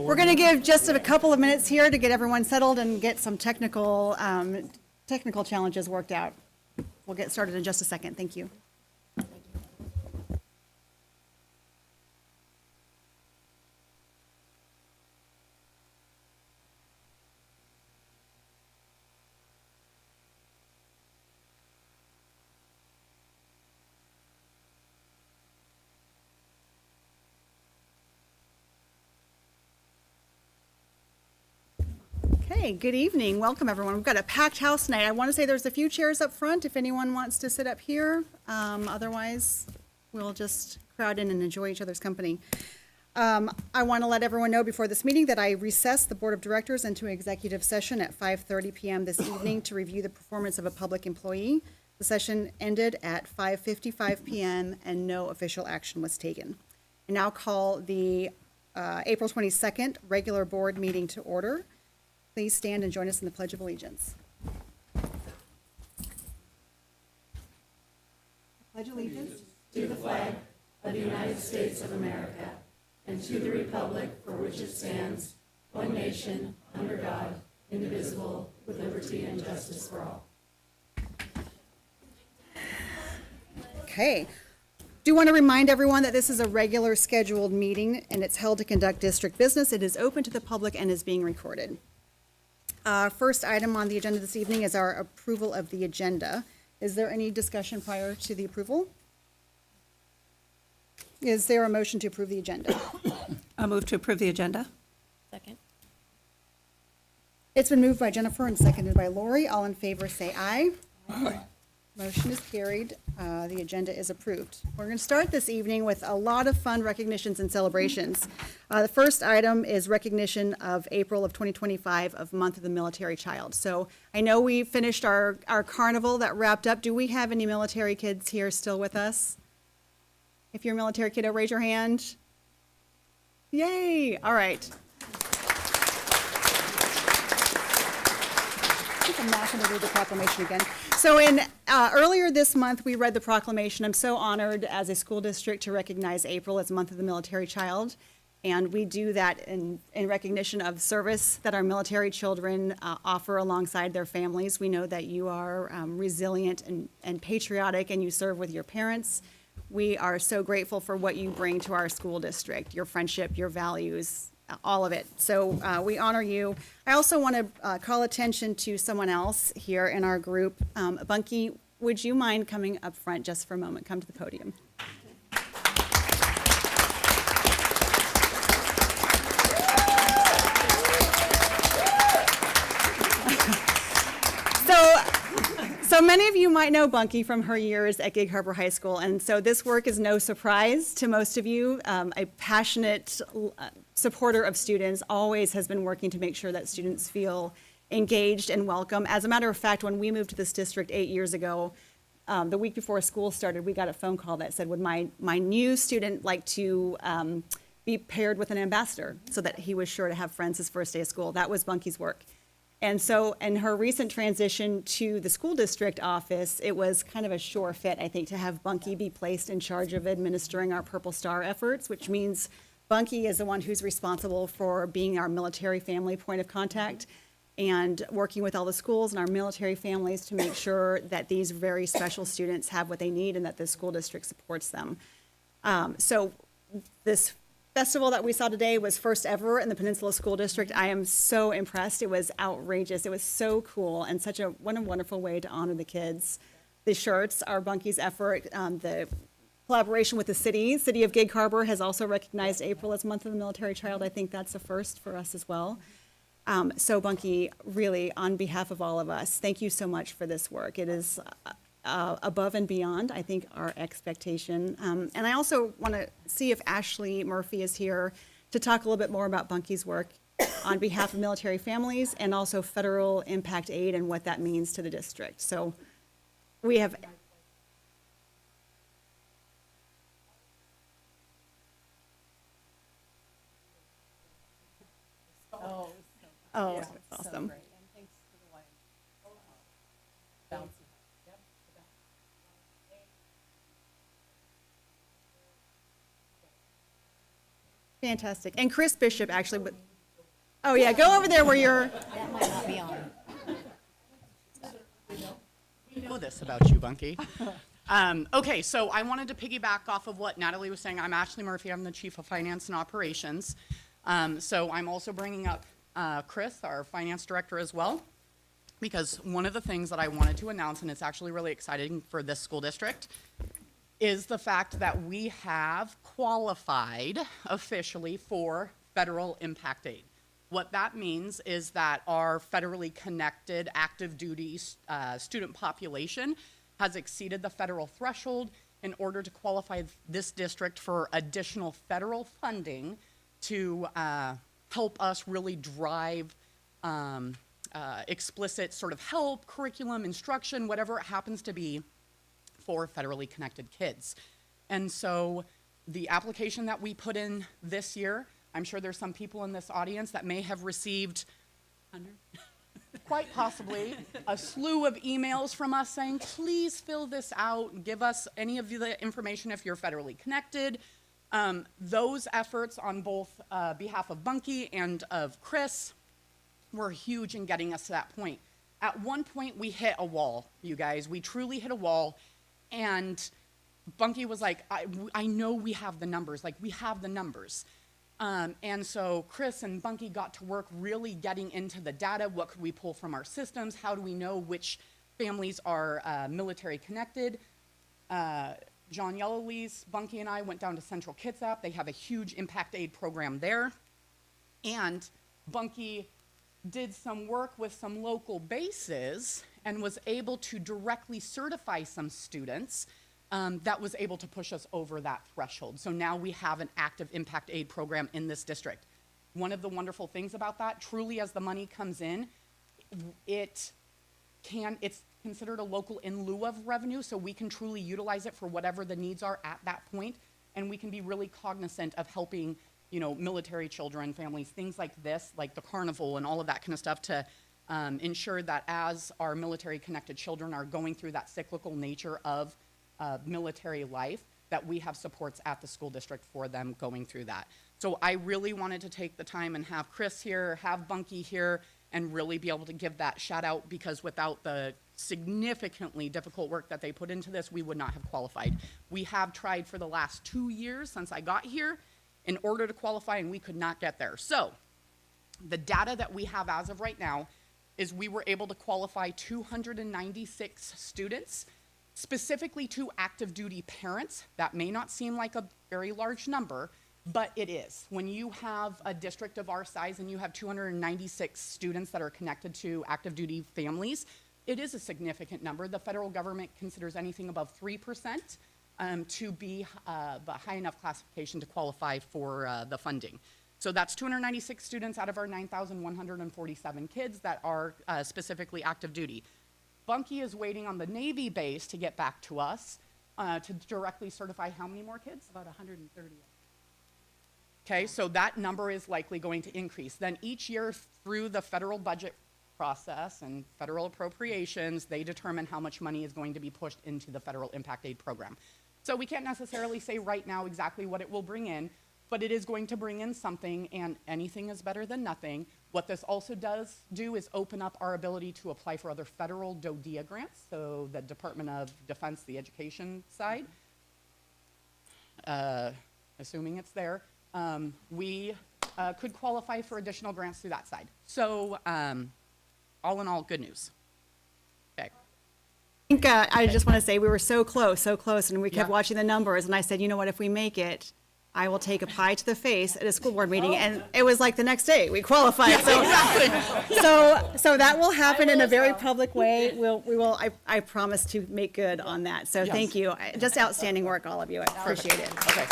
We're going to give just a couple of minutes here to get everyone settled and get some technical challenges worked out. We'll get started in just a second. Thank you. Okay, good evening. Welcome, everyone. We've got a packed house tonight. I want to say there's a few chairs up front if anyone wants to sit up here. Otherwise, we'll just crowd in and enjoy each other's company. I want to let everyone know before this meeting that I recessed the Board of Directors into an executive session at 5:30 p.m. this evening to review the performance of a public employee. The session ended at 5:55 p.m. and no official action was taken. I now call the April 22nd regular board meeting to order. Please stand and join us in the Pledge of Allegiance. I pledge allegiance to the flag of the United States of America and to the republic for which it stands, one nation, under God, indivisible, with liberty and justice for all. Okay. Do want to remind everyone that this is a regular scheduled meeting and it's held to conduct district business. It is open to the public and is being recorded. First item on the agenda this evening is our approval of the agenda. Is there any discussion prior to the approval? Is there a motion to approve the agenda? I move to approve the agenda. Second. It's been moved by Jennifer and seconded by Lori. All in favor say aye. Aye. Motion is carried. The agenda is approved. We're going to start this evening with a lot of fun recognitions and celebrations. The first item is recognition of April of 2025 of Month of the Military Child. So I know we finished our carnival that wrapped up. Do we have any military kids here still with us? If you're a military kiddo, raise your hand. Yay! All right. I'm not going to read the proclamation again. So earlier this month, we read the proclamation. I'm so honored as a school district to recognize April as Month of the Military Child. And we do that in recognition of service that our military children offer alongside their families. We know that you are resilient and patriotic and you serve with your parents. We are so grateful for what you bring to our school district, your friendship, your values, all of it. So we honor you. I also want to call attention to someone else here in our group. Bunky, would you mind coming up front just for a moment? Come to the podium. So many of you might know Bunky from her years at Gig Harbor High School, and so this work is no surprise to most of you. A passionate supporter of students, always has been working to make sure that students feel engaged and welcome. As a matter of fact, when we moved to this district 8 years ago, the week before school started, we got a phone call that said, would my new student like to be paired with an ambassador so that he was sure to have friends his first day of school? That was Bunky's work. And so in her recent transition to the school district office, it was kind of a sure fit, I think, to have Bunky be placed in charge of administering our Purple Star efforts, which means Bunky is the one who's responsible for being our military family point of contact and working with all the schools and our military families to make sure that these very special students have what they need and that the school district supports them. So this festival that we saw today was first ever in the Peninsula School District. I am so impressed. It was outrageous. It was so cool and what a wonderful way to honor the kids. The shirts are Bunky's effort. The collaboration with the city of Gig Harbor has also recognized April as Month of the Military Child. I think that's a first for us as well. So Bunky, really, on behalf of all of us, thank you so much for this work. It is above and beyond, I think, our expectation. And I also want to see if Ashley Murphy is here to talk a little bit more about Bunky's work on behalf of military families and also federal impact aid and what that means to the district. So we have... Oh, yeah, that's awesome. So and thanks to the Lions. Bouncing. Yep. Fantastic. And Chris Bishop actually, Oh, yeah, go over there where you're, That might not be on. We know this about you, Bunky. Okay, so I wanted to piggyback off of what Natalie was saying. I'm Ashley Murphy. I'm the Chief of Finance and Operations. So I'm also bringing up Chris, our Finance Director, as well, because one of the things that I wanted to announce, and it's actually really exciting for this school district, is the fact that we have qualified officially for federal impact aid. What that means is that our federally connected active duty student population has exceeded the federal threshold in order to qualify this district for additional federal funding to help us really drive explicit sort of help, curriculum, instruction, whatever it happens to be for federally connected kids. And so the application that we put in this year, I'm sure there's some people in this audience that may have received, quite possibly, a slew of emails from us saying, please fill this out, give us any of the information if you're federally connected. Those efforts on both behalf of Bunky and of Chris were huge in getting us to that point. At one point, we hit a wall, you guys. We truly hit a wall, and Bunky was like, I know we have the numbers. Like, we have the numbers. And so Chris and Bunky got to work really getting into the data. What could we pull from our systems? How do we know which families are military connected? John Yellowlees, Bunky and I went down to Central Kitsap. They have a huge impact aid program there. And Bunky did some work with some local bases and was able to directly certify some students that was able to push us over that threshold. So now we have an active impact aid program in this district. One of the wonderful things about that, truly as the money comes in, it's considered a local in lieu of revenue, so we can truly utilize it for whatever the needs are at that point, and we can be really cognizant of helping, you know, military children, families, things like this, like the carnival and all of that kind of stuff, to ensure that as our military connected children are going through that cyclical nature of military life, that we have supports at the school district for them going through that. So I really wanted to take the time and have Chris here, have Bunky here, and really be able to give that shout out, because without the significantly difficult work that they put into this, we would not have qualified. We have tried for the last 2 years since I got here in order to qualify, and we could not get there. So the data that we have as of right now is we were able to qualify 296 students, specifically to active duty parents. That may not seem like a very large number, but it is. When you have a district of our size and you have 296 students that are connected to active duty families, it is a significant number. The federal government considers anything above 3% to be a high enough classification to qualify for the funding. So that's 296 students out of our 9,147 kids that are specifically active duty. Bunky is waiting on the Navy base to get back to us to directly certify how many more kids? About 130. Okay, so that number is likely going to increase. Then each year through the federal budget process and federal appropriations, they determine how much money is going to be pushed into the federal impact aid program. So we can't necessarily say right now exactly what it will bring in, but it is going to bring in something, and anything is better than nothing. What this also does do is open up our ability to apply for other federal DODEA grants, so the Department of Defense, the education side, assuming it's there, we could qualify for additional grants through that side. So all in all, good news. Okay. I think I just want to say we were so close, and we kept Yeah. watching the numbers, and I said, you know what, if we make it, I will take a pie to the face at a school board meeting, and it was like the next day, we qualified. So, so that will happen in a very public way. I promise to make good on that. So Yes. thank you. Just outstanding work, all of you. I appreciate it. Okay.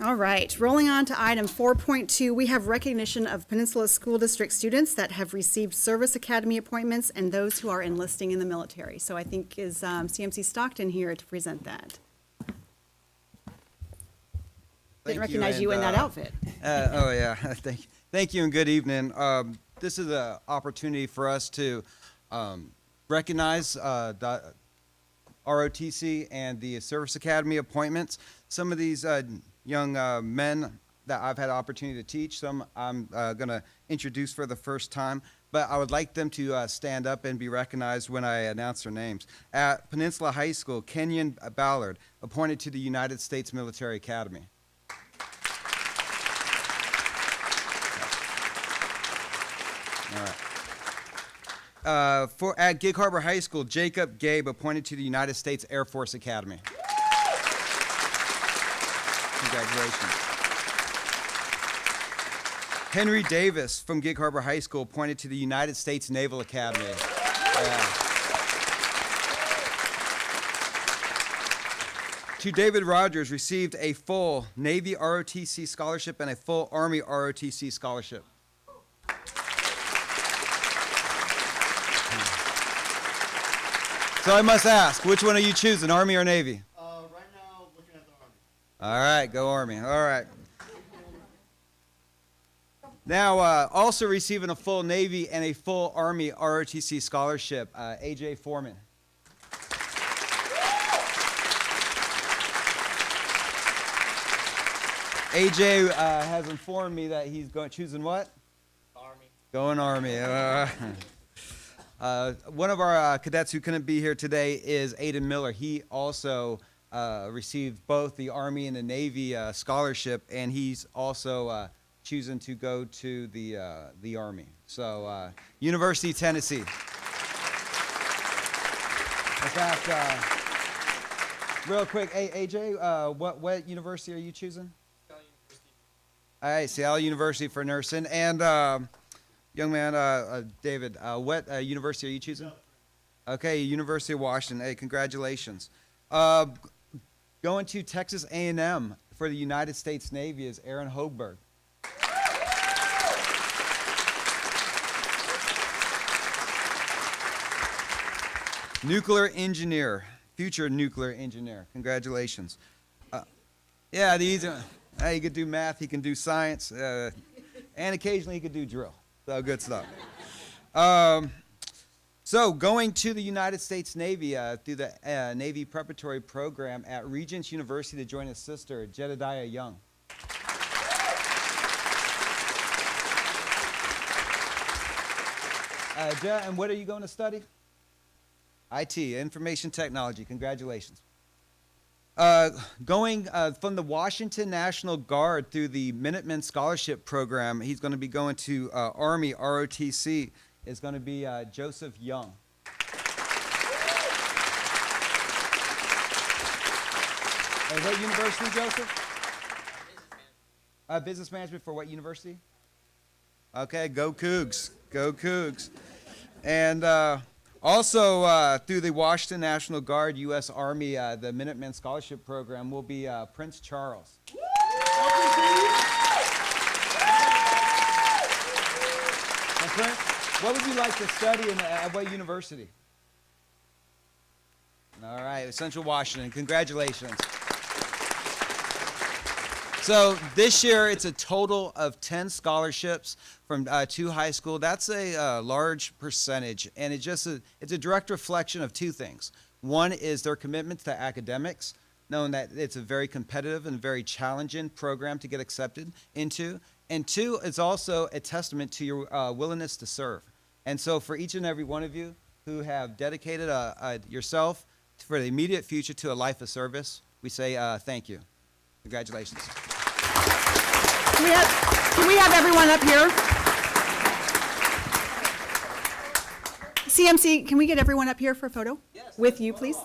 All right, rolling on to item 4.2, we have recognition of Peninsula School District students that have received service academy appointments and those who are enlisting in the military. So I think is CMC Stockton here to present that. Didn't recognize you in that outfit. Oh, yeah. Thank you and good evening. This is an opportunity for us to recognize ROTC and the Service Academy appointments. Some of these young men that I've had the opportunity to teach, some I'm going to introduce for the first time, but I would like them to stand up and be recognized when I announce their names. At Peninsula High School, Kenyon Ballard, appointed to the United States Military Academy. All right. At Gig Harbor High School, Jacob Gabe, appointed to the United States Air Force Academy. Congratulations. Henry Davis from Gig Harbor High School, appointed to the United States Naval Academy. Yeah. To David Rogers, received a full Navy ROTC scholarship and a full Army ROTC scholarship. So I must ask, which one are you choosing, Army or Navy? Right now, looking at the Army. All right, go Army. All right. Now, also receiving a full Navy and a full Army ROTC scholarship, A.J. Foreman. A.J. Has informed me that he's choosing what? Army. Going Army. One of our cadets who couldn't be here today is Aiden Miller. He also received both the Army and the Navy scholarship, and he's also choosing to go to the Army. So, University of Tennessee. In fact, real quick, AJ, what university are you choosing? All right, Seattle University for nursing. And young man, David, what university are you choosing? Okay, University of Washington. Hey, congratulations. Going to Texas A&M for the United States Navy is Aaron Hoagberg. Nuclear engineer, future nuclear engineer. Congratulations. Yeah, he could do math, he can do science, and occasionally he could do drill. So good stuff. So going to the United States Navy through the Navy Preparatory Program at Regents University to join his sister, Jedediah Young. And what are you going to study? IT, information technology. Congratulations. Going from the Washington National Guard through the Minutemen Scholarship Program, he's going to be going to Army ROTC, is going to be Joseph Young. What university, Joseph? Business management for what university? Okay, go Cougs. Go Cougs. And also through the Washington National Guard, U.S. Army, the Minutemen Scholarship Program will be Prince Charles. And Prince, what would you like to study at what university? All right, Central Washington. Congratulations. So this year, it's a total of 10 scholarships from two high school. That's a large percentage, and it's a direct reflection of two things. One is their commitment to academics, knowing that it's a very competitive and very challenging program to get accepted into. And two, it's also a testament to your willingness to serve. And so for each and every one of you who have dedicated yourself for the immediate future to a life of service, we say thank you. Congratulations. Can we have everyone up here? CMC, can we get everyone up here for a photo? Yes. With you, please?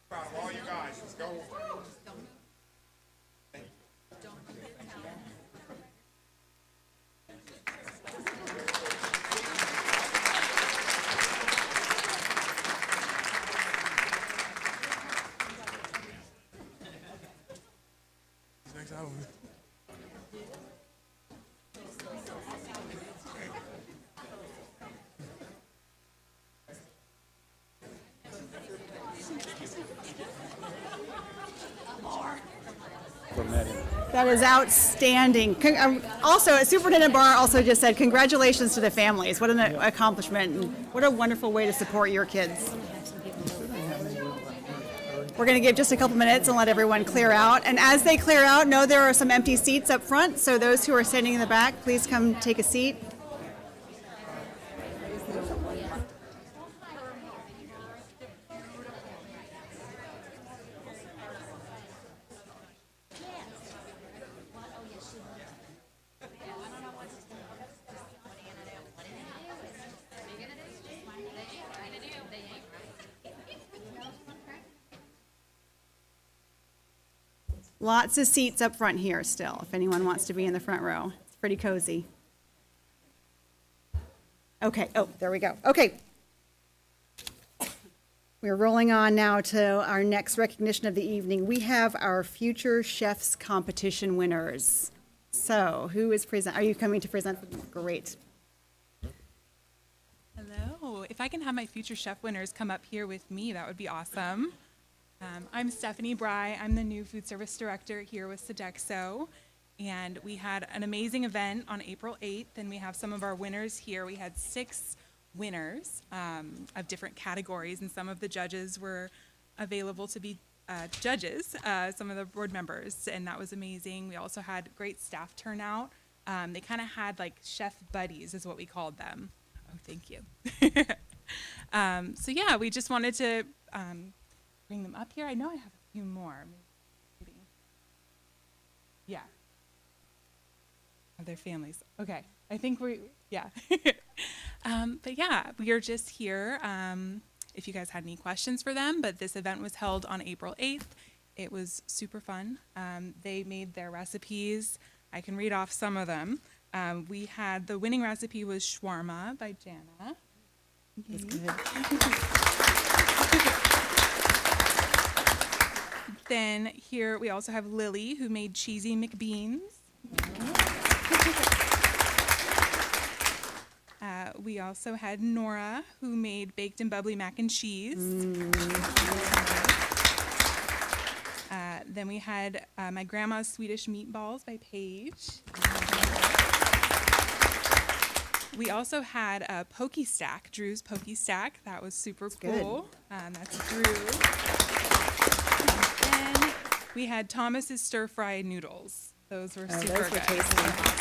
Proud of all you guys. Let's go. That is outstanding. Also, Superintendent Barr also just said congratulations to the families. What an accomplishment, and what a wonderful way to support your kids. We're going to give just a couple minutes and let everyone clear out. And as they clear out, know there are some empty seats up front, so those who are standing in the back, please come take a seat. Lots of seats up front here still, if anyone wants to be in the front row. It's pretty cozy. Okay, oh, there we go. Okay. We're rolling on now to our next recognition of the evening. We have our Future Chefs Competition winners. So, who is present? Are you coming to present? Great. Hello. If I can have my future chef winners come up here with me, that would be awesome. I'm Stephanie Bry. I'm the new food service director here with Sodexo. And we had an amazing event on April 8th, and we have some of our winners here. We had 6 winners of different categories, and some of the judges were available to be judges, some of the board members, and that was amazing. We also had great staff turnout. They kind of had like chef buddies is what we called them. Oh, thank you. So yeah, we just wanted to bring them up here. I know I have a few more. Maybe. Yeah. Of their families. Okay. I think yeah. But yeah, we are just here if you guys had any questions for them, but this event was held on April 8th. It was super fun. They made their recipes. I can read off some of them. We had the winning recipe was shawarma by Jana. That's good. Then here we also have Lily, who made cheesy McBeans. We also had Nora, who made baked and bubbly mac and cheese. Then we had my grandma's Swedish meatballs by Paige. We also had a Pokey Stack, Drew's Pokey Stack. That was super cool. That's Drew. And then we had Thomas's stir fry noodles. Those were super those were good. tasty. Awesome.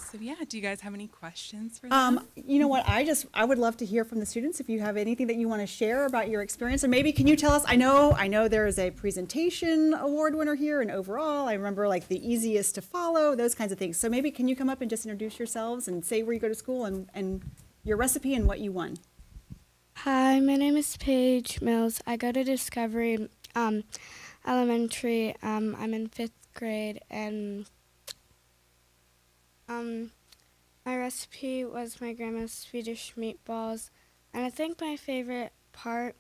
So yeah, do you guys have any questions for them? You know what? I would love to hear from the students if you have anything that you want to share about your experience, or maybe can you tell us? I know there is a presentation award winner here, and overall, I remember like the easiest to follow, those kinds of things. So maybe can you come up and just introduce yourselves and say where you go to school and your recipe and what you won? Hi, my name is Paige Mills. I go to Discovery Elementary. I'm in 5th grade, and my recipe was my grandma's Swedish meatballs, and I think my favorite part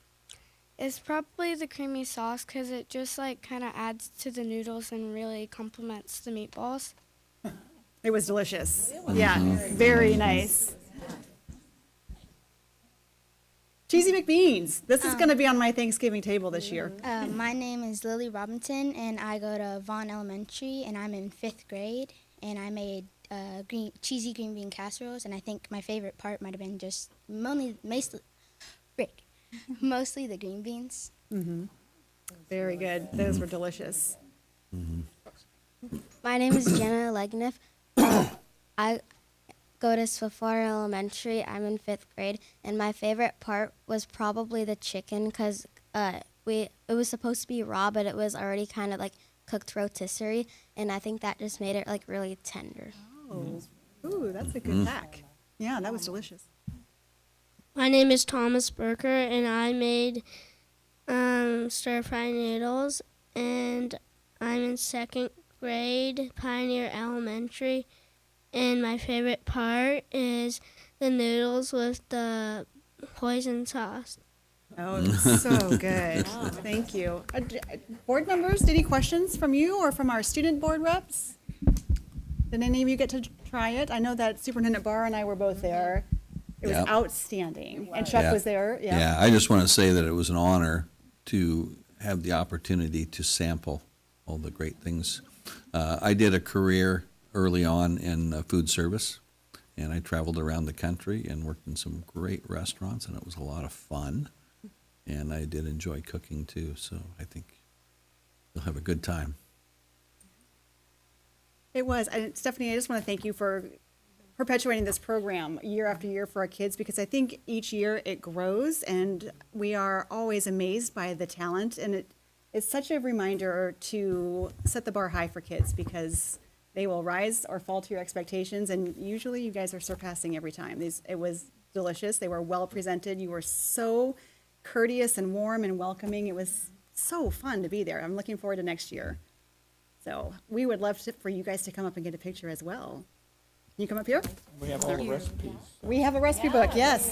is probably the creamy sauce because it just like kind of adds to the noodles and really complements the meatballs. It was delicious. Yeah, very nice. Cheesy McBeans. This is going to be on my Thanksgiving table this year. My name is Lily Robinson, and I go to Vaughn Elementary, and I'm in 5th grade, and I made cheesy green bean casseroles, and I think my favorite part might have been just mostly the green beans. Mm-hmm. Very good. Those were delicious. My name is Jenna Legniff. I go to Swiftwater Elementary. I'm in 5th grade, and my favorite part was probably the chicken because it was supposed to be raw, but it was already kind of like cooked rotisserie, and I think that just made it like really tender. Oh, ooh, that's a good hack. Yeah, that was delicious. My name is Thomas Berker, and I made stir-fry noodles, and I'm in 2nd grade, Pioneer Elementary, and my favorite part is the noodles with the hoisin sauce. Oh, it's so good. Thank you. Board members, any questions from you or from our student board reps? Did any of you get to try it? I know that Superintendent Barr and I were both there. It was Yep. outstanding. And Chuck Yeah. was there, yeah. Yeah, I just want to say that it was an honor to have the opportunity to sample all the great things. I did a career early on in food service, and I traveled around the country and worked in some great restaurants, and it was a lot of fun. And I did enjoy cooking too, so I think you'll have a good time. It was. And Stephanie, I just want to thank you for perpetuating this program year after year for our kids, because I think each year it grows and we are always amazed by the talent. And it's such a reminder to set the bar high for kids, because they will rise or fall to your expectations. And usually you guys are surpassing every time. It was delicious. They were well presented. You were so courteous and warm and welcoming. It was so fun to be there. I'm looking forward to next year. So we would love for you guys to come up and get a picture as well. Can you come up here? We have all the recipes. We have a recipe book, yes.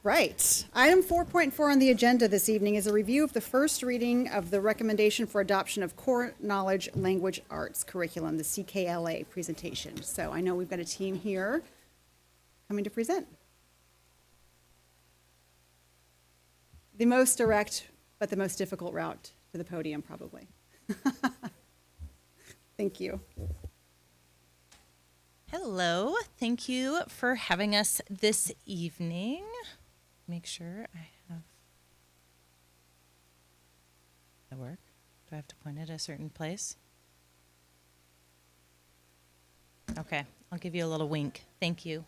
Right. Item 4.4 on the agenda this evening is a review of the first reading of the recommendation for adoption of Core Knowledge Language Arts curriculum, the CKLA presentation. So I know we've got a team here coming to present. The most direct, but the most difficult route to the podium, probably. Thank you. Hello, thank you for having us this evening. Make sure I have that work. Do I have to point it at a certain place? Okay, I'll give you a little wink. Thank you.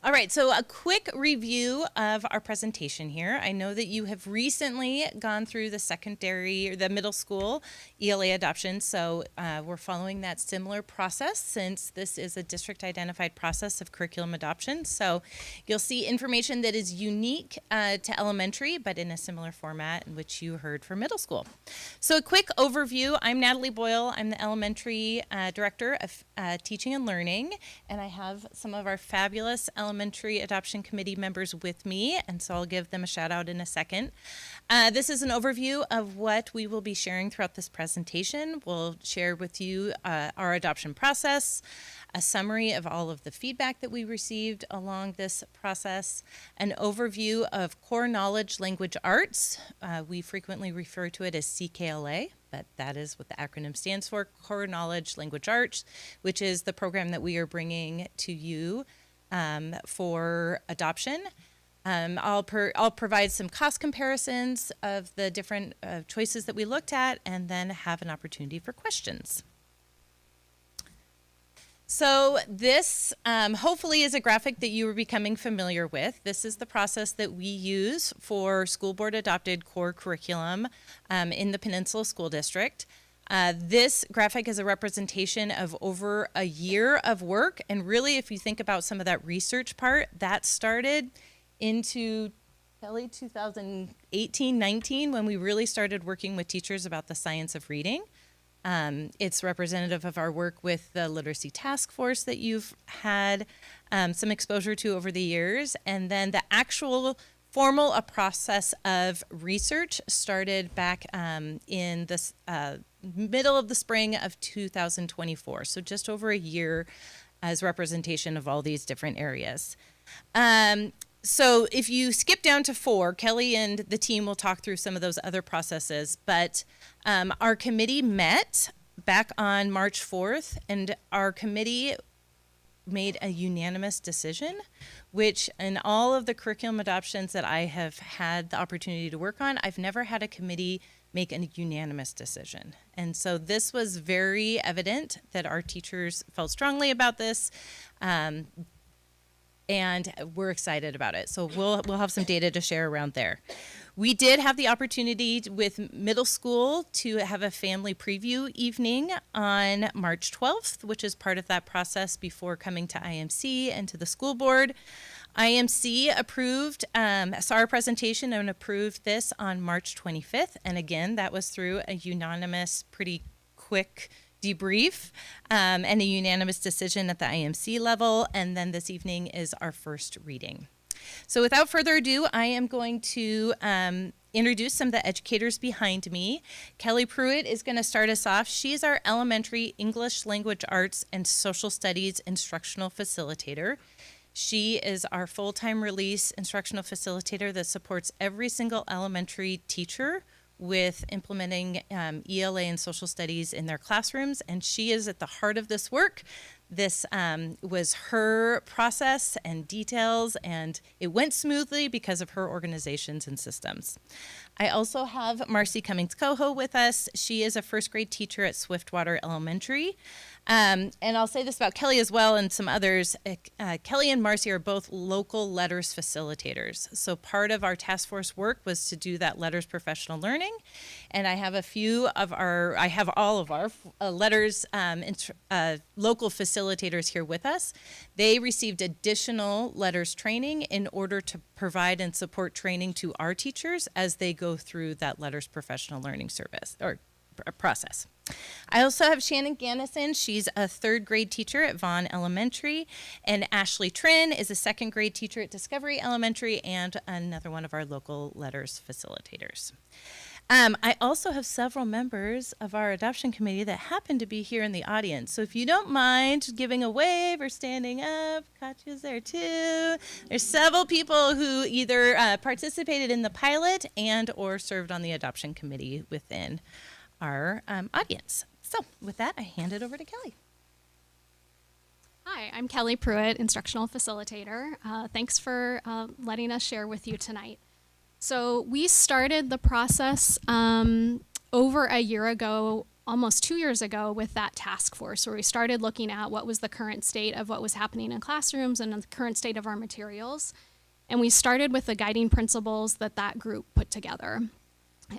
All right, so a quick review of our presentation here. I know that you have recently gone through the secondary or the middle school ELA adoption, so we're following that similar process since this is a district identified process of curriculum adoption. So you'll see information that is unique to elementary, but in a similar format in which you heard for middle school. So a quick overview. I'm Natalie Boyle. I'm the elementary director of teaching and learning, and I have some of our fabulous elementary adoption committee members with me, and so I'll give them a shout out in a second. This is an overview of what we will be sharing throughout this presentation. We'll share with you our adoption process, a summary of all of the feedback that we received along this process, an overview of Core Knowledge Language Arts. We frequently refer to it as CKLA, but that is what the acronym stands for, Core Knowledge Language Arts, which is the program that we are bringing to you for adoption. I'll provide some cost comparisons of the different choices that we looked at, and then have an opportunity for questions. So this hopefully is a graphic that you are becoming familiar with. This is the process that we use for school board adopted core curriculum in the Peninsula School District. This graphic is a representation of over a year of work, and really if you think about some of that research part, that started into Kelly 2018-19 when we really started working with teachers about the science of reading. It's representative of our work with the literacy task force that you've had some exposure to over the years, and then the actual formal process of research started back in the middle of the spring of 2024, so just over a year as representation of all these different areas. So if you skip down to 4, Kelly and the team will talk through some of those other processes, but our committee met back on March 4th, and our committee made a unanimous decision, which in all of the curriculum adoptions that I have had the opportunity to work on, I've never had a committee make a unanimous decision. And so this was very evident that our teachers felt strongly about this. And we're excited about it. So we'll have some data to share around there. We did have the opportunity with middle school to have a family preview evening on March 12th, which is part of that process before coming to IMC and to the school board. IMC approved, saw our presentation and approved this on March 25th. And again, that was through a unanimous, pretty quick debrief and a unanimous decision at the IMC level. And then this evening is our first reading. So without further ado, I am going to introduce some of the educators behind me. Kelly Pruitt is going to start us off. She's our elementary English language arts and social studies instructional facilitator. She is our full-time release instructional facilitator that supports every single elementary teacher with implementing ELA and social studies in their classrooms, and she is at the heart of this work. This was her process and details, and it went smoothly because of her organizations and systems. I also have Marcy Cummings-Coho with us. She is a first grade teacher at Swiftwater Elementary. And I'll say this about Kelly as well and some others. Kelly and Marcy are both local letters facilitators. So part of our task force work was to do that letters professional learning. And I have all of our letters local facilitators here with us. They received additional letters training in order to provide and support training to our teachers as they go through that letters professional learning service or process. I also have Shannon Gannison. She's a third grade teacher at Vaughn Elementary, and Ashley Trin is a second grade teacher at Discovery Elementary and another one of our local letters facilitators. I also have several members of our adoption committee that happen to be here in the audience. So if you don't mind giving a wave or standing up, Katya's there too. There's several people who either participated in the pilot and or served on the adoption committee within our audience. So with that, I hand it over to Kelly. Hi, I'm Kelly Pruitt, instructional facilitator. Thanks for letting us share with you tonight. So we started the process over a year ago, almost 2 years ago, with that task force where we started looking at what was the current state of what was happening in classrooms and the current state of our materials. And we started with the guiding principles that group put together.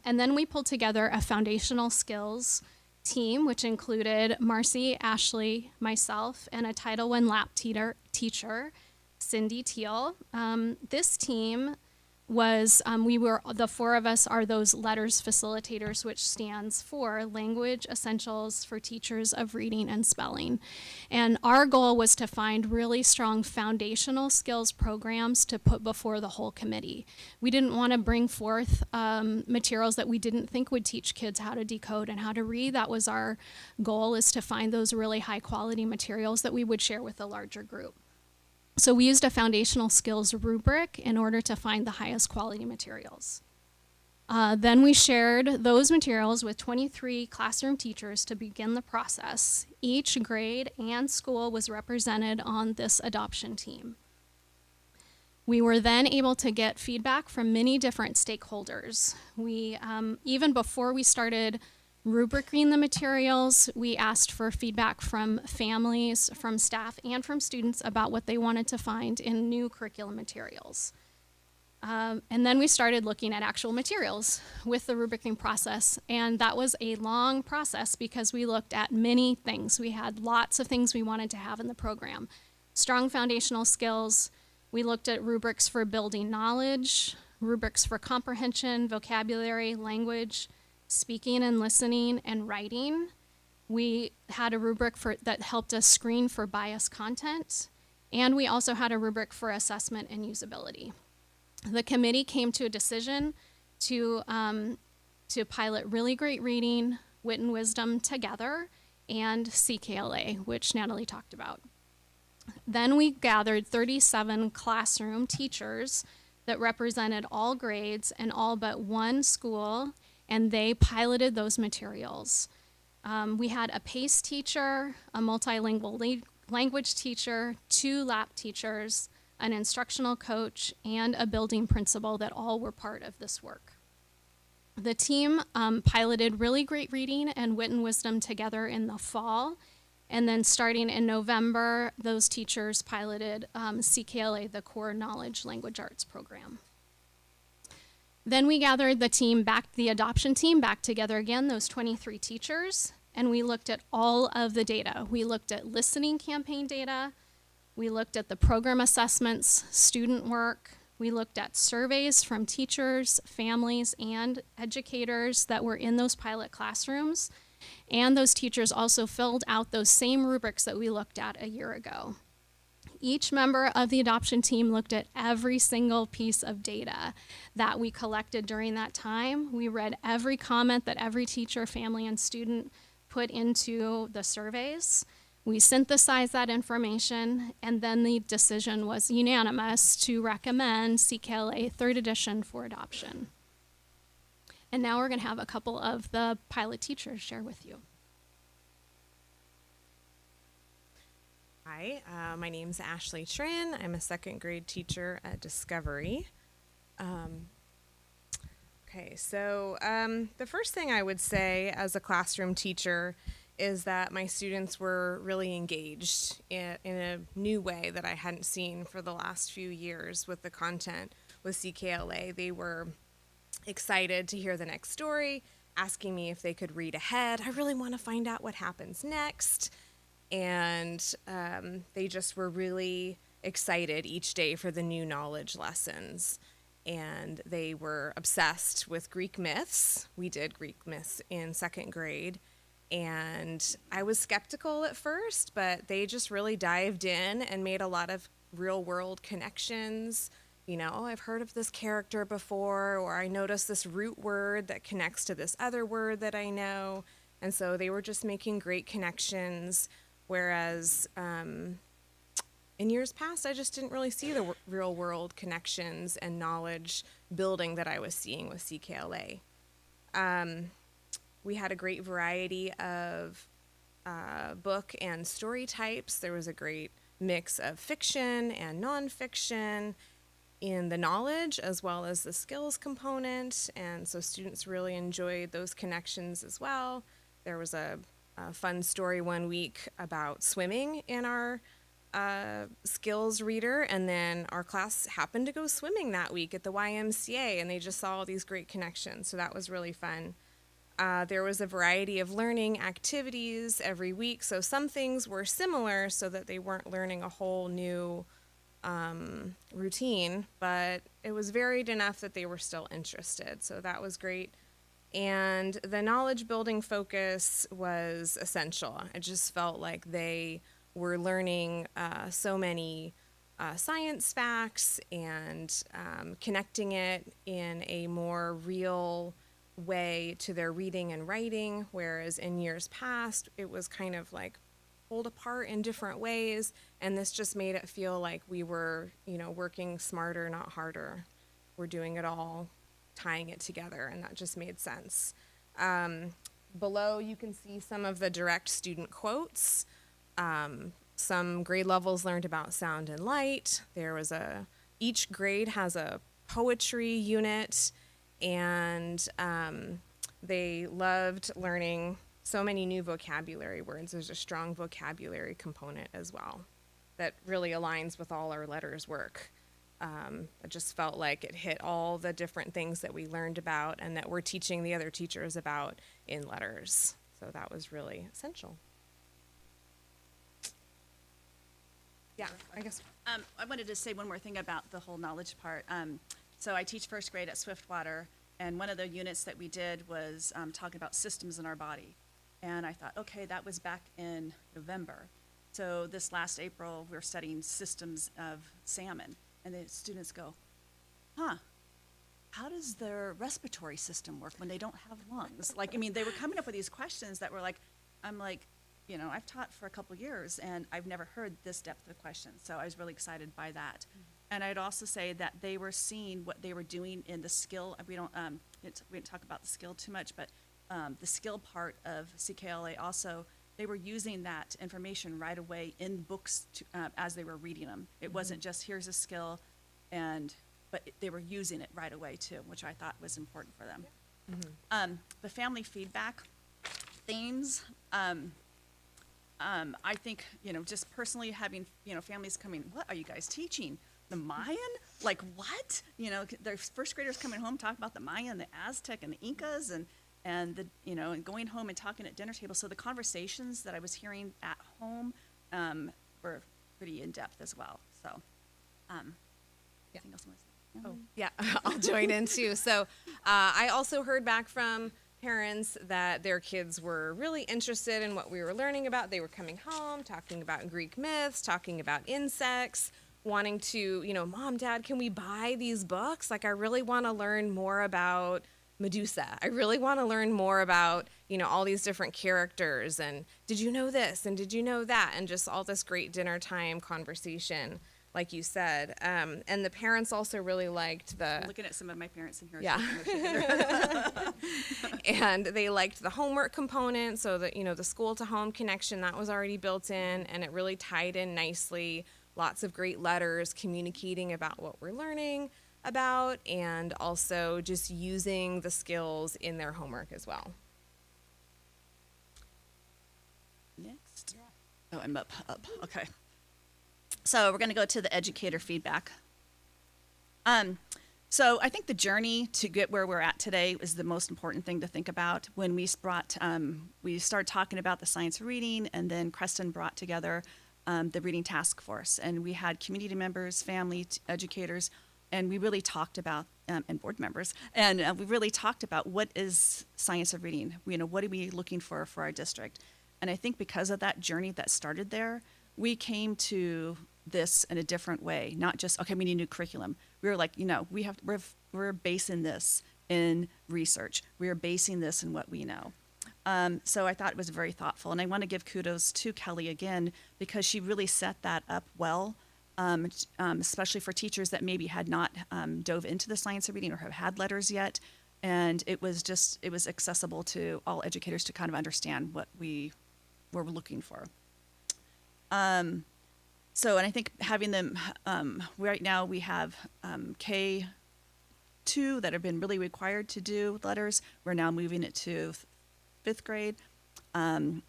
And then we pulled together a foundational skills team, which included Marcy, Ashley, myself, and a Title I lap teacher, Cindy Teal. This team was, the four of us are those letters facilitators, which stands for Language Essentials for Teachers of Reading and Spelling. And our goal was to find really strong foundational skills programs to put before the whole committee. We didn't want to bring forth materials that we didn't think would teach kids how to decode and how to read. That was our goal, is to find those really high quality materials that we would share with a larger group. So we used a foundational skills rubric in order to find the highest quality materials. Then we shared those materials with 23 classroom teachers to begin the process. Each grade and school was represented on this adoption team. We were then able to get feedback from many different stakeholders. We, even before we started rubricing the materials, we asked for feedback from families, from staff, and from students about what they wanted to find in new curriculum materials. And then we started looking at actual materials with the rubricing process, and that was a long process because we looked at many things. We had lots of things we wanted to have in the program. Strong foundational skills. We looked at rubrics for building knowledge, rubrics for comprehension, vocabulary, language, speaking and listening, and writing. We had a rubric that helped us screen for biased content, and we also had a rubric for assessment and usability. The committee came to a decision to pilot Really Great Reading, Wit and Wisdom together, and CKLA, which Natalie talked about. Then we gathered 37 classroom teachers that represented all grades and all but one school, and they piloted those materials. We had a PACE teacher, a multilingual language teacher, 2 lap teachers, an instructional coach, and a building principal that all were part of this work. The team piloted really great reading and wit and wisdom together in the fall. And then starting in November, those teachers piloted CKLA, the Core Knowledge Language Arts program. Then we gathered the adoption team back together again, those 23 teachers, and we looked at all of the data. We looked at listening campaign data, we looked at the program assessments, student work, we looked at surveys from teachers, families, and educators that were in those pilot classrooms, and those teachers also filled out those same rubrics that we looked at a year ago. Each member of the adoption team looked at every single piece of data that we collected during that time. We read every comment that every teacher, family, and student put into the surveys. We synthesized that information, and then the decision was unanimous to recommend CKLA 3rd edition for adoption. And now we're going to have a couple of the pilot teachers share with you. Hi, my name's Ashley Tran. I'm a 2nd grade teacher at Discovery. The first thing I would say as a classroom teacher is that my students were really engaged in a new way that I hadn't seen for the last few years with the content with CKLA. They were excited to hear the next story, asking me if they could read ahead. I really want to find out what happens next. And they just were really excited each day for the new knowledge lessons. And they were obsessed with Greek myths. We did Greek myths in 2nd grade. And I was skeptical at first, but they just really dived in and made a lot of real world connections. You know, oh, I've heard of this character before, or I noticed this root word that connects to this other word that I know. And so they were just making great connections, whereas in years past, I just didn't really see the real world connections and knowledge building that I was seeing with CKLA. We had a great variety of book and story types. There was a great mix of fiction and nonfiction in the knowledge as well as the skills component, and so students really enjoyed those connections as well. There was a fun story one week about swimming in our skills reader, and then our class happened to go swimming that week at the YMCA, and they just saw all these great connections, so that was really fun. There was a variety of learning activities every week, so some things were similar so that they weren't learning a whole new routine, but it was varied enough that they were still interested, so that was great. And the knowledge building focus was essential. I just felt like they were learning so many science facts and connecting it in a more real way to their reading and writing, whereas in years past it was kind of like pulled apart in different ways, and this just made it feel like we were, you know, working smarter, not harder. We're doing it all, tying it together, and that just made sense. Below you can see some of the direct student quotes. Some grade levels learned about sound and light. Each grade has a poetry unit, and they loved learning so many new vocabulary words. There's a strong vocabulary component as well that really aligns with all our letters work. It just felt like it hit all the different things that we learned about and that we're teaching the other teachers about in letters. So that was really essential. Yeah, I guess. I wanted to say one more thing about the whole knowledge part. So I teach 1st grade at Swiftwater, and one of the units that we did was talking about systems in our body. And I thought, okay, that was back in November. So this last April, we were studying systems of salmon. And the students go, how does their respiratory system work when they don't have lungs? Like, I mean, they were coming up with these questions that were like, I'm like, you know, I've taught for a couple years, and I've never heard this depth of questions. So I was really excited by that. Mm-hmm. And I'd also say that they were seeing what they were doing in the skill. We didn't talk about the skill too much, but the skill part of CKLA also they were using that information right away in books as they were reading them. It wasn't just here's a skill, but they were using it right away too, which I thought was important for them. The family feedback themes. I think, just personally having, families coming, what are you guys teaching? The Mayan? Like what? Their first graders coming home talking about the Mayan, the Aztec, and the Incas, and and going home and talking at dinner table. So the conversations that I was hearing at home were pretty in depth as well. So, anything else you want to say? Oh, yeah, I'll join in too. So I also heard back from parents that their kids were really interested in what we were learning about. They were coming home, talking about Greek myths, talking about insects, wanting to, Mom, Dad, can we buy these books? Like, I really want to learn more about Medusa. I really want to learn more about, all these different characters. And did you know this? And did you know that? And just all this great dinner time conversation, like you said. And the parents also really liked I'm looking at some of my parents in here. Yeah. And they liked the homework component. So that, the school to home connection, that was already built in, and it really tied in nicely. Lots of great letters communicating about what we're learning about, and also just using the skills in their homework as well. Next. Oh, I'm up. Okay. So we're going to go to the educator feedback. So I think the journey to get where we're at today is the most important thing to think about. When we started talking about the science of reading, and then Creston brought together the reading task force, and we had community members, family, educators, and we really talked about, and board members, and we really talked about what is science of reading. What are we looking for our district? And I think because of that journey that started there, we came to this in a different way. Not just, okay, we need a new curriculum. We were like, we're basing this in research. We are basing this in what we know. So I thought it was very thoughtful, and I want to give kudos to Kelly again, because she really set that up well. Especially for teachers that maybe had not dove into the science of reading or have had letters yet. And it was accessible to all educators to kind of understand what we were looking for. And I think having them, right now we have K2 that have been really required to do letters. We're now moving it to 5th grade. I've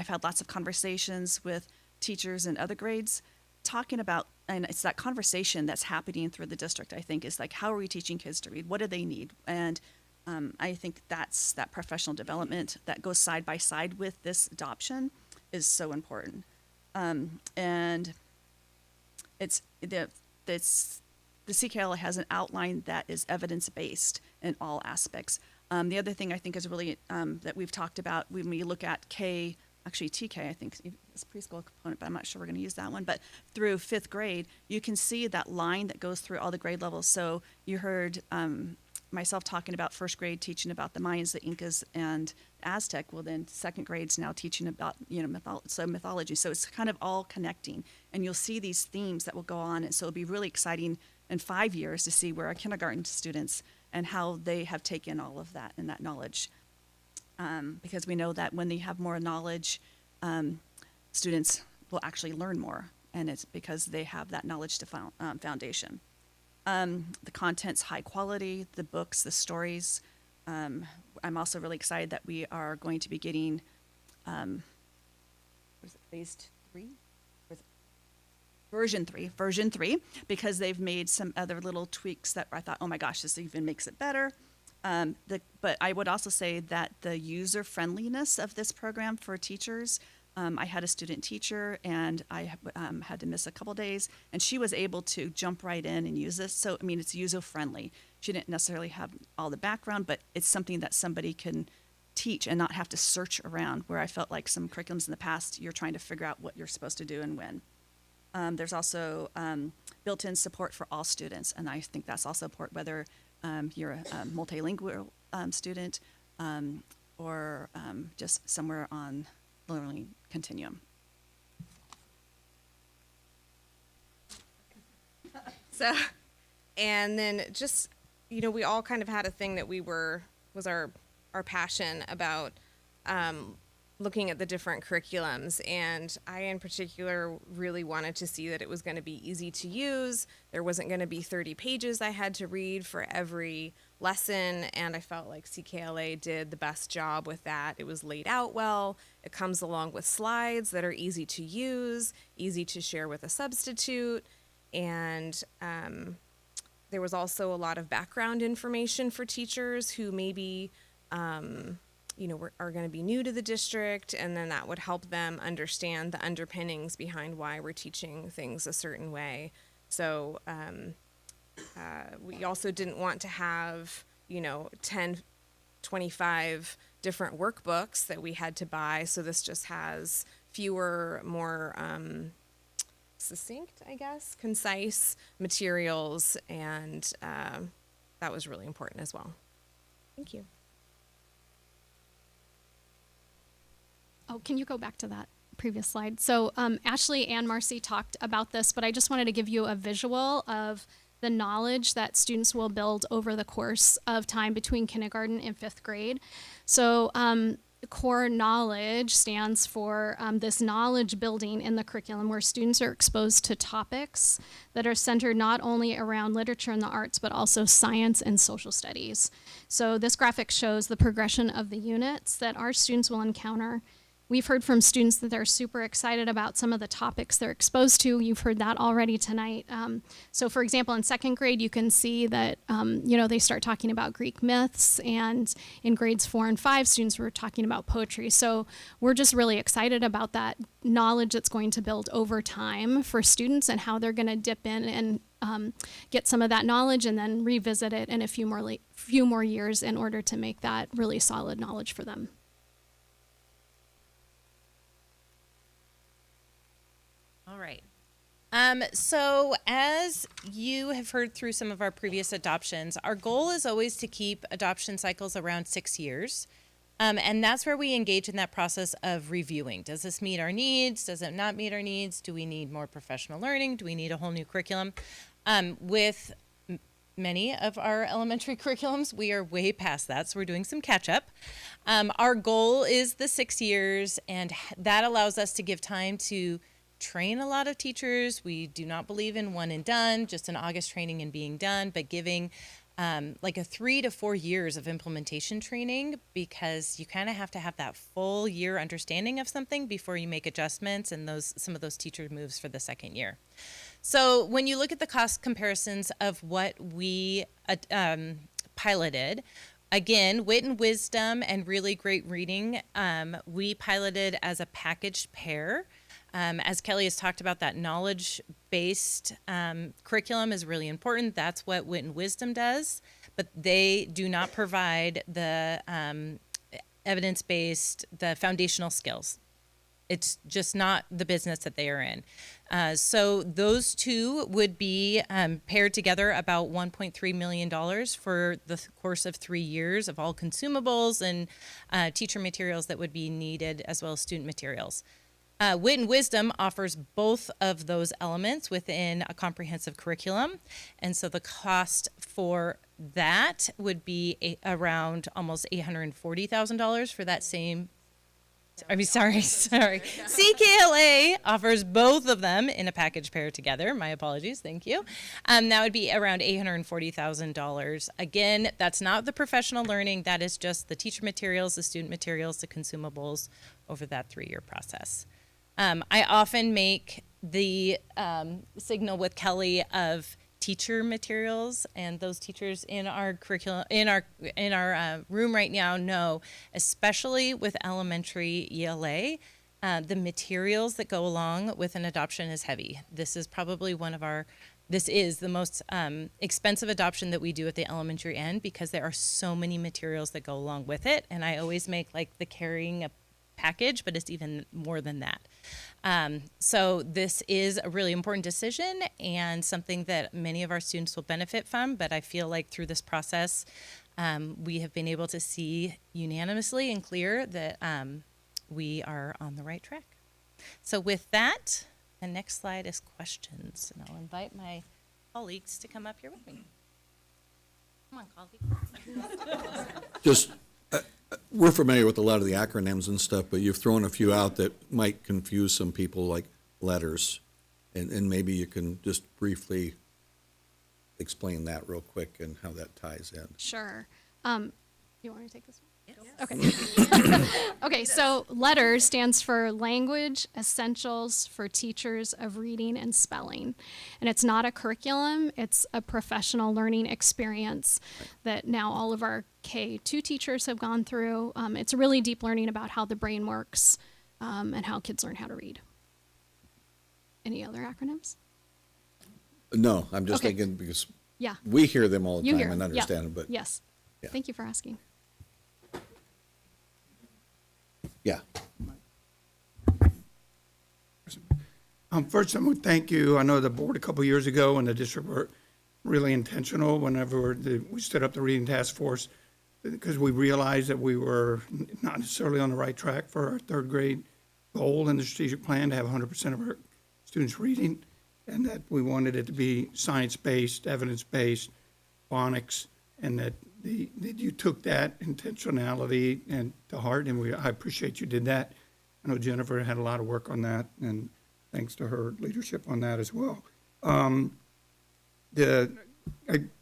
had lots of conversations with teachers in other grades talking about, and it's that conversation that's happening through the district, I think, is like, how are we teaching kids to read? What do they need? And I think that's that professional development that goes side by side with this adoption is so important. And the CKL has an outline that is evidence-based in all aspects. The other thing I think is really that we've talked about when we look at TK, I think is a preschool component, but I'm not sure we're going to use that one. But through 5th grade, you can see that line that goes through all the grade levels. So you heard myself talking about 1st grade, teaching about the Mayans, the Incas, and Aztec. Well, then 2nd grade's now teaching about mythology. So it's kind of all connecting, and you'll see these themes that will go on. And so it'll be really exciting in 5 years to see where our kindergarten students and how they have taken all of that and that knowledge. Because we know that when they have more knowledge, students will actually learn more, and it's because they have that knowledge to foundation. The content's high quality, the books, the stories. I'm also really excited that we are going to be getting, phase 3? Version 3, because they've made some other little tweaks that I thought, oh my gosh, this even makes it better. But I would also say that the user friendliness of this program for teachers, I had a student teacher, and I had to miss a couple days, and she was able to jump right in and use this. So, it's user friendly. She didn't necessarily have all the background, but it's something that somebody can teach and not have to search around, where I felt like some curriculums in the past, you're trying to figure out what you're supposed to do and when. There's also built-in support for all students, and I think that's also important, whether you're a multilingual student or just somewhere on the learning continuum. So, and then just, we all kind of had a thing that was our passion about looking at the different curriculums, and I in particular really wanted to see that it was going to be easy to use. There wasn't going to be 30 pages I had to read for every lesson, and I felt like CKLA did the best job with that. It was laid out well. It comes along with slides that are easy to use, easy to share with a substitute, and there was also a lot of background information for teachers who maybe are going to be new to the district, and then that would help them understand the underpinnings behind why we're teaching things a certain way. So we also didn't want to have, 10, 25 different workbooks that we had to buy. So this just has fewer, more succinct, concise materials, and that was really important as well. Thank you. Oh, can you go back to that previous slide? So Ashley and Marcy talked about this, but I just wanted to give you a visual of the knowledge that students will build over the course of time between kindergarten and 5th grade. So core knowledge stands for this knowledge building in the curriculum where students are exposed to topics that are centered not only around literature and the arts, but also science and social studies. So this graphic shows the progression of the units that our students will encounter. We've heard from students that they're super excited about some of the topics they're exposed to. You've heard that already tonight. So for example, in 2nd grade, you can see that, they start talking about Greek myths, and in grades 4 and 5, students were talking about poetry. So we're just really excited about that knowledge that's going to build over time for students and how they're going to dip in and get some of that knowledge and then revisit it in a few more years in order to make that really solid knowledge for them. All right. So as you have heard through some of our previous adoptions, our goal is always to keep adoption cycles around 6 years. And that's where we engage in that process of reviewing. Does this meet our needs? Does it not meet our needs? Do we need more professional learning? Do we need a whole new curriculum? With many of our elementary curriculums, we are way past that, so we're doing some catch up. Our goal is the 6 years, and that allows us to give time to train a lot of teachers. We do not believe in one and done, just an August training and being done, but giving like a 3 to 4 years of implementation training, because you kind of have to have that full year understanding of something before you make adjustments and some of those teacher moves for the 2nd year. So when you look at the cost comparisons of what we piloted, again, Wit and Wisdom and Really Great Reading, we piloted as a packaged pair. As Kelly has talked about, that knowledge-based curriculum is really important. That's what Wit and Wisdom does, but they do not provide the evidence-based, the foundational skills. It's just not the business that they are in. So those two would be paired together about $1.3 million for the course of 3 years of all consumables and teacher materials that would be needed, as well as student materials. Wit and Wisdom offers both of those elements within a comprehensive curriculum. And so the cost for that would be around almost $840,000 for that same. Sorry. CKLA offers both of them in a package pair together. My apologies. Thank you. That would be around $840,000. Again, that's not the professional learning. That is just the teacher materials, the student materials, the consumables over that 3-year process. I often make the signal with Kelly of teacher materials, and those teachers in our curriculum, in our room right now know, especially with elementary ELA, the materials that go along with an adoption is heavy. This is probably this is the most expensive adoption that we do at the elementary end, because there are so many materials that go along with it. And I always make like the carrying a package, but it's even more than that. So this is a really important decision and something that many of our students will benefit from. But I feel like through this process, we have been able to see unanimously and clear that we are on the right track. So with that, the next slide is questions. And I'll invite my colleagues to come up here with me. Come on, colleagues. Just We're familiar with a lot of the acronyms and stuff, but you've thrown a few out that might confuse some people, like letters. And maybe you can just briefly explain that real quick and how that ties in. Sure. You want me to take this one? Okay. Okay, so LETTER stands for Language Essentials for Teachers of Reading and Spelling. And it's not a curriculum, it's a professional learning experience that now all of our K-2 teachers have gone through. It's really deep learning about how the brain works and how kids learn how to read. Any other acronyms? No, I'm just Okay. thinking because Yeah. we hear them all the You time hear and them, understand yeah. them, but Yes. yeah. Thank you for asking. yeah. First, I want to thank you. I know the board a couple years ago and the district were really intentional whenever we stood up the reading task force because we realized that we were not necessarily on the right track for our third grade goal in the strategic plan to have 100% of our students reading, and that we wanted it to be science-based, evidence-based, phonics, and that you took that intentionality and to heart, and I appreciate you did that. I know Jennifer had a lot of work on that, and thanks to her leadership on that as well. I'd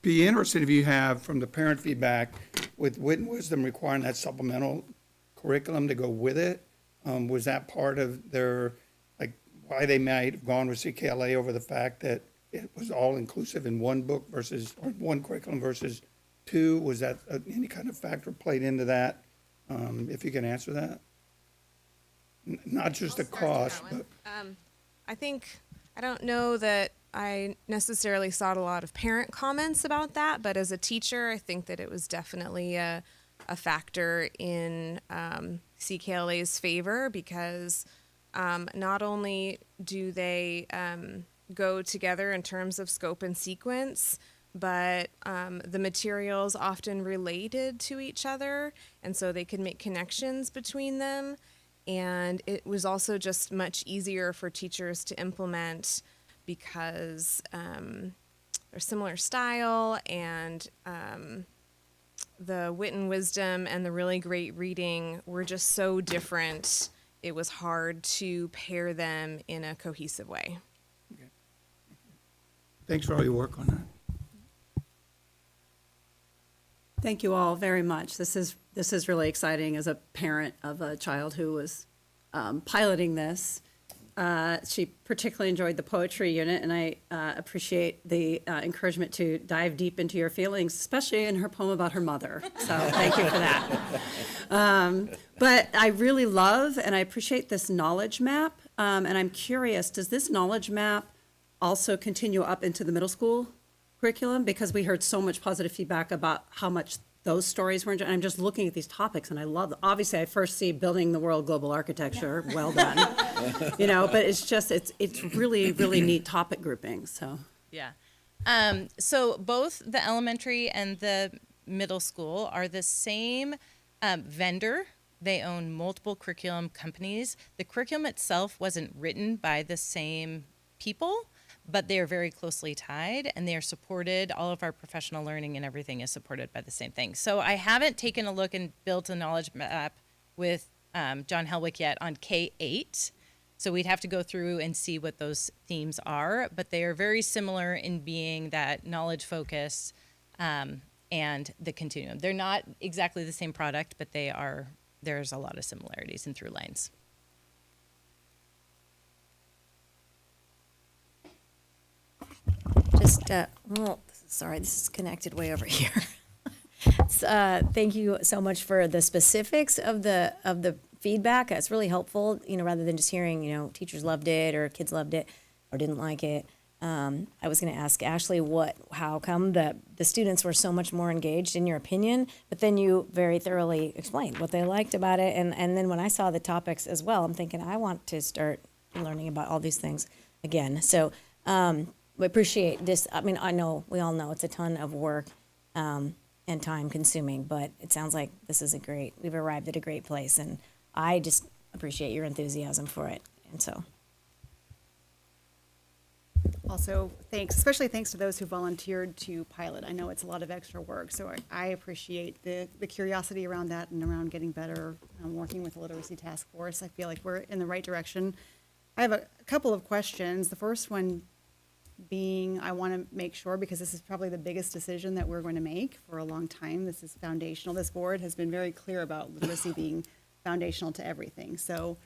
be interested if you have, from the parent feedback, with Wit and Wisdom requiring that supplemental curriculum to go with it, was that part of their, like, why they might have gone with CKLA over the fact that it was all inclusive in one book versus, or one curriculum versus two? Was that any kind of factor played into that? If you can answer that? Not just the cost, but. I don't know that I necessarily saw a lot of parent comments about that, but as a teacher, I think that it was definitely a factor in CKLA's favor because not only do they go together in terms of scope and sequence, but the materials often related to each other, and so they could make connections between them. And it was also just much easier for teachers to implement because they're similar style, and the Wit and Wisdom and the Really Great Reading were just so different. It was hard to pair them in a cohesive way. Okay. Thanks for all your work on that. Thank you all very much. This is really exciting as a parent of a child who was piloting this. She particularly enjoyed the poetry unit, and I appreciate the encouragement to dive deep into your feelings, especially in her poem about her mother. So thank you for that. But I really love and I appreciate this knowledge map, and I'm curious, does this knowledge map also continue up into the middle school curriculum? Because we heard so much positive feedback about how much those stories were enjoyed. I'm just looking at these topics and I love them. Obviously, I first see building the world global architecture. Yeah. Well done. But it's really, really neat topic grouping. So Yeah. So both the elementary and the middle school are the same vendor. They own multiple curriculum companies. The curriculum itself wasn't written by the same people, but they are very closely tied, and they are supported. All of our professional learning and everything is supported by the same thing. So I haven't taken a look and built a knowledge map with John Helwick yet on K-8. So we'd have to go through and see what those themes are, but they are very similar in being that knowledge focus and the continuum. They're not exactly the same product, but there's a lot of similarities and through lines. This is connected way over here. Thank you so much for the specifics of the feedback. It's really helpful, rather than just hearing, teachers loved it or kids loved it or didn't like it. I was going to ask Ashley, how come the students were so much more engaged in your opinion, but then you very thoroughly explained what they liked about it. And then when I saw the topics as well, I'm thinking I want to start learning about all these things again. So we appreciate this. I mean, we all know it's a ton of work and time consuming, but it sounds like we've arrived at a great place, and I just appreciate your enthusiasm for it. And so. also thanks, especially thanks to those who volunteered to pilot. I know it's a lot of extra work, so I appreciate the curiosity around that and around getting better, working with the literacy task force. I feel like we're in the right direction. I have a couple of questions. The first one being, I want to make sure, because this is probably the biggest decision that we're going to make for a long time. This is foundational. This board has been very clear about literacy being foundational to everything. So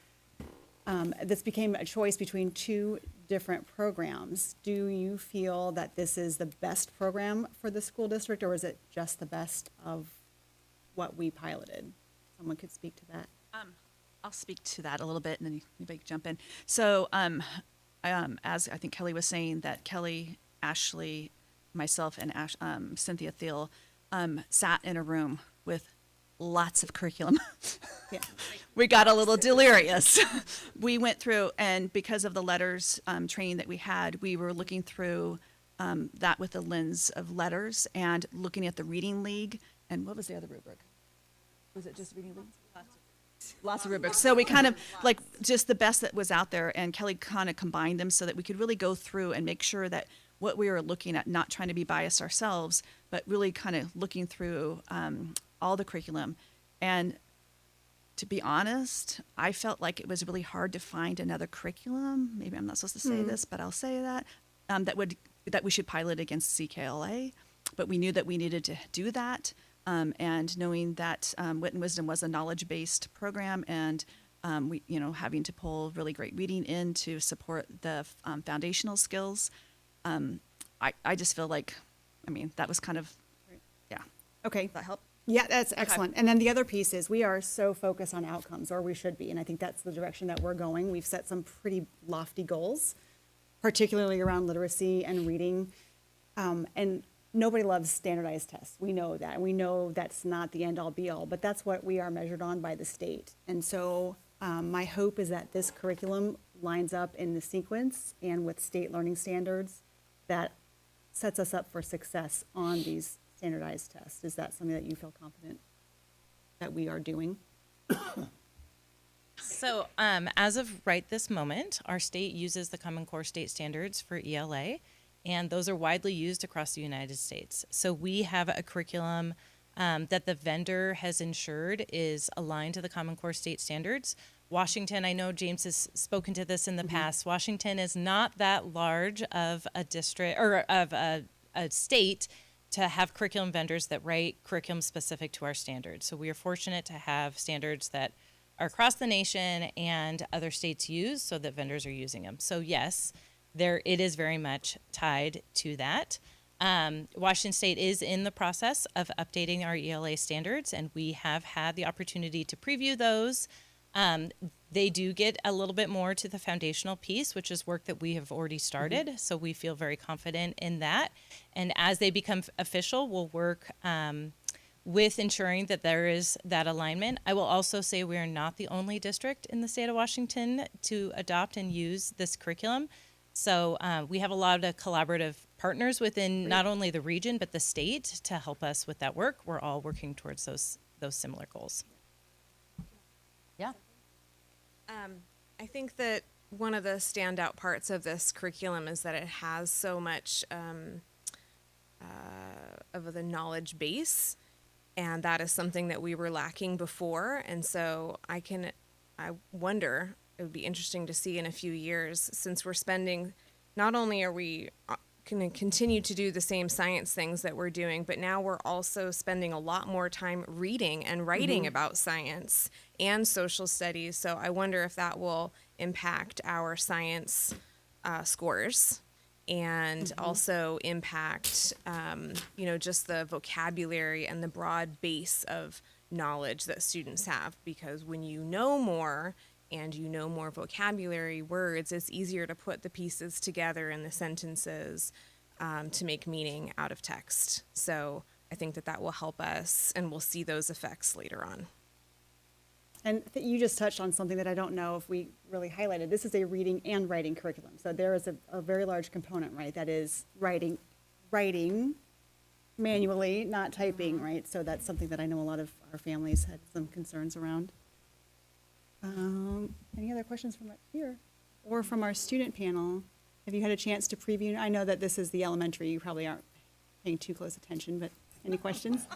this became a choice between two different programs. Do you feel that this is the best program for the school district, or is it just the best of what we piloted? Someone could speak to that. I'll speak to that a little bit, and then anybody can jump in. So, as I think Kelly was saying, that Kelly, Ashley, myself, and Cynthia Thiel sat in a room with lots of curriculum. Yeah. We got a little delirious. We went through, and because of the letters training that we had, we were looking through that with the lens of letters and looking at the reading league. And what was the other rubric? Was it just reading league? Lots of rubrics. So we kind of like just the best that was out there, and Kelly kind of combined them so that we could really go through and make sure that what we were looking at, not trying to be biased ourselves, but really kind of looking through all the curriculum. And to be honest, I felt like it was really hard to find another curriculum. Maybe I'm not supposed to say this, but I'll say that that we should pilot against CKLA. But we knew that we needed to do that. And knowing that Wit and Wisdom was a knowledge-based program, and we, having to pull really great reading in to support the foundational skills, I just feel like, that was kind of, yeah. Okay. Does that help? Yeah, that's excellent. And then the other piece is we are so focused on outcomes, or we should be, and I think that's the direction that we're going. We've set some pretty lofty goals, particularly around literacy and reading. And nobody loves standardized tests. We know that. We know that's not the end-all be-all, but that's what we are measured on by the state. And so my hope is that this curriculum lines up in the sequence and with state learning standards that sets us up for success on these standardized tests. Is that something that you feel confident that we are doing? So as of right this moment, our state uses the Common Core state standards for ELA, and those are widely used across the United States. So we have a curriculum that the vendor has ensured is aligned to the Common Core state standards. Washington, I know James has spoken to this in the past, Washington is not that large of a district or of a state to have curriculum vendors that write curriculum specific to our standards. So we are fortunate to have standards that are across the nation and other states use, so that vendors are using them. So yes, it is very much tied to that. Washington State is in the process of updating our ELA standards, and we have had the opportunity to preview those. They do get a little bit more to the foundational piece, which is work that we have already started. So we feel very confident in that. And as they become official, we'll work with ensuring that there is that alignment. I will also say we are not the only district in the state of Washington to adopt and use this curriculum. So we have a lot of collaborative partners within not only the region, but the state to help us with that work. We're all working towards those similar goals. Yeah. I think that one of the standout parts of this curriculum is that it has so much of the knowledge base, and that is something that we were lacking before. And so I wonder, it would be interesting to see in a few years, since we're spending, not only are we going to continue to do the same science things that we're doing, but now we're also spending a lot more time reading and writing about science and social studies. So I wonder if that will impact our science scores and also impact, just the vocabulary and the broad base of knowledge that students have. Because when you know more and you know more vocabulary words, it's easier to put the pieces together in the sentences to make meaning out of text. So I think that will help us, and we'll see those effects later on. And you just touched on something that I don't know if we really highlighted. This is a reading and writing curriculum. So there is a very large component, right, that is writing manually, not typing, right? So that's something that I know a lot of our families had some concerns around. Any other questions from up here or from our student panel? Have you had a chance to preview? I know that this is the elementary. You probably aren't paying too close attention, but any questions?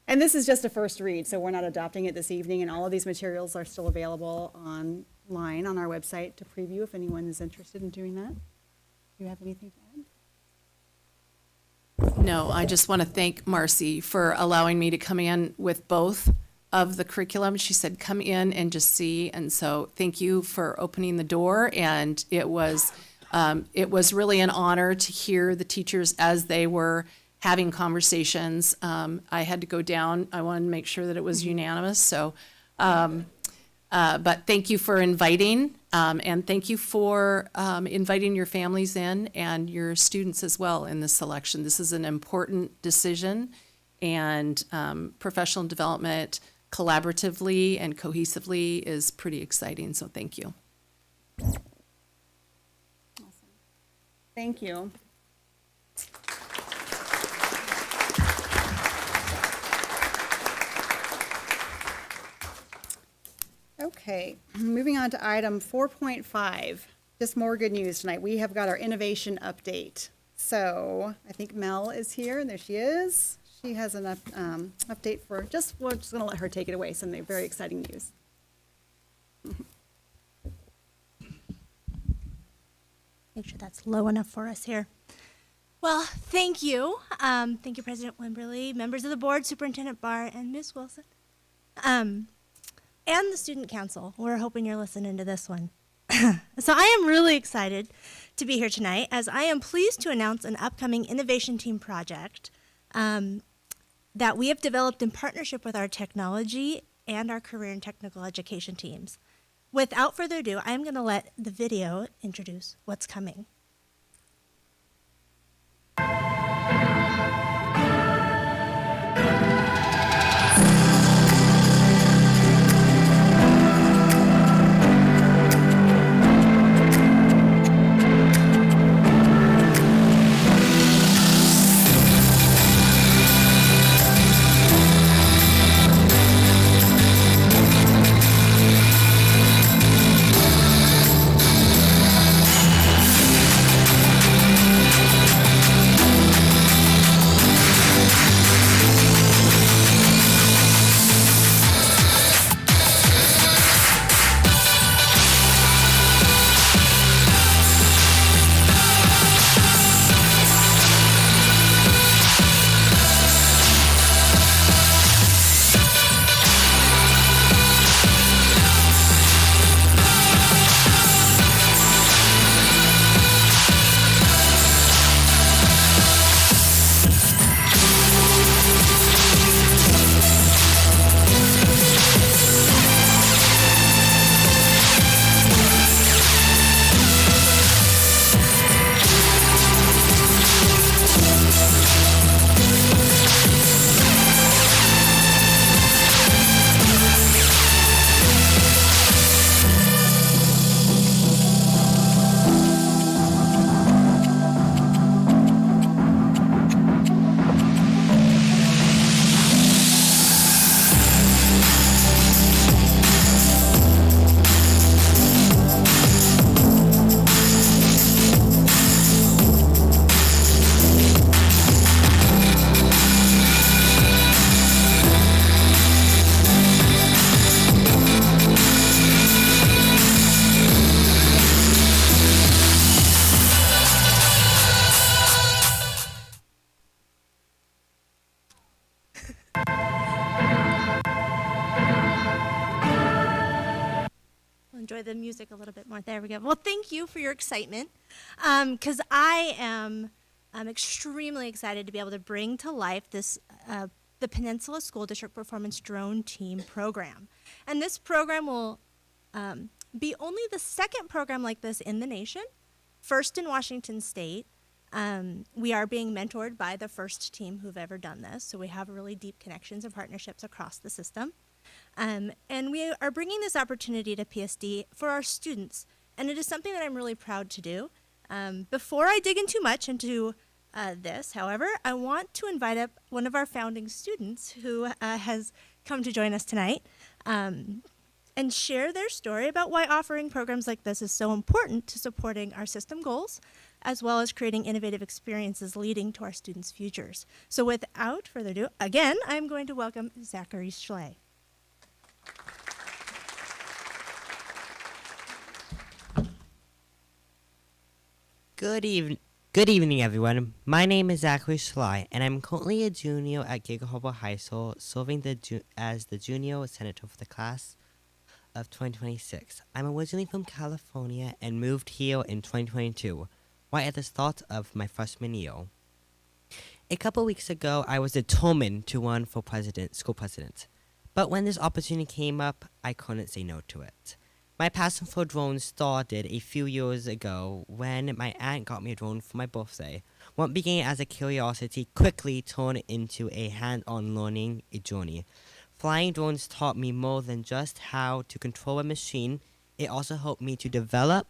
And this is just a first read, so we're not adopting it this evening, and all of these materials are still available online on our website to preview if anyone is interested in doing that. Do you have anything to add? No, I just want to thank Marcy for allowing me to come in with both of the curriculum. She said, come in and just see. And so thank you for opening the door. And it was really an honor to hear the teachers as they were having conversations. I had to go down. I wanted to make sure that it was unanimous. So, but thank you for inviting, and thank you for inviting your families in and your students as well in this selection. This is an important decision, and professional development collaboratively and cohesively is pretty exciting. So thank you. Thank you. Okay, moving on to item 4.5, just more good news tonight. We have got our innovation update. So I think Mel is here, and there she is. She has an update for, we're just gonna let her take it away, some very exciting news. Make sure that's low enough for us here. Well, thank you. Thank you, President Wimberly, members of the board, Superintendent Barr, and Ms. Wilson. And the Student Council. We're hoping you're listening to this one. So I am really excited to be here tonight, as I am pleased to announce an upcoming innovation team project that we have developed in partnership with our technology and our career and technical education teams. Without further ado, I am going to let the video introduce what's coming. Enjoy the music a little bit more. There we go. Well, thank you for your excitement, because I am extremely excited to be able to bring to life this the Peninsula School District Performance Drone Team program. And this program will be only the second program like this in the nation, first in Washington State. We are being mentored by the first team who've ever done this, so we have really deep connections and partnerships across the system. And we are bringing this opportunity to PSD for our students, and it is something that I'm really proud to do. Before I dig in too much into this, however, I want to invite up one of our founding students who has come to join us tonight. And and share their story about why offering programs like this is so important to supporting our system goals, as well as creating innovative experiences leading to our students' futures. So without further ado, again, I'm going to welcome Zachary Schley. Good evening, everyone. My name is Zachary Schley, and I'm currently a junior at Gig Harbor High School, serving as the junior senator for the class of 2026. I'm originally from California and moved here in 2022, right at the start of my freshman year. A couple weeks ago, I was determined to run for school president, but when this opportunity came up, I couldn't say no to it. My passion for drones started a few years ago when my aunt got me a drone for my birthday. What began as a curiosity quickly turned into a hands-on learning journey. Flying drones taught me more than just how to control a machine. It also helped me to develop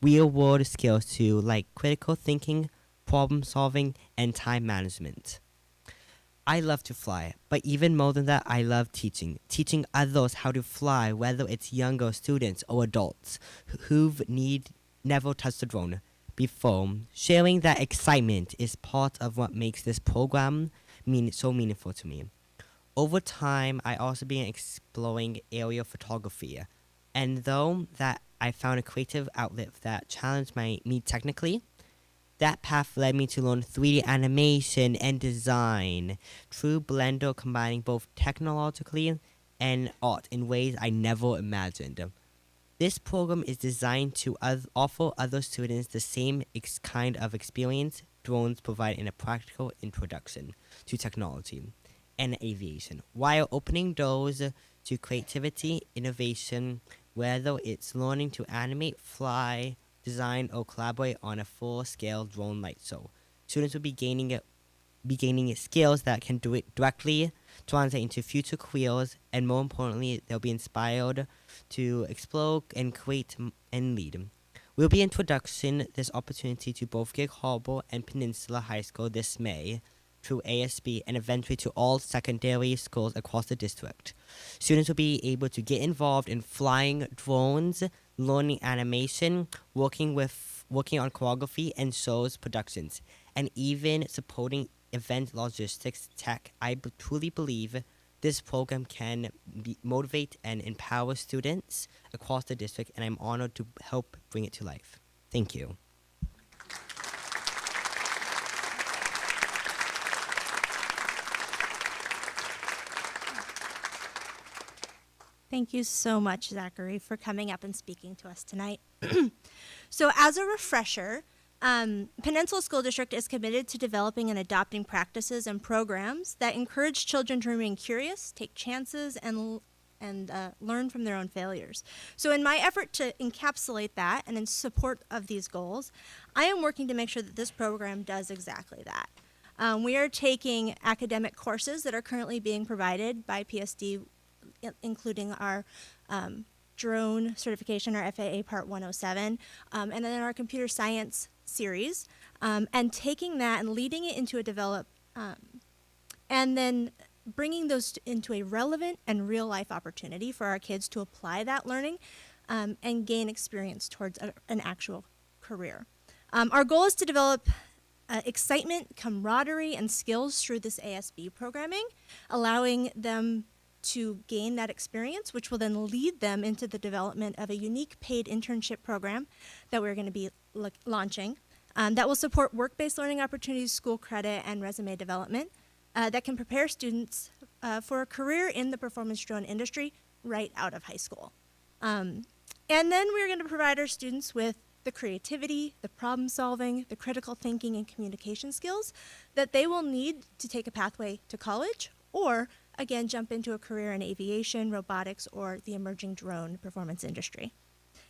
real-world skills too, like critical thinking, problem solving, and time management. I love to fly, but even more than that, I love teaching others how to fly, whether it's younger students or adults who've never touched a drone before. Sharing that excitement is part of what makes this program so meaningful to me. Over time, I also began exploring aerial photography, and though that I found a creative outlet that challenged me technically, that path led me to learn 3D animation and design, true blender combining both technologically and art in ways I never imagined. This program is designed to offer other students the same kind of experience drones provide in a practical introduction to technology and aviation, while opening doors to creativity, innovation, whether it's learning to animate, fly, design, or collaborate on a full-scale drone light show. Students will be gaining skills that can directly translate into future careers, and more importantly, they'll be inspired to explore and create and lead. We'll be introducing this opportunity to both Gig Harbor and Peninsula High School this May through ASB and eventually to all secondary schools across the district. Students will be able to get involved in flying drones, learning animation, working on choreography and shows productions, and even supporting event logistics tech. I truly believe this program can motivate and empower students across the district, and I'm honored to help bring it to life. Thank you. Thank you so much, Zachary, for coming up and speaking to us tonight. So as a refresher, Peninsula School District is committed to developing and adopting practices and programs that encourage children to remain curious, take chances, and learn from their own failures. So in my effort to encapsulate that and in support of these goals, I am working to make sure that this program does exactly that. We are taking academic courses that are currently being provided by PSD, including our drone certification, our FAA Part 107, and then our computer science series, and taking that and leading it into and then bringing those into a relevant and real life opportunity for our kids to apply that learning and gain experience towards an actual career. Our goal is to develop excitement, camaraderie, and skills through this ASB programming, allowing them to gain that experience, which will then lead them into the development of a unique paid internship program that we're going to be launching that will support work-based learning opportunities, school credit, and resume development that can prepare students for a career in the performance drone industry right out of high school. And then we're going to provide our students with the creativity, the problem solving, the critical thinking, and communication skills that they will need to take a pathway to college or again, jump into a career in aviation, robotics, or the emerging drone performance industry.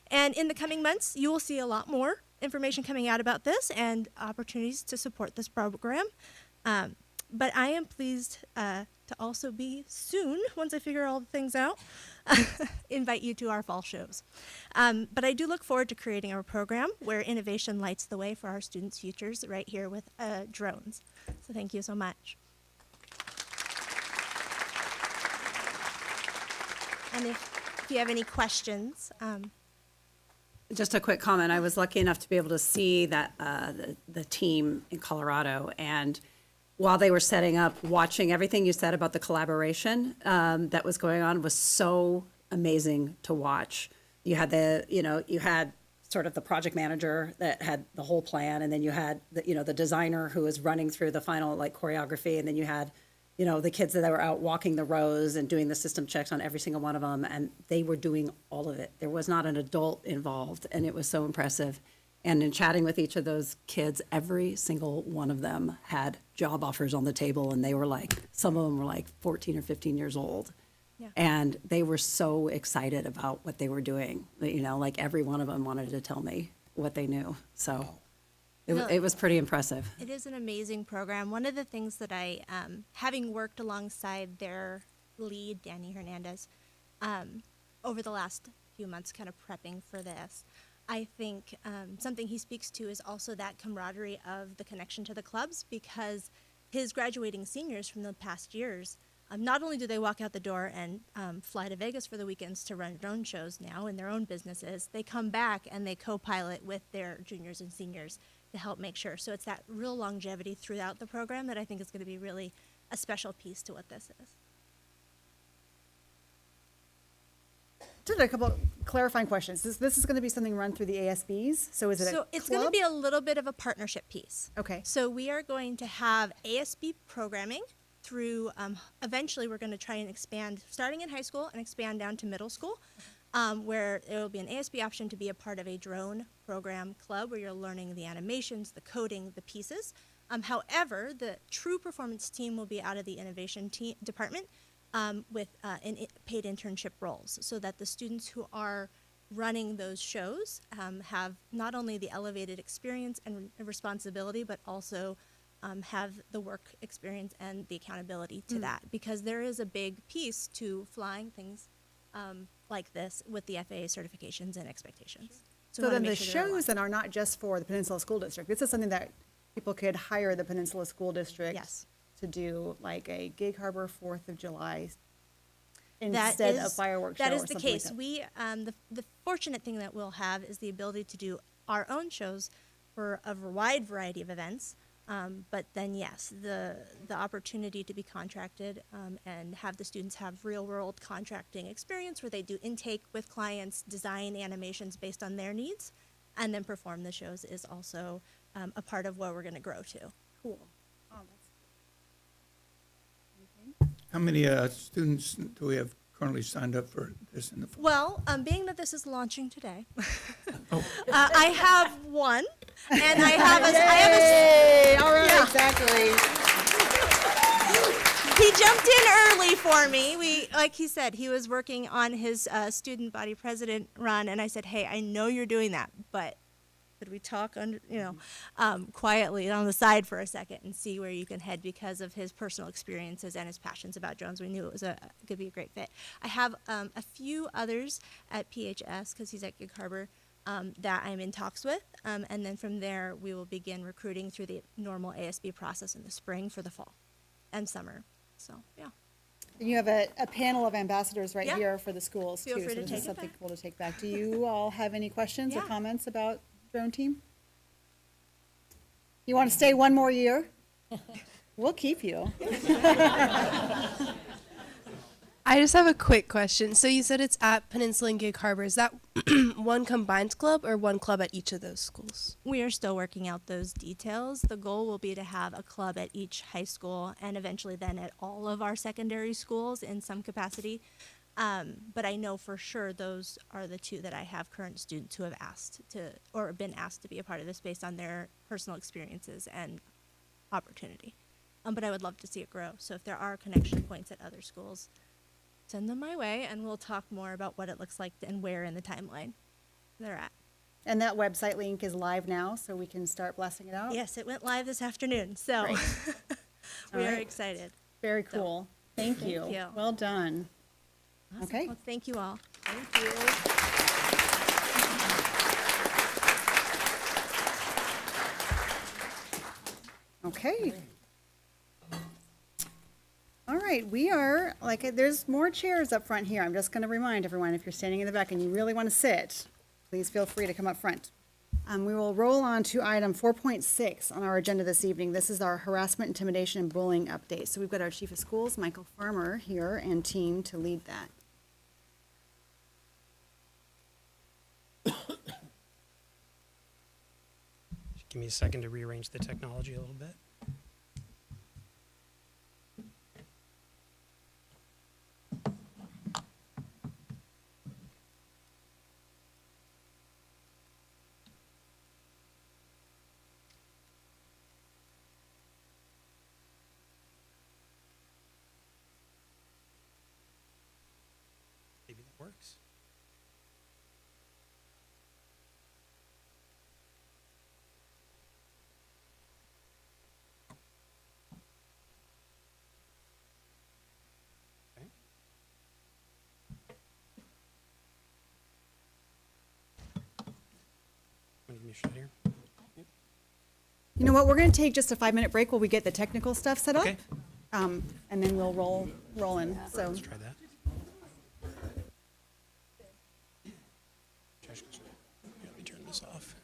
And in the coming months, you will see a lot more information coming out about this and opportunities to support this program. But I am pleased to also be soon, once I figure all the things out, invite you to our fall shows. But I do look forward to creating a program where innovation lights the way for our students' futures right here with drones. So thank you so much. And if you have any questions. Just a quick comment. I was lucky enough to be able to see that the team in Colorado, and while they were setting up, watching everything you said about the collaboration that was going on was so amazing to watch. You had you had sort of the project manager that had the whole plan, and then you had the designer who was running through the final choreography, and then you had the kids that were out walking the rows and doing the system checks on every single one of them, and they were doing all of it. There was not an adult involved, and it was so impressive. And in chatting with each of those kids, every single one of them had job offers on the table, and they were some of them were 14 or 15 years old. Yeah. And they were so excited about what they were doing. Every one of them wanted to tell me what they knew. So it was pretty impressive. It is an amazing program. One of the things that I, having worked alongside their lead, Danny Hernandez, over the last few months kind of prepping for this, I think something he speaks to is also that camaraderie of the connection to the clubs, because his graduating seniors from the past years, not only do they walk out the door and fly to Vegas for the weekends to run drone shows now in their own businesses, they come back and they co-pilot with their juniors and seniors to help make sure. So it's that real longevity throughout the program that I think is going to be really a special piece to what this is. Just a couple clarifying questions. This is going to be something run through the ASBs. So is it So a it's going to club? be a little bit of a partnership piece. Okay. So we are going to have ASB programming through, eventually we're going to try and expand, starting in high school and expand down to middle school, where there will be an ASB option to be a part of a drone program club where you're learning the animations, the coding, the pieces. However, the true performance team will be out of the innovation department with paid internship roles, so that the students who are running those shows have not only the elevated experience and responsibility, but also have the work experience and the accountability to that, because there is a big piece to flying things like this with the FAA certifications and expectations. So we wanna then make the sure they're aligned. shows then are not just for the Peninsula School District. This is something that people could hire the Peninsula School District to do, like a Gig Harbor 4th of July instead of fireworks show That or is the something like case. that. We the fortunate thing that we'll have is the ability to do our own shows for a wide variety of events. But then, yes, the opportunity to be contracted and have the students have real-world contracting experience where they do intake with clients, design animations based on their needs, and then perform the shows is also a part of where we're going to grow to. Cool. How many students do we have currently signed up for this in the fall? Well, being that this is launching today, I have one, and I have a. All right, Yeah. exactly. He jumped in early for me. Like he said, he was working on his student body president run, and I said, "Hey, I know you're doing that, but could we talk quietly on the side for a second and see where you can head?" Because of his personal experiences and his passions about drones, we knew it was could be a great fit. I have a few others at PHS because he's at Gig Harbor that I'm in talks with, and then from there we will begin recruiting through the normal ASB process in the spring for the fall and summer. So yeah. And you have a panel of ambassadors right Yeah. here for the schools Feel too. free So to this take is it something back. cool to take back. Do you all have any questions or Yeah. comments about drone team? You want to stay one more year? We'll keep you. I just have a quick question. So you said it's at Peninsula and Gig Harbor. Is that one combined club or one club at each of those schools? We are still working out those details. The goal will be to have a club at each high school and eventually then at all of our secondary schools in some capacity. But I know for sure those are the two that I have current students who have asked to or been asked to be a part of this based on their personal experiences and opportunity. But I would love to see it grow. So if there are connection points at other schools, send them my way and we'll talk more about what it looks like and where in the timeline they're at. And that website link is live now, so we can start blasting it out? Yes, it went live this afternoon, so we All are right. excited. Very cool. Thank you. Thank you. Well done. Awesome. Okay. Well, thank you all. Thank Okay. All All right, we are, there's more chairs up front here. I'm just going to remind everyone, if you're standing in the back and you really want to sit, please feel free to come up front. We will roll on to item 4.6 on our agenda this evening. This is our harassment, intimidation, and bullying update. So we've got our Chief of Schools, Michael Farmer, here and team to lead that. Just give me a second to rearrange the technology a little bit. Maybe that works. Okay. Want to give me a shot here? You know what, we're going to take just a 5-minute break while we get the technical stuff set up. Okay. And then we'll roll in, so. Let's try that. Josh, let me turn this off.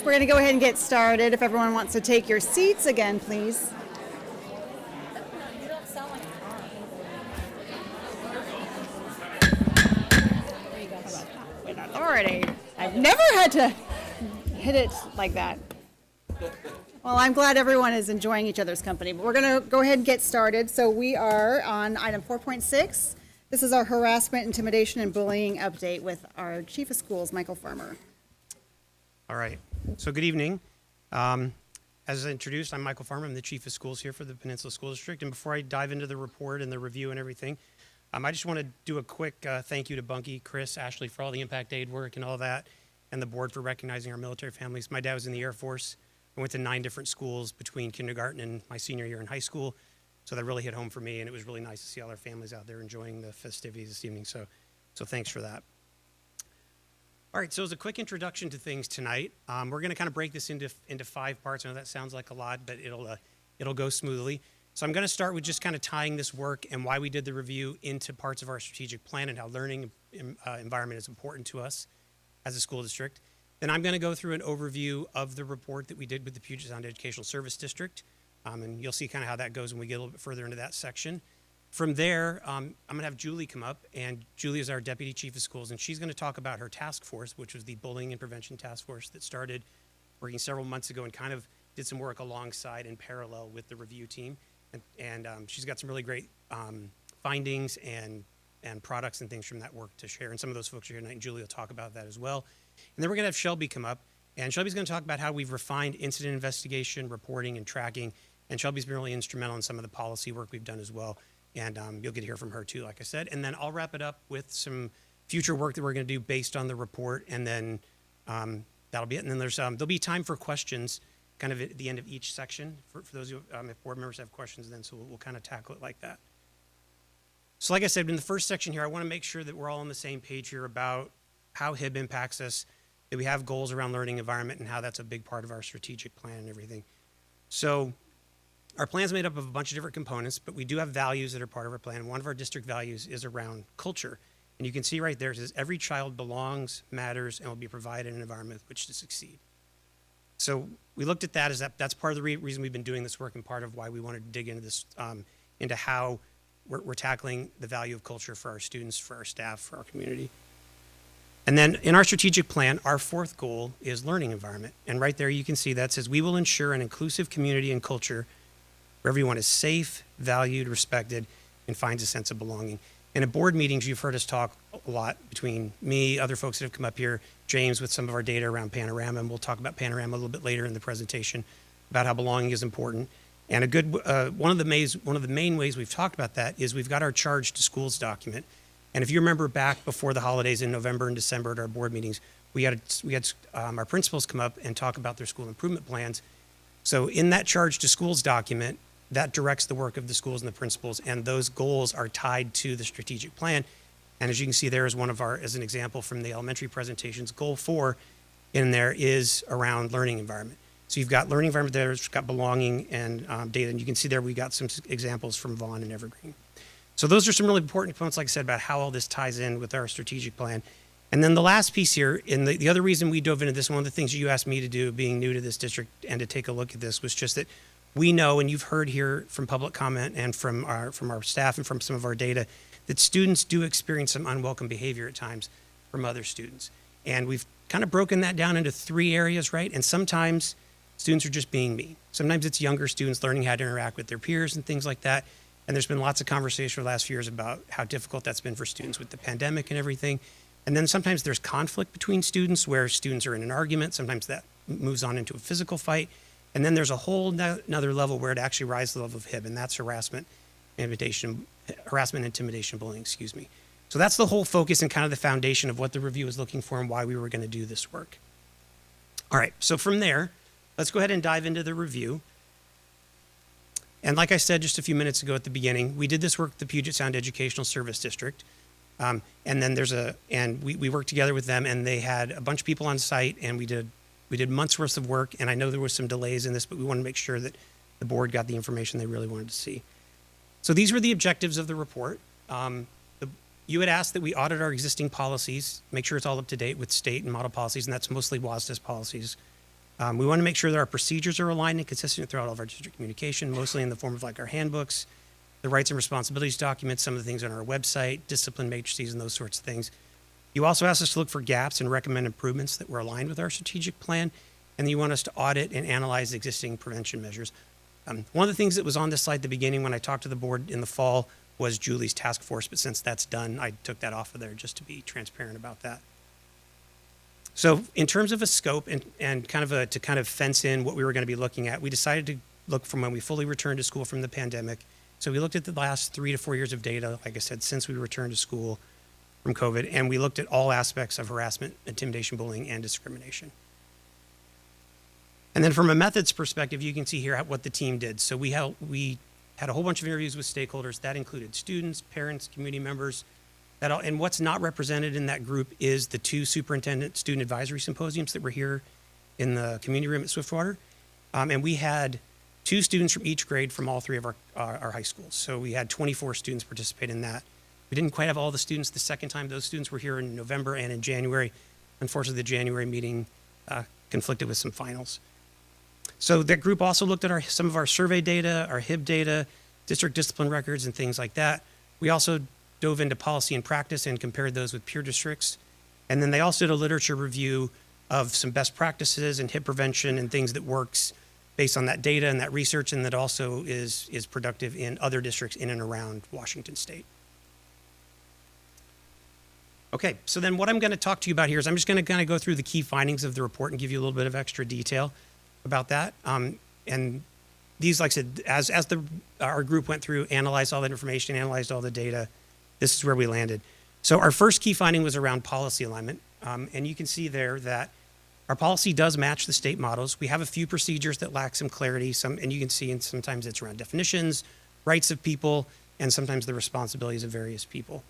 We're going to go ahead and get started. If everyone wants to take your seats again, please. With authority. I've never had to hit it like that. Well, I'm glad everyone is enjoying each other's company, but we're going to go ahead and get started. So we are on item 4.6. This is our harassment, intimidation, and bullying update with our Chief of Schools, Michael Farmer. All right. So good evening. As introduced, I'm Michael Farmer. I'm the Chief of Schools here for the Peninsula School District. And before I dive into the report and the review and everything, I just want to do a quick thank you to Bunky, Chris, Ashley for all the impact aid work and all that, and the board for recognizing our military families. My dad was in the Air Force. I went to 9 different schools between kindergarten and my senior year in high school. So that really hit home for me, and it was really nice to see all our families out there enjoying the festivities this evening. So thanks for that. All right, so as a quick introduction to things tonight, we're going to kind of break this into 5 parts. I know that sounds like a lot, but it'll go smoothly. So I'm going to start with just kind of tying this work and why we did the review into parts of our strategic plan and how learning environment is important to us as a school district. Then I'm going to go through an overview of the report that we did with the Puget Sound Educational Service District, and you'll see kind of how that goes when we get a little bit further into that section. From there, I'm going to have Julie come up, and Julie is our Deputy Chief of Schools, and she's going to talk about her task force, which was the Bullying and Prevention Task Force that started working several months ago and kind of did some work alongside in parallel with the review team. And she's got some really great findings and products and things from that work to share. And some of those folks are here tonight, and Julie will talk about that as well. And then we're going to have Shelby come up, and Shelby's going to talk about how we've refined incident investigation, reporting, and tracking. And Shelby's been really instrumental in some of the policy work we've done as well. And you'll get to hear from her too, like I said. And then I'll wrap it up with some future work that we're going to do based on the report. And then that'll be it. And then there'll be time for questions kind of at the end of each section for those who, if board members have questions then, so we'll kind of tackle it like that. So like I said, in the first section here, I want to make sure that we're all on the same page here about how HIB impacts us, that we have goals around learning environment and how that's a big part of our strategic plan and everything. So our plan's made up of a bunch of different components, but we do have values that are part of our plan. One of our district values is around culture. And you can see right there, it says every child belongs, matters, and will be provided an environment with which to succeed. So we looked at that as that's part of the reason we've been doing this work and part of why we wanted to dig into this, into how we're tackling the value of culture for our students, for our staff, for our community. And then in our strategic plan, our 4th goal is learning environment. And right there you can see that says we will ensure an inclusive community and culture where everyone is safe, valued, respected, and finds a sense of belonging. And at board meetings, you've heard us talk a lot between me, other folks that have come up here, James with some of our data around Panorama, and we'll talk about Panorama a little bit later in the presentation about how belonging is important. And a good one of the main ways we've talked about that is we've got our Charge to Schools document. And if you remember back before the holidays in November and December at our board meetings, we had our principals come up and talk about their school improvement plans. So in that Charge to Schools document, that directs the work of the schools and the principals, and those goals are tied to the strategic plan. And as you can see there is as an example from the elementary presentations, goal 4 in there is around learning environment. So you've got learning environment there, it's got belonging and data, and you can see there we got some examples from Vaughn and Evergreen. So those are some really important components, like I said, about how all this ties in with our strategic plan. And then the last piece here, and the other reason we dove into this, one of the things you asked me to do, being new to this district and to take a look at this, was just that we know, and you've heard here from public comment and from our staff and from some of our data, that students do experience some unwelcome behavior at times from other students. And we've kind of broken that down into 3 areas, right? And sometimes students are just being mean. Sometimes it's younger students learning how to interact with their peers and things like that. And there's been lots of conversation for the last few years about how difficult that's been for students with the pandemic and everything. And then sometimes there's conflict between students where students are in an argument. Sometimes that moves on into a physical fight. And then there's a whole another level where it actually rises to the level of HIB, and that's harassment, intimidation, bullying, excuse me. So that's the whole focus and kind of the foundation of what the review is looking for and why we were going to do this work. All right, so from there, let's go ahead and dive into the review. And like I said just a few minutes ago at the beginning, we did this work with the Puget Sound Educational Service District. And then we worked together with them, and they had a bunch of people on site, and we did months worth of work. And I know there was some delays in this, but we wanted to make sure that the board got the information they really wanted to see. So these were the objectives of the report. You had asked that we audit our existing policies, make sure it's all up to date with state and model policies, and that's mostly WASDA's policies. We want to make sure that our procedures are aligned and consistent throughout all of our district communication, mostly in the form of like our handbooks, the rights and responsibilities documents, some of the things on our website, discipline matrices, and those sorts of things. You also asked us to look for gaps and recommend improvements that were aligned with our strategic plan, and you want us to audit and analyze existing prevention measures. One of the things that was on this slide at the beginning when I talked to the board in the fall was Julie's task force, but since that's done, I took that off of there just to be transparent about that. So in terms of a scope and to kind of fence in what we were going to be looking at, we decided to look from when we fully returned to school from the pandemic. So we looked at the last 3 to 4 years of data, like I said, since we returned to school from COVID, and we looked at all aspects of harassment, intimidation, bullying, and discrimination. And then from a methods perspective, you can see here what the team did. So we had a whole bunch of interviews with stakeholders. That included students, parents, community members. And what's not represented in that group is the 2 superintendent student advisory symposiums that were here in the community room at Swiftwater. And we had 2 students from each grade from all 3 of our high schools. So we had 24 students participate in that. We didn't quite have all the students the second time. Those students were here in November and in January. Unfortunately, the January meeting conflicted with some finals. So that group also looked at some of our survey data, our HIB data, district discipline records, and things like that. We also dove into policy and practice and compared those with peer districts. And then they also did a literature review of some best practices and HIB prevention and things that works based on that data and that research, and that also is productive in other districts in and around Washington State. Okay, so then what I'm going to talk to you about here is I'm just going to kind of go through the key findings of the report and give you a little bit of extra detail about that. And these, like I said, as our group went through, analyzed all that information, analyzed all the data, this is where we landed. So our first key finding was around policy alignment. And you can see there that our policy does match the state models. We have a few procedures that lack some clarity, and you can see, and sometimes it's around definitions, rights of people, and sometimes the responsibilities of various people.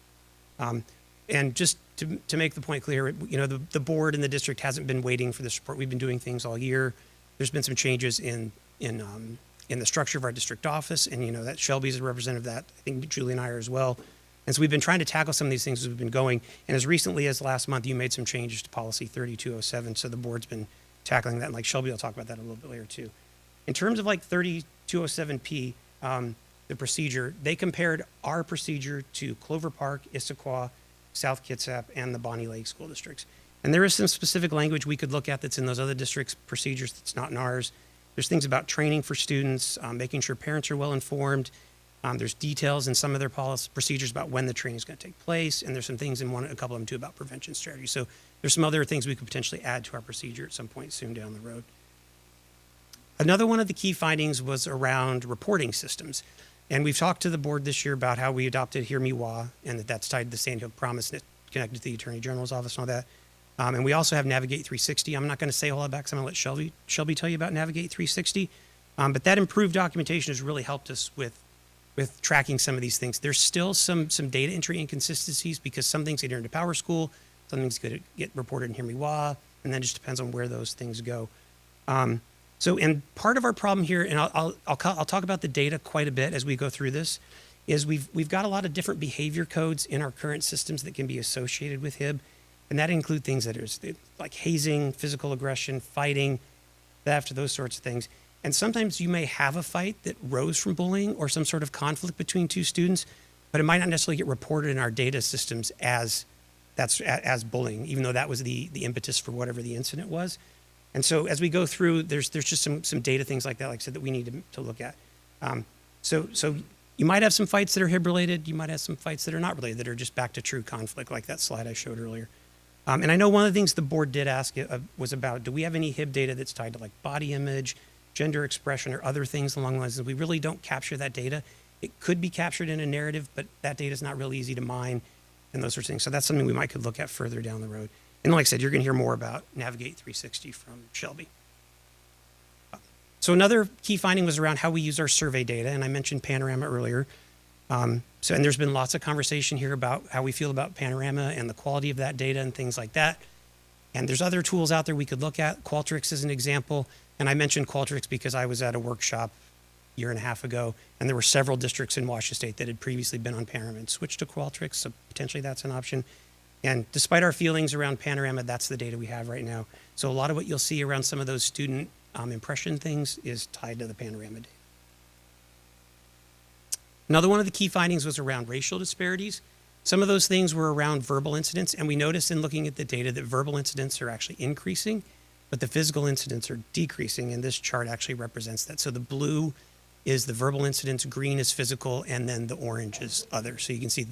And just to make the point clear, you know, the board and the district hasn't been waiting for this report. We've been doing things all year. There's been some changes in the structure of our district office, and you know that Shelby's a representative of that. I think Julie and I are as well. And so we've been trying to tackle some of these things as we've been going. And as recently as last month, you made some changes to policy 3207. So the board's been tackling that. And like Shelby will talk about that a little bit later too. In terms of like 3207P, the procedure, they compared our procedure to Clover Park, Issaquah, South Kitsap, and the Bonnie Lake school districts. And there is some specific language we could look at that's in those other districts' procedures that's not in ours. There's things about training for students, making sure parents are well informed. There's details in some of their policy procedures about when the training is going to take place, and there's some things in a couple of them too about prevention strategy. So there's some other things we could potentially add to our procedure at some point soon down the road. Another one of the key findings was around reporting systems. And we've talked to the board this year about how we adopted Hear Me WA, and that's tied to the Sandhill Promise and it's connected to the Attorney General's office and all that. And we also have Navigate 360. I'm not going to say a whole lot back because I'm going to let Shelby tell you about Navigate 360. But that improved documentation has really helped us with tracking some of these things. There's still some data entry inconsistencies because some things get into Power School, some things get reported in Hear Me WA, and then it just depends on where those things go. And part of our problem here, and I'll talk about the data quite a bit as we go through this, is we've got a lot of different behavior codes in our current systems that can be associated with HIB, and that include things that are like hazing, physical aggression, fighting, theft, those sorts of things. And sometimes you may have a fight that rose from bullying or some sort of conflict between 2 students, but it might not necessarily get reported in our data systems as bullying, even though that was the impetus for whatever the incident was. And so as we go through, there's just some data things like that, like I said, that we need to look at. So you might have some fights that are HIB related. You might have some fights that are not related, that are just back to true conflict, like that slide I showed earlier. And I know one of the things the board did ask was about, do we have any HIB data that's tied to like body image, gender expression, or other things along those lines? We really don't capture that data. It could be captured in a narrative, but that data is not really easy to mine and those sorts of things. So that's something we could look at further down the road. And like I said, you're going to hear more about Navigate 360 from Shelby. So another key finding was around how we use our survey data, and I mentioned Panorama earlier. And there's been lots of conversation here about how we feel about Panorama and the quality of that data and things like that. And there's other tools out there we could look at. Qualtrics is an example, and I mentioned Qualtrics because I was at a workshop a year and a half ago, and there were several districts in Washington State that had previously been on Panorama and switched to Qualtrics, so potentially that's an option. And despite our feelings around Panorama, that's the data we have right now. So a lot of what you'll see around some of those student impression things is tied to the Panorama data. Another one of the key findings was around racial disparities. Some of those things were around verbal incidents, and we noticed in looking at the data that verbal incidents are actually increasing, but the physical incidents are decreasing, and this chart actually represents that. So the blue is the verbal incidents, green is physical, and then the orange is other. So you can see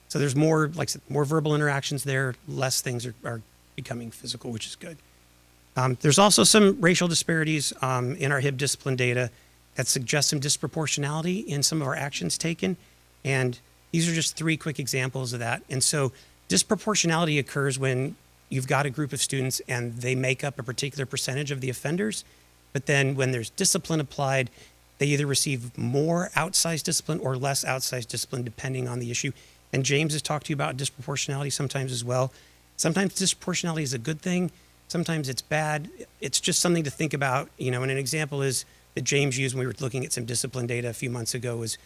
so there's more, like I said, more verbal interactions there, less things are becoming physical, which is good. There's also some racial disparities in our HIB discipline data that suggest some disproportionality in some of our actions taken. And these are just 3 quick examples of that. And so disproportionality occurs when you've got a group of students and they make up a particular percentage of the offenders. But then when there's discipline applied, they either receive more outsized discipline or less outsized discipline, depending on the issue. And James has talked to you about disproportionality sometimes as well. Sometimes disproportionality is a good thing. Sometimes it's bad. It's just something to think about, and an example is that James used when we were looking at some discipline data a few months ago was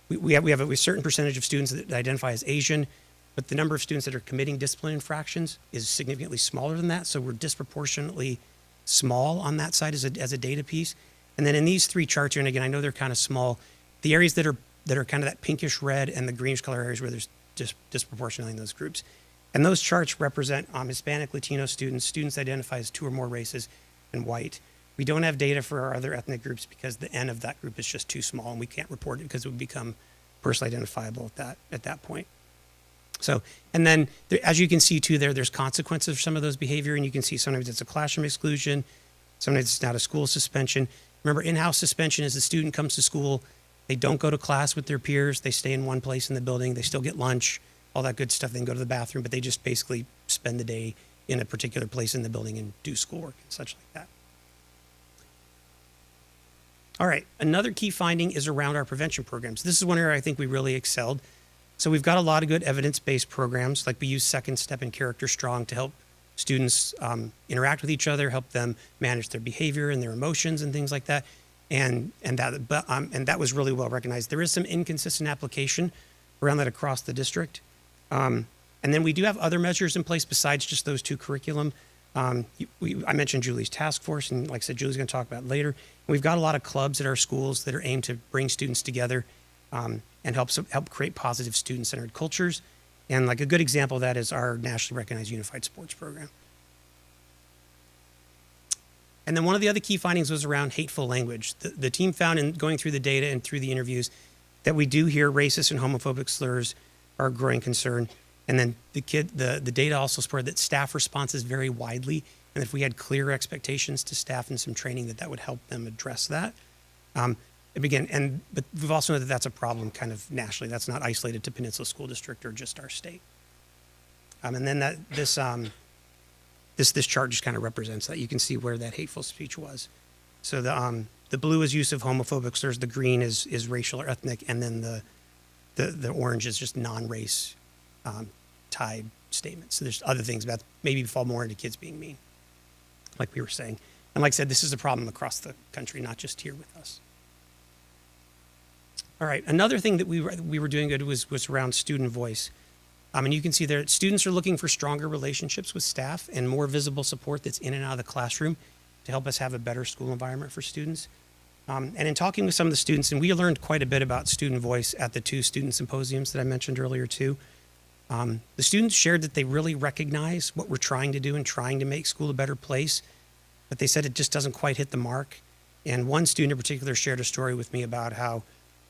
we have a certain percentage of students that identify as Asian, but the number of students that are committing discipline infractions is significantly smaller than that. So we're disproportionately small on that side as a data piece. And then in these 3 charts here, and again, I know they're kind of small, the areas that are kind of that pinkish red and the greenish color areas where there's just disproportionately in those groups. And those charts represent Hispanic, Latino students identify as 2 or more races, and white. We don't have data for our other ethnic groups because the N of that group is just too small, and we can't report it because it would become personally identifiable at that point. So, and then as you can see too there's consequences for some of those behavior, and you can see sometimes it's a classroom exclusion, sometimes it's not a school suspension. Remember, in-house suspension is the student comes to school, they don't go to class with their peers, they stay in one place in the building, they still get lunch, all that good stuff, they can go to the bathroom, but they just basically spend the day in a particular place in the building and do schoolwork and such like that. All right, another key finding is around our prevention programs. This is one area I think we really excelled. So we've got a lot of good evidence-based programs, like we use Second Step and Character Strong to help students interact with each other, help them manage their behavior and their emotions and things like that. And that was really well recognized. There is some inconsistent application around that across the district. And then we do have other measures in place besides just those 2 curriculum. I mentioned Julie's task force, and like I said, Julie's going to talk about it later. We've got a lot of clubs at our schools that are aimed to bring students together and help create positive student-centered cultures. And like a good example of that is our nationally recognized unified sports program. And then one of the other key findings was around hateful language. The team found in going through the data and through the interviews that we do hear racist and homophobic slurs are a growing concern. And then the data also supported that staff responses vary widely, and if we had clear expectations to staff and some training, that would help them address that. But we've also known that that's a problem kind of nationally. That's not isolated to Peninsula School District or just our state. And then this chart just kind of represents that. You can see where that hateful speech was. So the blue is use of homophobic slurs, the green is racial or ethnic, and then the orange is just non-race tied statements. So there's other things about maybe fall more into kids being mean, like we were saying. And like I said, this is a problem across the country, not just here with us. All right, another thing that we were doing good was around student voice. And you can see there, students are looking for stronger relationships with staff and more visible support that's in and out of the classroom to help us have a better school environment for students. And in talking with some of the students, and we learned quite a bit about student voice at the 2 student symposiums that I mentioned earlier too. The students shared that they really recognize what we're trying to do and trying to make school a better place, but they said it just doesn't quite hit the mark. And one student in particular shared a story with me about how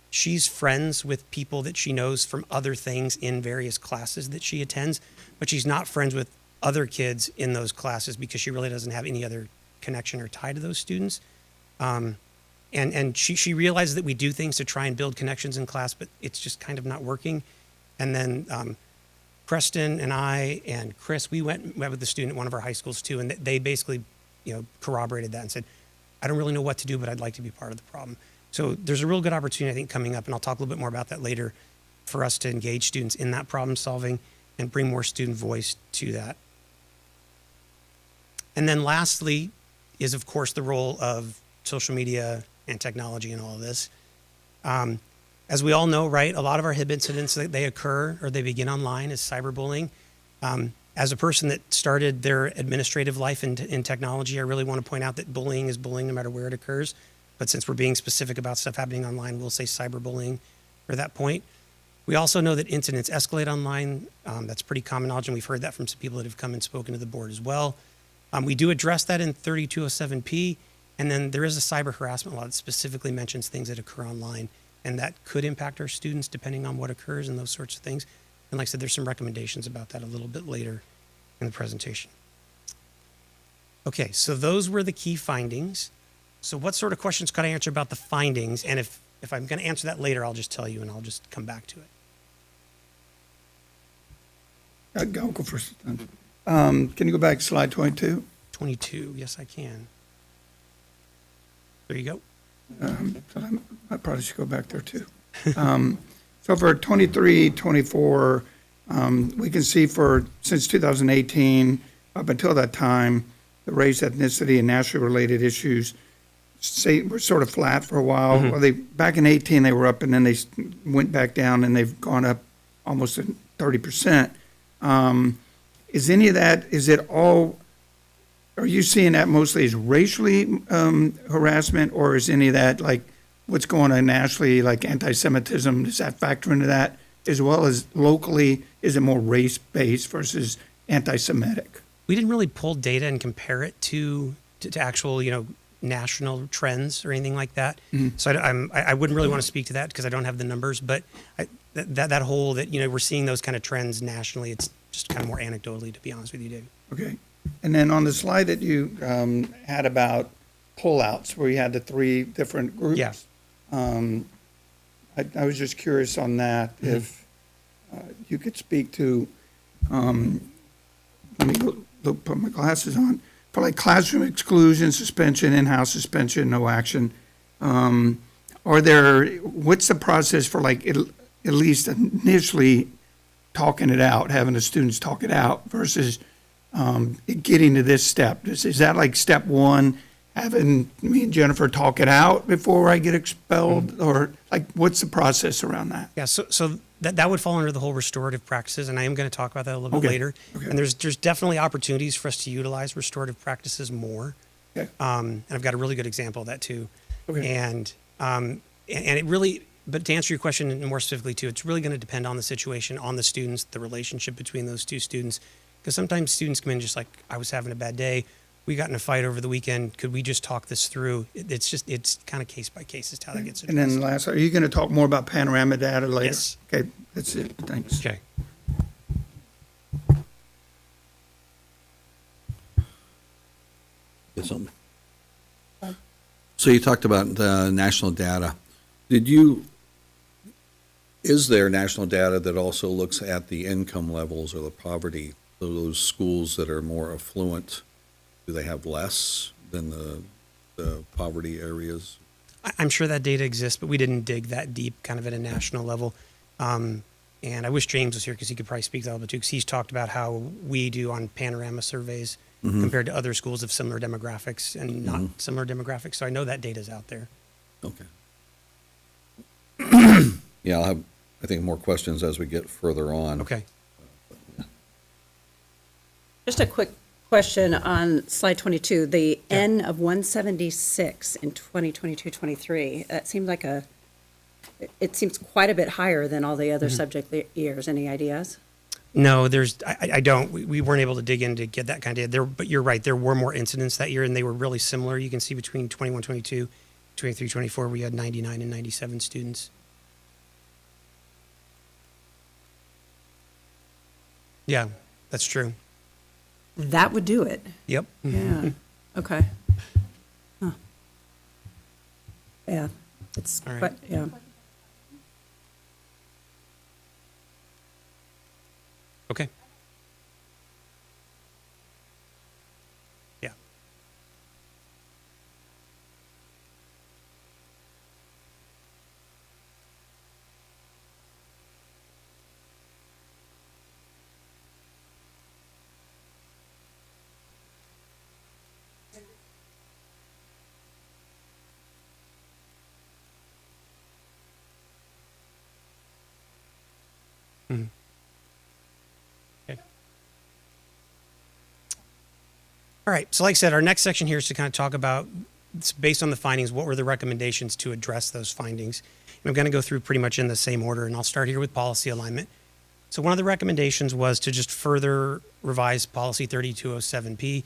she's friends with people that she knows from other things in various classes that she attends, but she's not friends with other kids in those classes because she really doesn't have any other connection or tie to those students. And she realizes that we do things to try and build connections in class, but it's just kind of not working. And then Preston and I and Chris, we went with the student at one of our high schools too, and they basically, corroborated that and said, I don't really know what to do, but I'd like to be part of the problem. So there's a real good opportunity, I think, coming up, and I'll talk a little bit more about that later, for us to engage students in that problem solving and bring more student voice to that. And then lastly is, of course, the role of social media and technology in all of this. As we all know, right, a lot of our HIB incidents, they occur or they begin online as cyberbullying. As a person that started their administrative life in technology, I really want to point out that bullying is bullying no matter where it occurs. But since we're being specific about stuff happening online, we'll say cyberbullying for that point. We also know that incidents escalate online. That's pretty common knowledge, and we've heard that from some people that have come and spoken to the board as well. We do address that in 3207P, and then there is a cyber harassment law that specifically mentions things that occur online, and that could impact our students depending on what occurs and those sorts of things. And like I said, there's some recommendations about that a little bit later in the presentation. Okay, so those were the key findings. So what sort of questions could I answer about the findings? And if I'm going to answer that later, I'll just tell you and I'll just come back to it. I'll go first. Can you go back to slide 22? 22, yes, I can. There you go. So I probably should go back there too. So for 23, 24, we can see since 2018, up until that time, the race, ethnicity, and nationally related issues were sort of flat for a while. Mhm. Well, back in 18, they were up, and then they went back down, and they've gone up almost 30%. Is any of that, is it all, are you seeing that mostly as racially harassment, or is any of that like what's going on nationally, like anti-Semitism, does that factor into that? As well as locally, is it more race-based versus anti-Semitic? We didn't really pull data and compare it to actual, national trends or anything like that. Mhm. So I wouldn't really want to speak to that because I don't have the numbers, but that whole, we're seeing those kind of trends nationally, it's just kind of more anecdotally, to be honest with you, Dave. Okay. And then on the slide that you had about pullouts, where you had the 3 different groups. Yeah. I was just curious on that, if you could speak to, let me put my glasses on, for like classroom exclusion, suspension, in-house suspension, no action. What's the process for like at least initially talking it out, having the students talk it out versus getting to this step? Is that like step 1, having me and Jennifer talk it out before I get expelled? Or like, what's the process around that? Yeah, so that would fall under the whole restorative practices, and I am going to talk about that a little bit Okay. later. Okay. And there's definitely opportunities for us to utilize restorative practices more. Okay. And I've got a really good example of that too. Okay. And it really, but to answer your question and more specifically too, it's really going to depend on the situation, on the students, the relationship between those 2 students. Because sometimes students come in just like, I was having a bad day, we got in a fight over the weekend, could we just talk this through? It's kind of case by case is how that gets And addressed. then last, are you going to talk more about panorama data later? Yes. Okay, that's it. Thanks. Okay. Get something. So you talked about national data. Is there national data that also looks at the income levels or the poverty? Those schools that are more affluent, do they have less than the poverty areas? I'm sure that data exists, but we didn't dig that deep kind of at a national level. And I wish James was here because he could probably speak to that a little bit too, because he's talked about how we do on panorama surveys compared to other schools of similar demographics and not similar demographics. So I know that data's out there. Okay. Yeah, I'll have, I think, more questions as we get further on. Okay. Just a quick question on slide 22, the N of 176 in 2022-23. That seemed like it seems quite a bit higher than all the other subject years. Any ideas? No, I don't. We weren't able to dig in to get that kind of data. But you're right. There were more incidents that year, and they were really similar. You can see between 21, 22, 23, 24, we had 99 and 97 students. Yeah, that's true. That would do it. Yep. Yeah. Okay. Huh. Yeah. It's All right. quite, yeah. Okay. Yeah. All right, so like I said, our next section here is to kind of talk about, based on the findings, what were the recommendations to address those findings. And I'm going to go through pretty much in the same order, and I'll start here with policy alignment. So one of the recommendations was to just further revise policy 3207P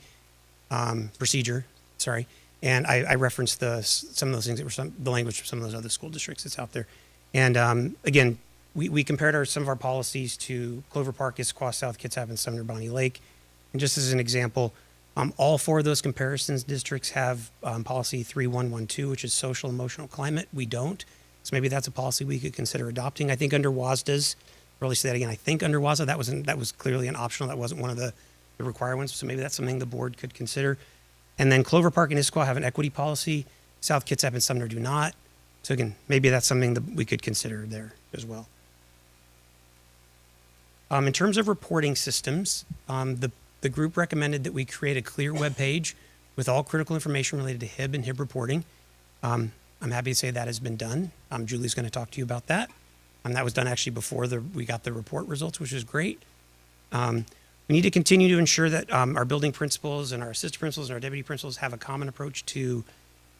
procedure, sorry. And I referenced some of those things that were the language from some of those other school districts that's out there. And again, we compared some of our policies to Clover Park, Issaquah, South Kitsap, and Sumner Bonnie Lake. And just as an example, all 4 of those comparisons districts have policy 3112, which is social emotional climate. We don't. So maybe that's a policy we could consider adopting. I think under WASDA's, really say that again, I think under WASDA, that was clearly an optional. That wasn't one of the required ones. So maybe that's something the board could consider. And then Clover Park and Issaquah have an equity policy. South Kitsap and Sumner do not. So again, maybe that's something that we could consider there as well. In terms of reporting systems, the group recommended that we create a clear web page with all critical information related to HIB and HIB reporting. I'm happy to say that has been done. Julie's going to talk to you about that. That was done actually before we got the report results, which is great. We need to continue to ensure that our building principals and our assistant principals and our deputy principals have a common approach to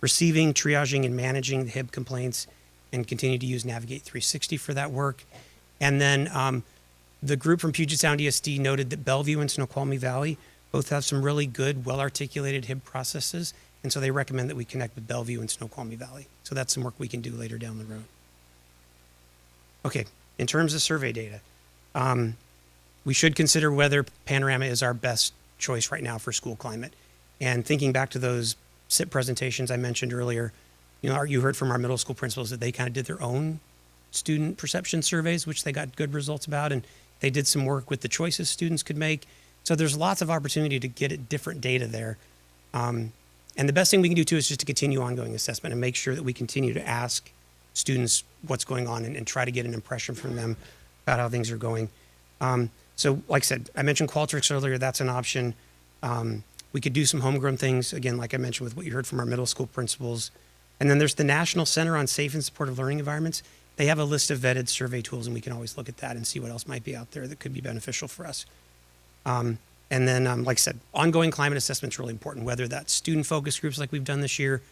receiving, triaging, and managing the HIB complaints, and continue to use Navigate 360 for that work. And then the group from Puget Sound ESD noted that Bellevue and Snoqualmie Valley both have some really good, well-articulated HIB processes, and so they recommend that we connect with Bellevue and Snoqualmie Valley. So that's some work we can do later down the road. Okay, in terms of survey data, we should consider whether Panorama is our best choice right now for school climate. And thinking back to those SIP presentations I mentioned earlier, you heard from our middle school principals that they kind of did their own student perception surveys, which they got good results about, and they did some work with the choices students could make. So there's lots of opportunity to get at different data there. And the best thing we can do too is just to continue ongoing assessment and make sure that we continue to ask students what's going on and try to get an impression from them about how things are going. So like I said, I mentioned Qualtrics earlier, that's an option. We could do some homegrown things, again, like I mentioned with what you heard from our middle school principals. And then there's the National Center on Safe and Supportive Learning Environments. They have a list of vetted survey tools, and we can always look at that and see what else might be out there that could be beneficial for us. And then, like I said, ongoing climate assessment is really important, whether that's student focus groups like we've done this year,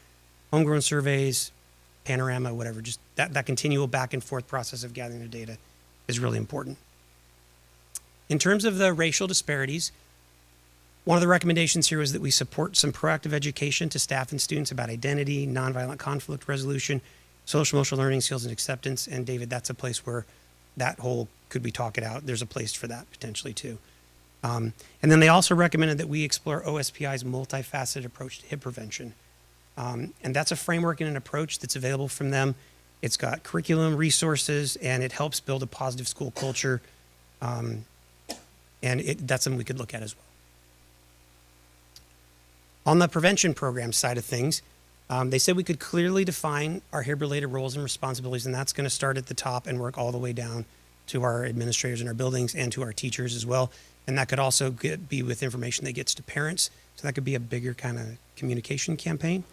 homegrown surveys, Panorama, whatever, just that continual back and forth process of gathering the data is really important. In terms of the racial disparities, one of the recommendations here was that we support some proactive education to staff and students about identity, nonviolent conflict resolution, social emotional learning skills, and acceptance. And David, that's a place where that whole could we talk it out. There's a place for that potentially too. And then they also recommended that we explore OSPI's multifaceted approach to HIB prevention. And that's a framework and an approach that's available from them. It's got curriculum, resources, and it helps build a positive school culture. And that's something we could look at as well. On the prevention program side of things, they said we could clearly define our HIB-related roles and responsibilities, and that's going to start at the top and work all the way down to our administrators in our buildings and to our teachers as well. And that could also be with information that gets to parents. So that could be a bigger kind of communication campaign.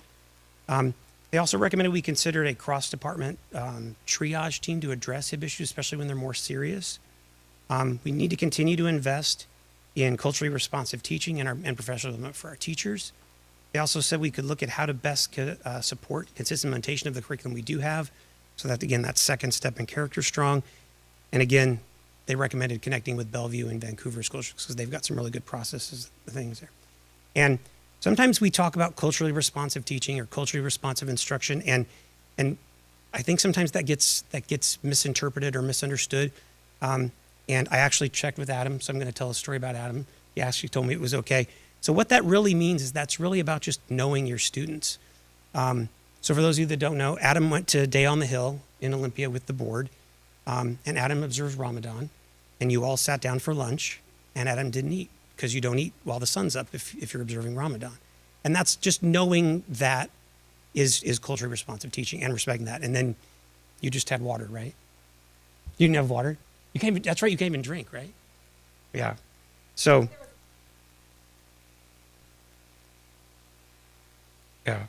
They also recommended we consider a cross-department triage team to address HIB issues, especially when they're more serious. We need to continue to invest in culturally responsive teaching and professional development for our teachers. They also said we could look at how to best support consistent implementation of the curriculum we do have. So that, again, that second step in Character Strong. And again, they recommended connecting with Bellevue and Vancouver school districts because they've got some really good processes, things there. And sometimes we talk about culturally responsive teaching or culturally responsive instruction, and I think sometimes that gets misinterpreted or misunderstood. And I actually checked with Adam, so I'm going to tell a story about Adam. He actually told me it was okay. So what that really means is that's really about just knowing your students. So for those of you that don't know, Adam went to Day on the Hill in Olympia with the board, and Adam observed Ramadan, and you all sat down for lunch, and Adam didn't eat because you don't eat while the sun's up if you're observing Ramadan. And that's just knowing that is culturally responsive teaching and respecting that. And then you just had water, right? You didn't have water? You can't even, that's right, you can't even drink, right? Yeah. So, yeah.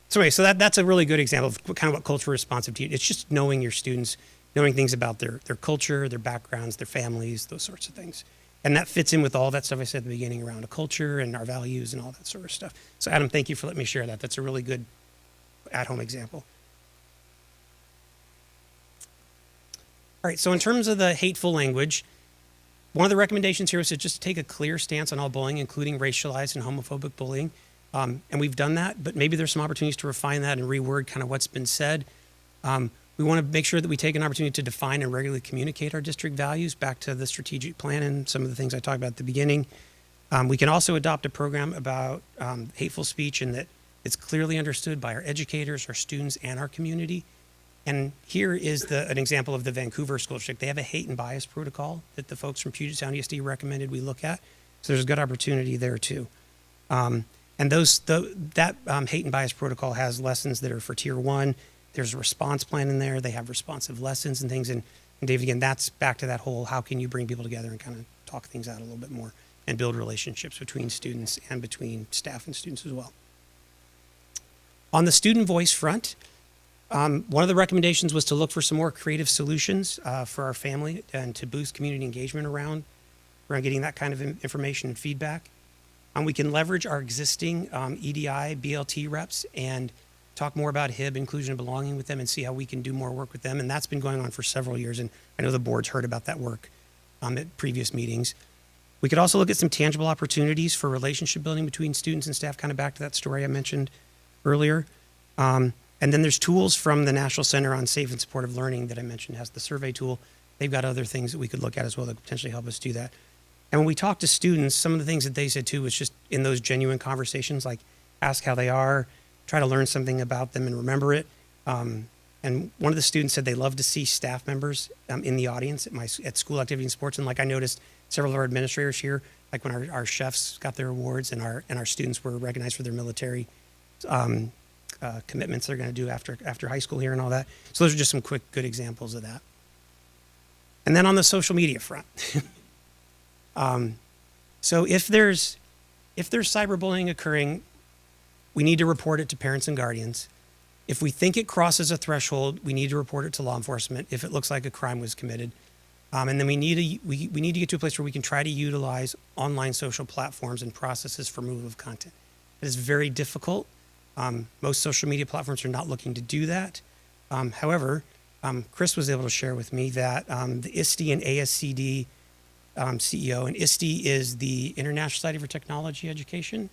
So anyway, so that's a really good example of kind of what culturally responsive teaching. It's just knowing your students, knowing things about their culture, their backgrounds, their families, those sorts of things. And that fits in with all that stuff I said at the beginning around a culture and our values and all that sort of stuff. So Adam, thank you for letting me share that. That's a really good at-home example. All right, so in terms of the hateful language, one of the recommendations here is to just take a clear stance on all bullying, including racialized and homophobic bullying. And we've done that, but maybe there's some opportunities to refine that and reword kind of what's been said. We want to make sure that we take an opportunity to define and regularly communicate our district values back to the strategic plan and some of the things I talked about at the beginning. We can also adopt a program about hateful speech and that it's clearly understood by our educators, our students, and our community. And here is an example of the Vancouver School District. They have a hate and bias protocol that the folks from Puget Sound ESD recommended we look at. So there's a good opportunity there too. And that hate and bias protocol has lessons that are for Tier 1. There's a response plan in there. They have responsive lessons and things. And David, again, that's back to that whole how can you bring people together and kind of talk things out a little bit more and build relationships between students and between staff and students as well. On the student voice front, one of the recommendations was to look for some more creative solutions for our family and to boost community engagement around getting that kind of information and feedback. We can leverage our existing EDI, BLT reps and talk more about HIB, inclusion and belonging with them, and see how we can do more work with them. And that's been going on for several years. And I know the board's heard about that work at previous meetings. We could also look at some tangible opportunities for relationship building between students and staff, kind of back to that story I mentioned earlier. And then there's tools from the National Center on Safe and Supportive Learning that I mentioned, has the survey tool. They've got other things that we could look at as well that could potentially help us do that. And when we talk to students, some of the things that they said too was just in those genuine conversations, like ask how they are, try to learn something about them and remember it. And one of the students said they love to see staff members in the audience at school activity and sports. And like I noticed several of our administrators here, like when our chefs got their awards and our students were recognized for their military commitments they're going to do after high school here and all that. So those are just some quick, good examples of that. And then on the social media front, so if there's cyberbullying occurring, we need to report it to parents and guardians. If we think it crosses a threshold, we need to report it to law enforcement if it looks like a crime was committed. And then we need to get to a place where we can try to utilize online social platforms and processes for removal of content. It is very difficult. Most social media platforms are not looking to do that. However, Chris was able to share with me that the ISTE and ASCD CEO, and ISTE is the International Society for Technology Education,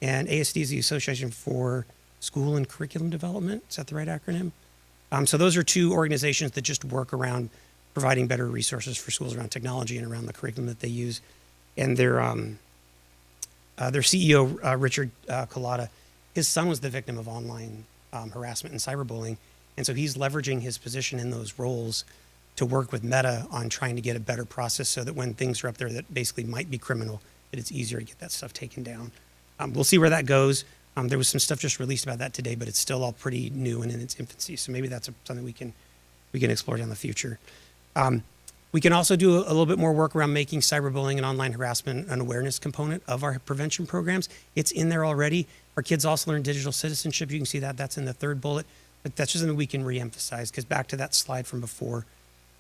and ASD is the Association for School and Curriculum Development. Is that the right acronym? So those are two organizations that just work around providing better resources for schools around technology and around the curriculum that they use. And their CEO, Richard Collada, his son was the victim of online harassment and cyberbullying. And so he's leveraging his position in those roles to work with Meta on trying to get a better process so that when things are up there that basically might be criminal, that it's easier to get that stuff taken down. We'll see where that goes. There was some stuff just released about that today, but it's still all pretty new and in its infancy. So maybe that's something we can explore down the future. We can also do a little bit more work around making cyberbullying and online harassment an awareness component of our prevention programs. It's in there already. Our kids also learn digital citizenship. You can see that. That's in the third bullet. But that's just something we can reemphasize because back to that slide from before,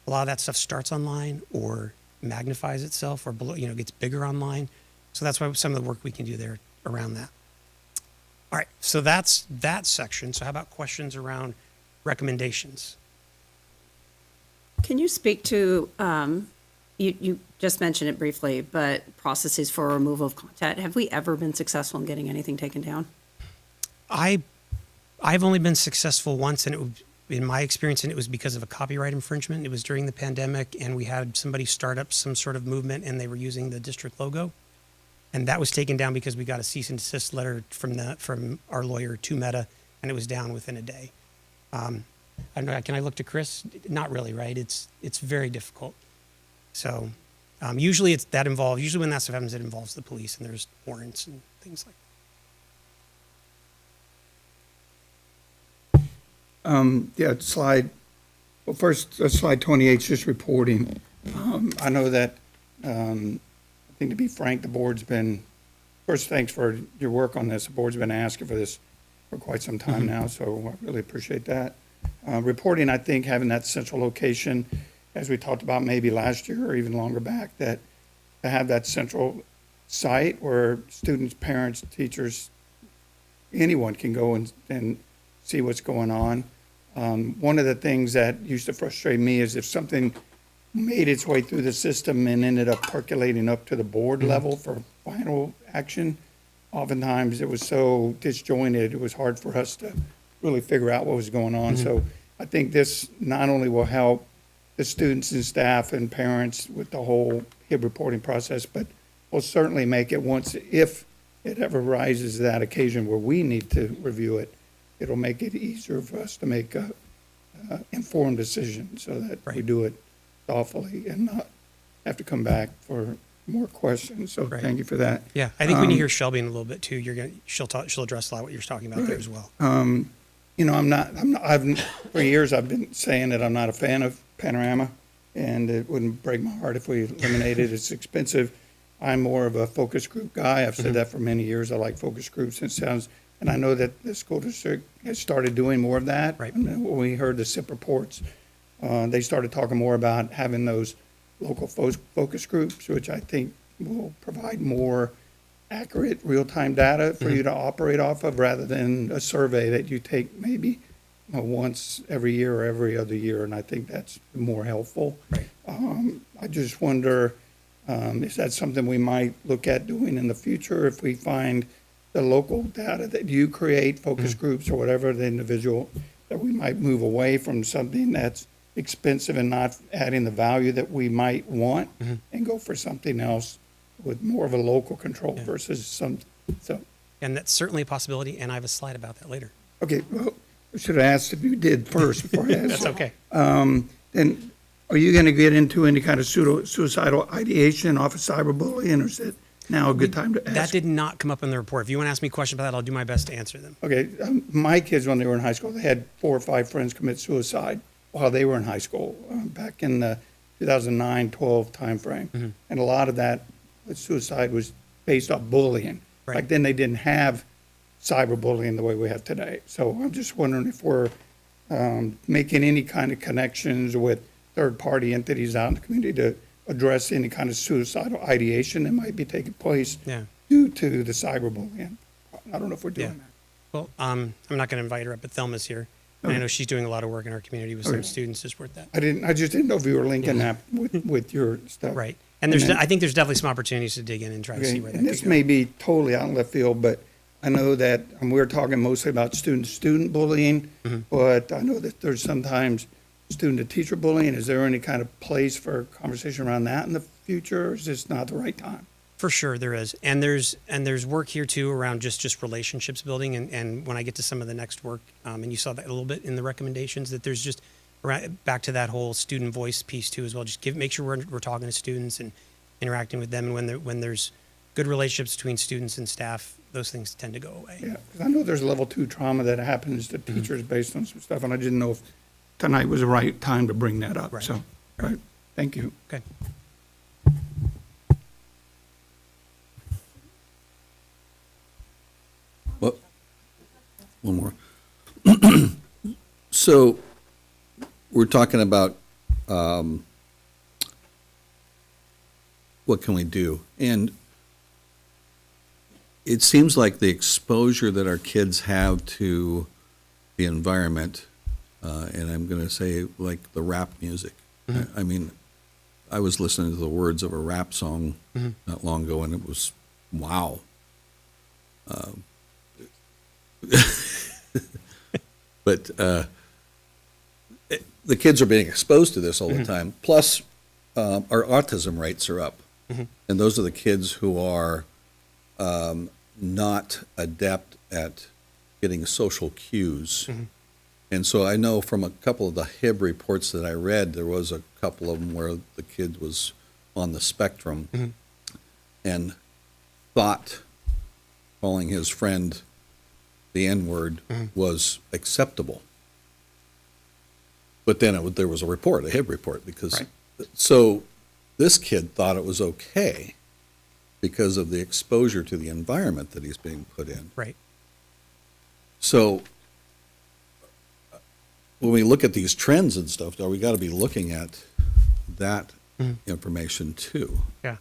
a lot of that stuff starts online or magnifies itself or gets bigger online. So that's why some of the work we can do there around that. All right, so that's that section. So how about questions around recommendations? Can you speak to, you just mentioned it briefly, but processes for removal of content. Have we ever been successful in getting anything taken down? I've only been successful once, and in my experience, and it was because of a copyright infringement. It was during the pandemic, and we had somebody start up some sort of movement, and they were using the district logo. And that was taken down because we got a cease and desist letter from our lawyer to Meta, and it was down within a day. I don't know, can I look to Chris? Not really, right? It's very difficult. So usually when that stuff happens, it involves the police, and there's warrants and things like that. Slide 28 is just reporting. I know that, I think to be frank, the board's been, first, thanks for your work on this. The board's been asking for this for quite some time now, so I really appreciate that. Reporting, I think, having that central location, as we talked about maybe last year or even longer back, that to have that central site where students, parents, teachers, anyone can go and see what's going on. One of the things that used to frustrate me is if something made its way through the system and ended up percolating up to the board level for final action, oftentimes it was so disjointed, it was hard for us to really figure out what was going on. So I think this not only will help the students and staff and parents with the whole HIB reporting process, but will certainly make it if it ever rises to that occasion where we need to review it, it'll make it easier for us to make a informed decision so that we do it thoughtfully and not have to come back for more questions. So thank you for that. Yeah, I think when you hear Shelby in a little bit too, she'll address a lot what you're talking about there as well. You know, for years I've been saying that I'm not a fan of Panorama, and it wouldn't break my heart if we eliminated it. It's expensive. I'm more of a focus group guy. I've said that for many years. I like focus groups. And I know that the school district has started doing more of that. Right. And when we heard the SIP reports, they started talking more about having those local focus groups, which I think will provide more accurate real-time data for you to operate off of rather than a survey that you take maybe once every year or every other year. And I think that's more helpful. Right. I just wonder, is that something we might look at doing in the future if we find the local data that you create, focus groups or whatever, the individual, that we might move away from something that's expensive and not adding the value that we might want and go for something else with more of a local control versus some, so. And that's certainly a possibility, and I have a slide about that later. Okay, well, I should have asked if you did first before I asked. That's okay. And are you going to get into any kind of suicidal ideation off of cyberbullying, or is it now a good time to ask? That did not come up in the report. If you want to ask me a question about that, I'll do my best to answer them. Okay, my kids, when they were in high school, they had 4 or 5 friends commit suicide while they were in high school, back in the 2009-12 timeframe. And a lot of that suicide was based off bullying. Right. Back then, they didn't have cyberbullying the way we have today. So I'm just wondering if we're making any kind of connections with third-party entities out in the community to address any kind of suicidal ideation that might be taking place due to the cyberbullying. I don't know if we're doing that. Well, I'm not going to invite her up, but Thelma's here. And I know she's doing a lot of work in our community with some students to support that. I just didn't know if you were linking that with your stuff. Right. And I think there's definitely some opportunities to dig in and try to see where that and could this go. may be totally out in left field, but I know that we're talking mostly about student-to-student bullying, but I know that there's sometimes student-to-teacher bullying. Is there any kind of place for conversation around that in the future, or is this not the right time? For sure, there is, and there's work here too around just relationships building, and when I get to some of the next work, and you saw that a little bit in the recommendations, that there's just back to that whole student voice piece too as well. Just make sure we're talking to students and interacting with them, and when there's good relationships between students and staff, those things tend to go away. Yeah, because I know there's level 2 trauma that happens to teachers based on some stuff, and I didn't know if tonight was the right time to bring that up. Right. So, right. Thank you. Okay. Well, one more. So we're talking about what can we do? And it seems like the exposure that our kids have to the environment, and I'm going to say like the rap music. I mean, I was listening to the words of a rap song not long ago, and it was, wow. But the kids are being exposed to this all the time. Plus, our autism rates are up. And those are the kids who are not adept at getting social cues. And so I know from a couple of the HIB reports that I read, there was a couple of them where the kid was on the spectrum and thought calling his friend the N-word was acceptable. But then there was a report, a HIB report, because so this kid thought it was okay because of the exposure to the environment that he's being put in. Right. So when we look at these trends and stuff, we got to be looking at that information too. Yeah.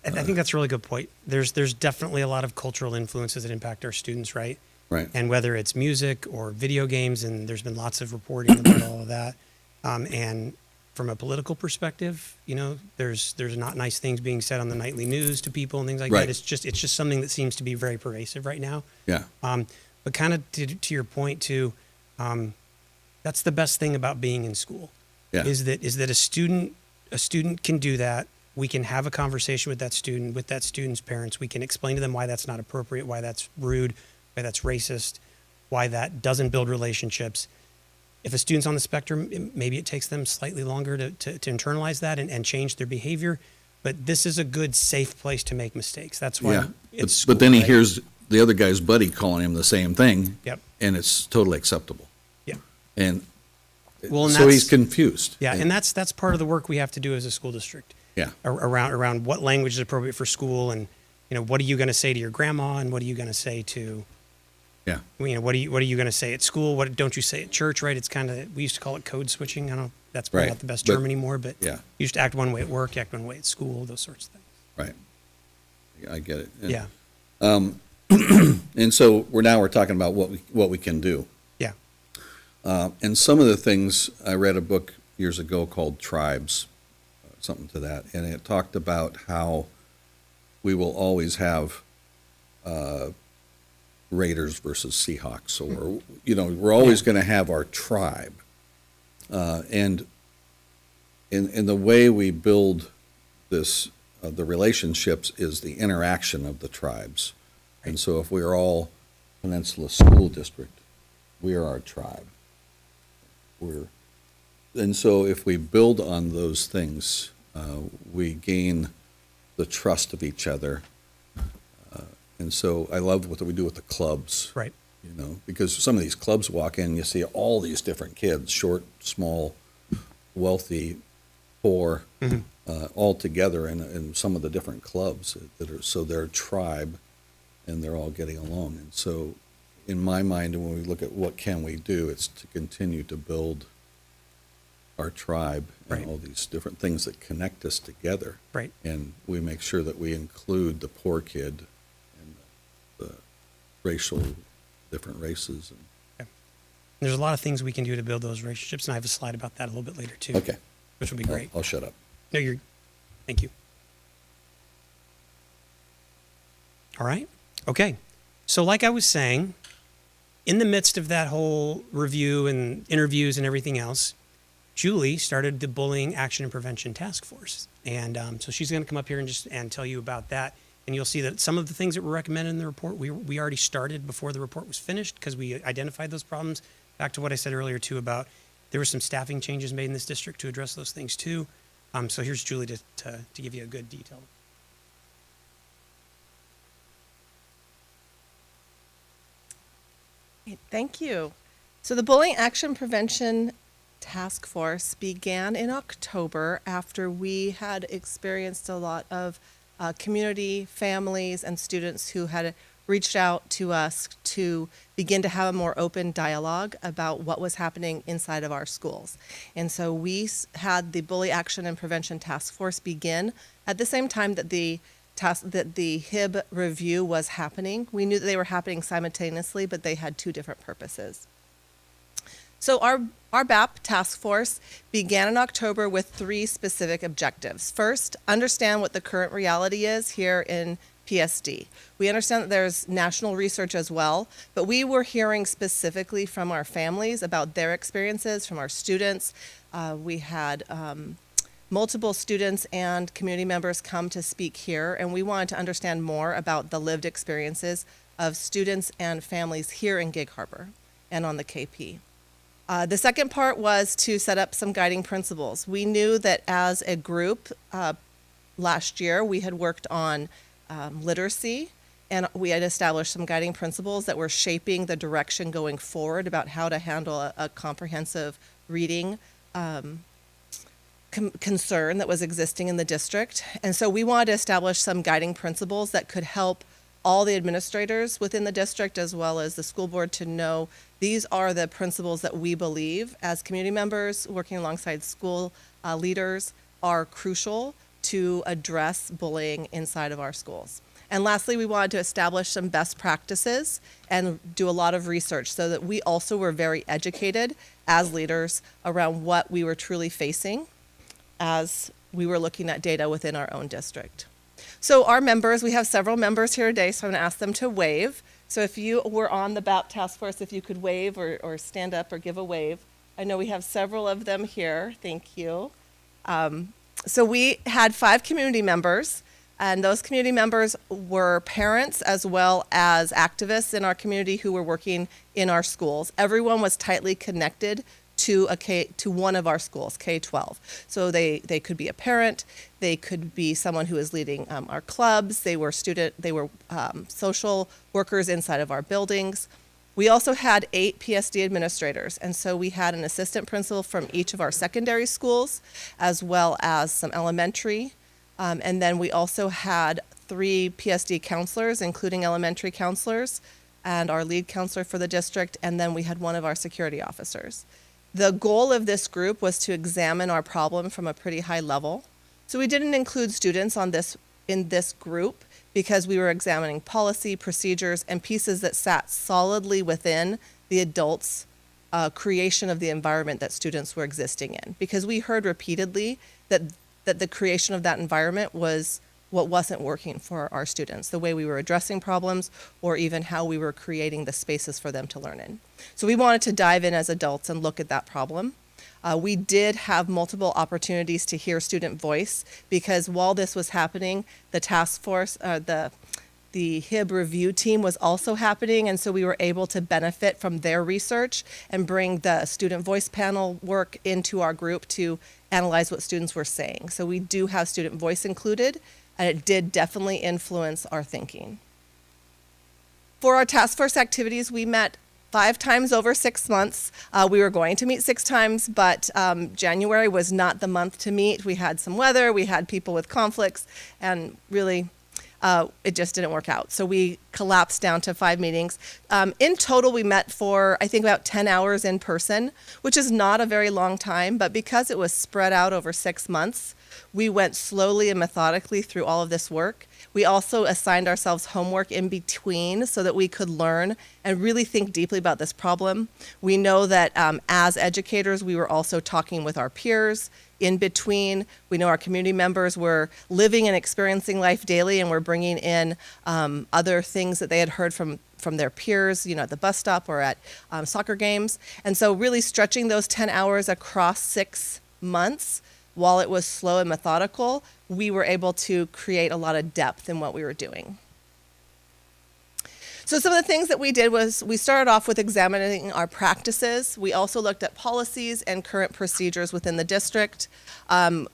I think that's a really good point. There's definitely a lot of cultural influences that impact our students, right? Right. And whether it's music or video games, and there's been lots of reporting about all of that. And from a political perspective, you know, there's not nice things being said on the nightly news to people and things like Right. that. It's just something that seems to be very pervasive right now. Yeah. But kind of to your point too, that's the best thing about being in school. Yeah. Is that a student can do that. We can have a conversation with that student's parents. We can explain to them why that's not appropriate, why that's rude, why that's racist, why that doesn't build relationships. If a student's on the spectrum, maybe it takes them slightly longer to internalize that and change their behavior. But this is a good, safe place to make mistakes. That's why Yeah. it's But then he right? hears the other guy's buddy calling him the same thing. Yep. And it's totally acceptable. Yeah. And Well, and so he's that's- confused. Yeah, and that's part of the work we have to do as a school district. Yeah. Around what language is appropriate for school, and you know, what are you going to say to your grandma, and what are you going to say to, Yeah. you know, what are you going to say at school? What don't you say at church? Right? It's kind of, we used to call it code switching. I don't know. That's probably Right. not the best But- term anymore, but yeah. you used to act one way at work, act one way at school, those sorts of things. Right. I get it. And, Yeah. And so we're talking about what we can do. Yeah. And some of the things, I read a book years ago called Tribes, something to that, and it talked about how we will always have Raiders versus Seahawks, or you know, we're always going to have our tribe, and in the way we build this, the relationships is the interaction of the tribes, and so if we are all Peninsula School District, we are our tribe. And so if we build on those things, we gain the trust of each other. And so I love what we do with the clubs. Right. You know, because some of these clubs walk in, you see all these different kids, short, small, wealthy, poor, all together in some of the different clubs that are, so they're a tribe and they're all getting along. And so in my mind, when we look at what can we do, it's to continue to build our tribe and Right. all these different things that connect us together. Right. And we make sure that we include the poor kid and the racial, different races. And There's a lot of things we can do to build those relationships, and I have a slide about that a little bit later too. Okay. Which will be great. I'll shut up. No, thank you. All right. Okay. So like I was saying, in the midst of that whole review and interviews and everything else, Julie started the Bullying Action and Prevention Task Force. And so she's going to come up here and tell you about that. And you'll see that some of the things that were recommended in the report, we already started before the report was finished because we identified those problems. Back to what I said earlier too about there were some staffing changes made in this district to address those things too. So here's Julie to give you a good detail. Thank you. So the Bullying Action Prevention Task Force began in October after we had experienced a lot of community, families, and students who had reached out to us to begin to have a more open dialogue about what was happening inside of our schools. And so we had the Bully Action and Prevention Task Force begin at the same time that the HIB review was happening. We knew that they were happening simultaneously, but they had two different purposes. So our BAP task force began in October with three specific objectives. First, understand what the current reality is here in PSD. We understand that there's national research as well, but we were hearing specifically from our families about their experiences, from our students. We had multiple students and community members come to speak here, and we wanted to understand more about the lived experiences of students and families here in Gig Harbor and on the KP. The second part was to set up some guiding principles. We knew that as a group last year, we had worked on literacy, and we had established some guiding principles that were shaping the direction going forward about how to handle a comprehensive reading concern that was existing in the district. And so we wanted to establish some guiding principles that could help all the administrators within the district as well as the school board to know these are the principles that we believe as community members working alongside school leaders are crucial to address bullying inside of our schools. And lastly, we wanted to establish some best practices and do a lot of research so that we also were very educated as leaders around what we were truly facing as we were looking at data within our own district. So our members, we have several members here today, so I'm going to ask them to wave. So if you were on the BAP task force, if you could wave or stand up or give a wave. I know we have several of them here. Thank you. So we had 5 community members, and those community members were parents as well as activists in our community who were working in our schools. Everyone was tightly connected to one of our schools, K-12. So they could be a parent, they could be someone who is leading our clubs, they were social workers inside of our buildings. We also had 8 PSD administrators, and so we had an assistant principal from each of our secondary schools, as well as some elementary, and then we also had 3 PSD counselors, including elementary counselors, and our lead counselor for the district, and then we had one of our security officers. The goal of this group was to examine our problem from a pretty high level. So we didn't include students in this group because we were examining policy, procedures, and pieces that sat solidly within the adults' creation of the environment that students were existing in. Because we heard repeatedly that the creation of that environment was what wasn't working for our students, the way we were addressing problems or even how we were creating the spaces for them to learn in. So we wanted to dive in as adults and look at that problem. We did have multiple opportunities to hear student voice because while this was happening, the task force, the HIB review team was also happening, and so we were able to benefit from their research and bring the student voice panel work into our group to analyze what students were saying. So we do have student voice included, and it did definitely influence our thinking. For our task force activities, we met 5 times over 6 months. We were going to meet 6 times, but January was not the month to meet. We had some weather, we had people with conflicts, and really it just didn't work out. So we collapsed down to 5 meetings. In total, we met for, I think, about 10 hours in person, which is not a very long time, but because it was spread out over 6 months, we went slowly and methodically through all of this work. We also assigned ourselves homework in between so that we could learn and really think deeply about this problem. We know that as educators, we were also talking with our peers in between. We know our community members were living and experiencing life daily, and we're bringing in other things that they had heard from their peers, at the bus stop or at soccer games. And so really stretching those 10 hours across 6 months, while it was slow and methodical, we were able to create a lot of depth in what we were doing. So some of the things that we did was we started off with examining our practices. We also looked at policies and current procedures within the district.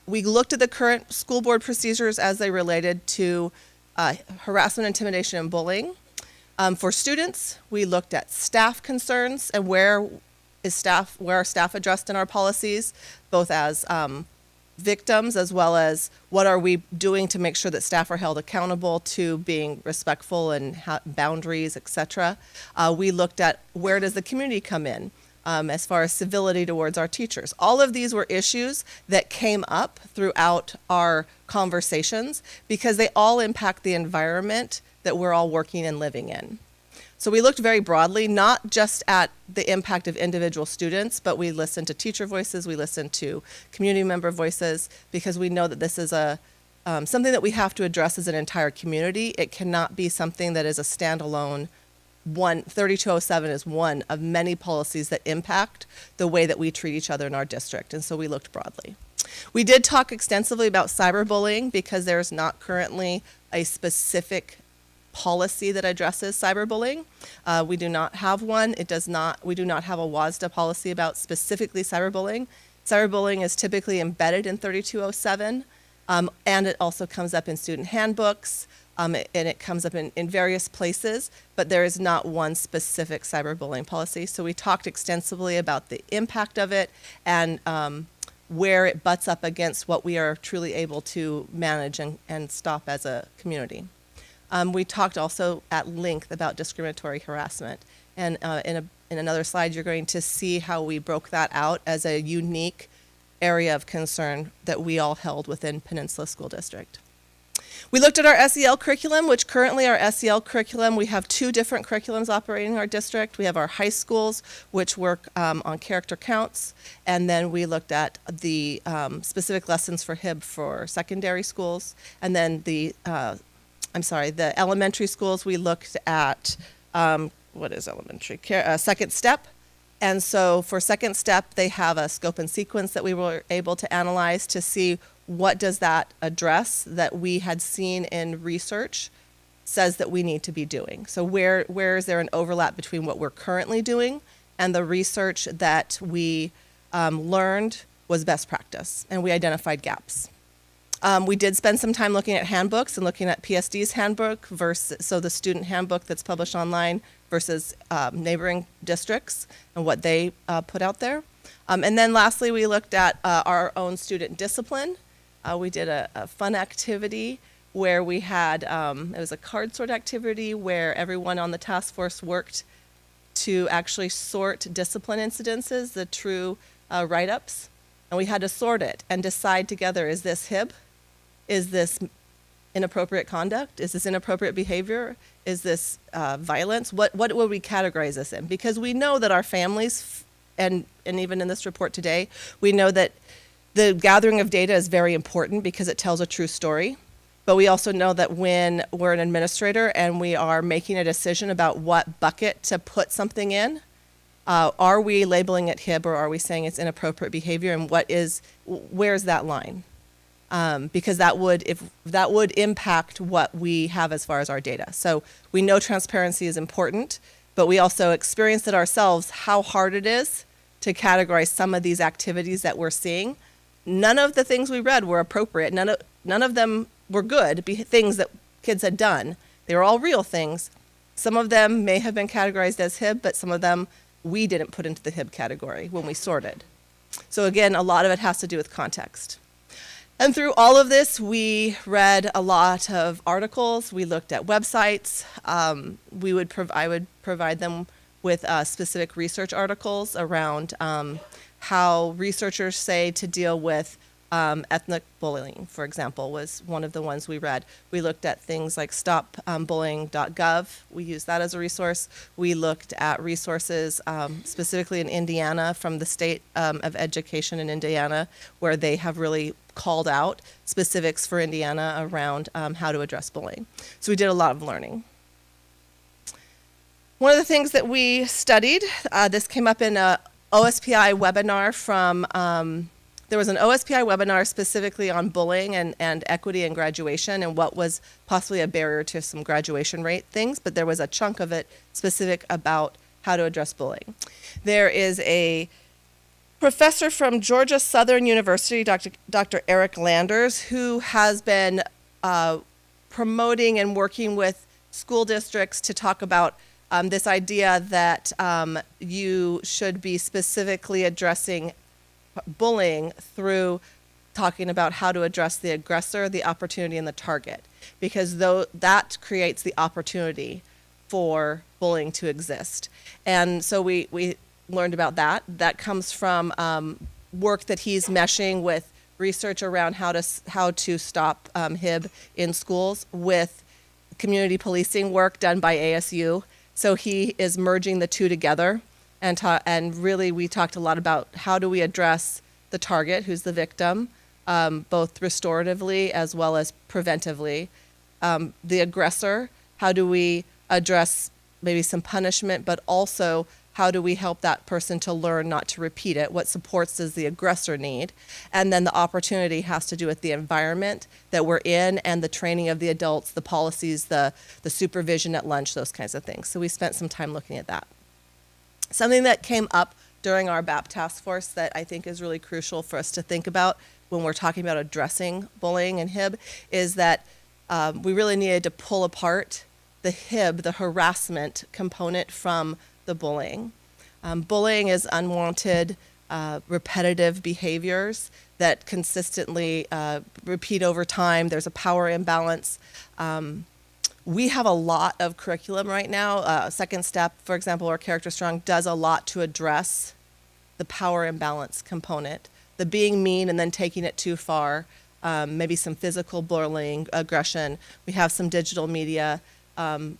We looked at the current school board procedures as they related to harassment, intimidation, and bullying. For students, we looked at staff concerns and where are staff addressed in our policies, both as victims as well as what are we doing to make sure that staff are held accountable to being respectful and boundaries, etc. We looked at where does the community come in as far as civility towards our teachers. All of these were issues that came up throughout our conversations because they all impact the environment that we're all working and living in. So we looked very broadly, not just at the impact of individual students, but we listened to teacher voices, we listened to community member voices, because we know that this is something that we have to address as an entire community. It cannot be something that is a standalone 3207 is one of many policies that impact the way that we treat each other in our district, and so we looked broadly. We did talk extensively about cyberbullying because there's not currently a specific policy that addresses cyberbullying. We do not have one. We do not have a WASDA policy about specifically cyberbullying. Cyberbullying is typically embedded in 3207, and it also comes up in student handbooks, and it comes up in various places, but there is not one specific cyberbullying policy. So we talked extensively about the impact of it and where it butts up against what we are truly able to manage and stop as a community. We talked also at length about discriminatory harassment. And in another slide, you're going to see how we broke that out as a unique area of concern that we all held within Peninsula School District. We looked at our SEL curriculum, which currently our SEL curriculum, we have 2 different curriculums operating in our district. We have our high schools, which work on character counts, and then we looked at the specific lessons for HIB for secondary schools, and then the elementary schools, we looked at, what is elementary? Second step. And so for second step, they have a scope and sequence that we were able to analyze to see what does that address that we had seen in research says that we need to be doing. So where is there an overlap between what we're currently doing and the research that we learned was best practice, and we identified gaps. We did spend some time looking at handbooks and looking at PSD's handbook so the student handbook that's published online versus neighboring districts and what they put out there. And then lastly, we looked at our own student discipline. We did a fun activity where we had, it was a card sort activity where everyone on the task force worked to actually sort discipline incidences, the true write-ups. And we had to sort it and decide together, is this HIB? Is this inappropriate conduct? Is this inappropriate behavior? Is this violence? What would we categorize this in? Because we know that our families, and even in this report today, we know that the gathering of data is very important because it tells a true story. But we also know that when we're an administrator and we are making a decision about what bucket to put something in, are we labeling it HIB or are we saying it's inappropriate behavior, and where's that line? Because that would impact what we have as far as our data. So we know transparency is important, but we also experienced it ourselves how hard it is to categorize some of these activities that we're seeing. None of the things we read were appropriate. None of them were good things that kids had done. They were all real things. Some of them may have been categorized as HIB, but some of them we didn't put into the HIB category when we sorted. So again, a lot of it has to do with context. And through all of this, we read a lot of articles. We looked at websites. I would provide them with specific research articles around how researchers say to deal with ethnic bullying, for example, was one of the ones we read. We looked at things like stopbullying.gov. We used that as a resource. We looked at resources specifically in Indiana from the State of Education in Indiana, where they have really called out specifics for Indiana around how to address bullying. So we did a lot of learning. One of the things that we studied, this came up in a OSPI webinar from, there was an OSPI webinar specifically on bullying and equity in graduation and what was possibly a barrier to some graduation rate things, but there was a chunk of it specific about how to address bullying. There is a professor from Georgia Southern University, Dr. Eric Landers, who has been promoting and working with school districts to talk about this idea that you should be specifically addressing bullying through talking about how to address the aggressor, the opportunity, and the target, because that creates the opportunity for bullying to exist. And so we learned about that. That comes from work that he's meshing with research around how to stop HIB in schools with community policing work done by ASU. So he is merging the two together, and really we talked a lot about how do we address the target, who's the victim, both restoratively as well as preventively. The aggressor, how do we address maybe some punishment, but also how do we help that person to learn not to repeat it? What supports does the aggressor need? And then the opportunity has to do with the environment that we're in and the training of the adults, the policies, the supervision at lunch, those kinds of things. So we spent some time looking at that. Something that came up during our BAP task force that I think is really crucial for us to think about when we're talking about addressing bullying and HIB is that we really needed to pull apart the HIB, the harassment component from the bullying. Bullying is unwanted, repetitive behaviors that consistently repeat over time. There's a power imbalance. We have a lot of curriculum right now. Second Step, for example, or Character Strong, does a lot to address the power imbalance component, the being mean and then taking it too far, maybe some physical bullying, aggression. We have some digital media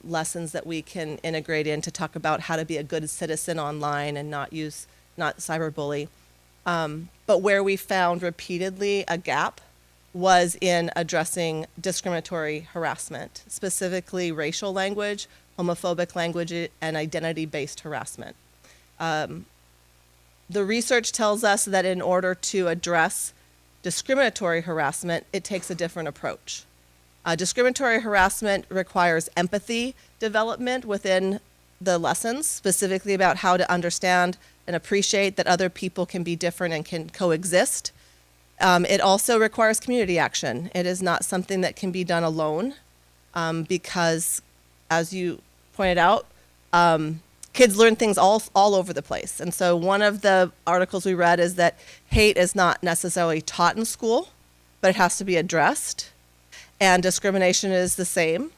lessons that we can integrate in to talk about how to be a good citizen online and not cyberbully. But where we found repeatedly a gap was in addressing discriminatory harassment, specifically racial language, homophobic language, and identity-based harassment. The research tells us that in order to address discriminatory harassment, it takes a different approach. Discriminatory harassment requires empathy development within the lessons, specifically about how to understand and appreciate that other people can be different and can coexist. It also requires community action. It is not something that can be done alone because, as you pointed out, kids learn things all over the place. And so one of the articles we read is that hate is not necessarily taught in school, but it has to be addressed. And discrimination is the same.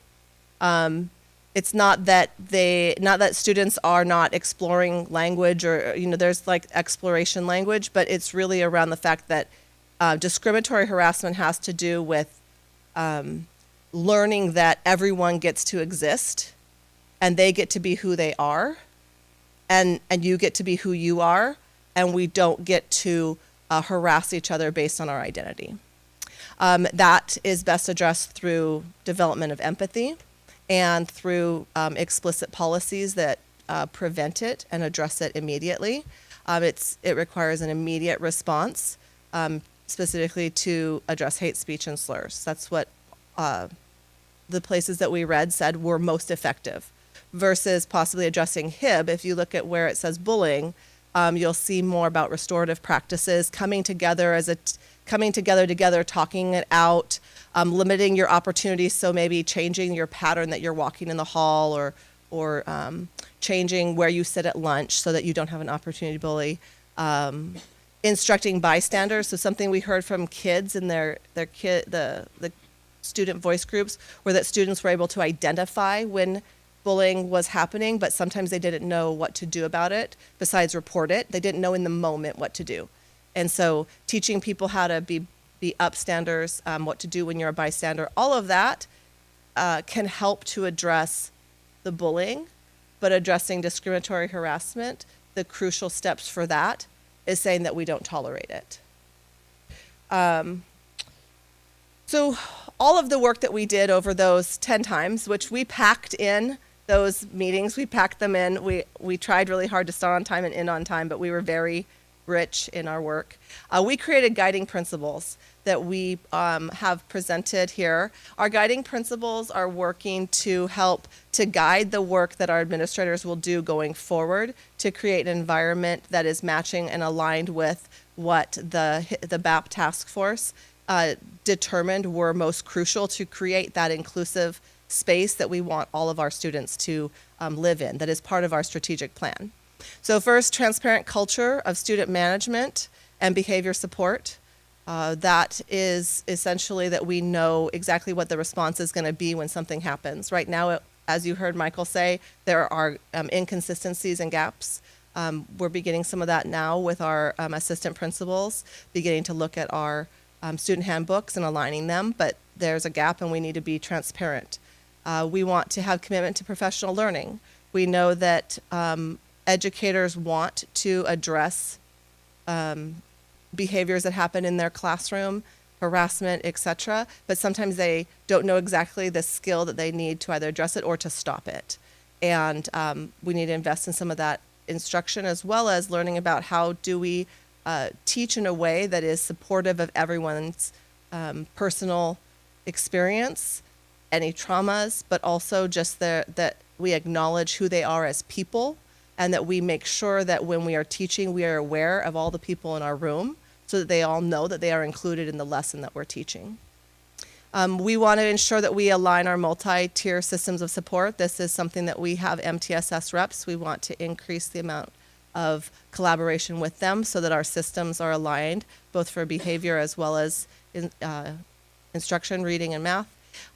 It's not that students are not exploring language or, there's like exploration language, but it's really around the fact that discriminatory harassment has to do with learning that everyone gets to exist and they get to be who they are and you get to be who you are, and we don't get to harass each other based on our identity. That is best addressed through development of empathy and through explicit policies that prevent it and address it immediately. It requires an immediate response, specifically to address hate speech and slurs. That's what the places that we read said were most effective, versus possibly addressing HIB. If you look at where it says bullying, you'll see more about restorative practices, coming together, talking it out, limiting your opportunities. So maybe changing your pattern that you're walking in the hall, or changing where you sit at lunch so that you don't have an opportunity to bully. Instructing bystanders. So something we heard from kids in the student voice groups were that students were able to identify when bullying was happening, but sometimes they didn't know what to do about it besides report it. They didn't know in the moment what to do. And so teaching people how to be upstanders, what to do when you're a bystander, all of that can help to address the bullying. But addressing discriminatory harassment, the crucial steps for that is saying that we don't tolerate it. So all of the work that we did over those 10 times, which we packed in those meetings, we packed them in. We tried really hard to start on time and end on time, but we were very rich in our work. We created guiding principles that we have presented here. Our guiding principles are working to help to guide the work that our administrators will do going forward to create an environment that is matching and aligned with what the BAP task force determined were most crucial to create that inclusive space that we want all of our students to live in, that is part of our strategic plan. So first, transparent culture of student management and behavior support. That is essentially that we know exactly what the response is going to be when something happens. Right now, as you heard Michael say, there are inconsistencies and gaps. We're beginning some of that now with our assistant principals, beginning to look at our student handbooks and aligning them, but there's a gap and we need to be transparent. We want to have commitment to professional learning. We know that educators want to address behaviors that happen in their classroom, harassment, etc., but sometimes they don't know exactly the skill that they need to either address it or to stop it. And we need to invest in some of that instruction, as well as learning about how do we teach in a way that is supportive of everyone's personal experience, any traumas, but also just that we acknowledge who they are as people, and that we make sure that when we are teaching, we are aware of all the people in our room so that they all know that they are included in the lesson that we're teaching. We want to ensure that we align our multi-tier systems of support. This is something that we have MTSS reps. We want to increase the amount of collaboration with them so that our systems are aligned, both for behavior as well as instruction, reading, and math.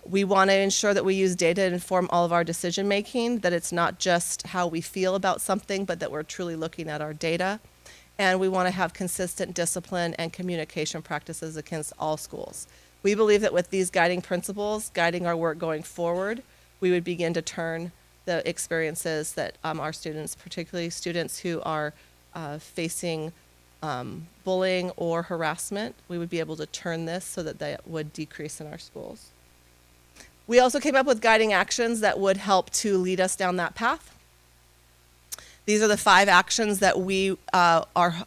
We want to ensure that we use data to inform all of our decision making, that it's not just how we feel about something, but that we're truly looking at our data. and we want to have consistent discipline and communication practices against all schools. We believe that with these guiding principles, guiding our work going forward, we would begin to turn the experiences that our students, particularly students who are facing bullying or harassment, we would be able to turn this so that they would decrease in our schools. We also came up with guiding actions that would help to lead us down that path. These are the 5 actions that we are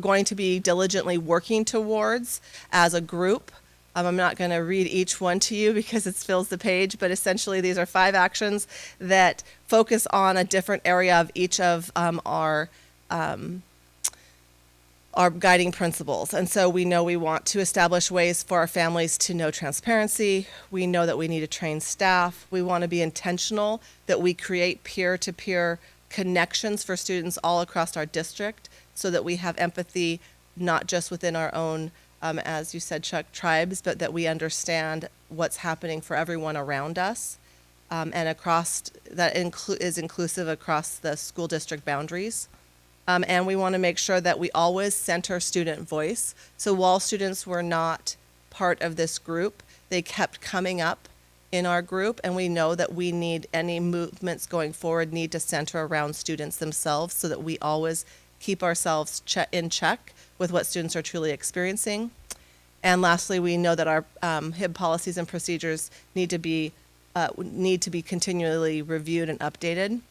going to be diligently working towards as a group. I'm not going to read each one to you because it fills the page, but essentially these are 5 actions that focus on a different area of each of our guiding principles. And so we know we want to establish ways for our families to know transparency. We know that we need to train staff. We want to be intentional that we create peer-to-peer connections for students all across our district so that we have empathy not just within our own, as you said, Chuck, tribes, but that we understand what's happening for everyone around us and across, that is inclusive across the school district boundaries. And we want to make sure that we always center student voice. So while students were not part of this group, they kept coming up in our group, and we know that we need any movements going forward need to center around students themselves so that we always keep ourselves in check with what students are truly experiencing. And lastly, we know that our HIB policies and procedures need to be continually reviewed and updated.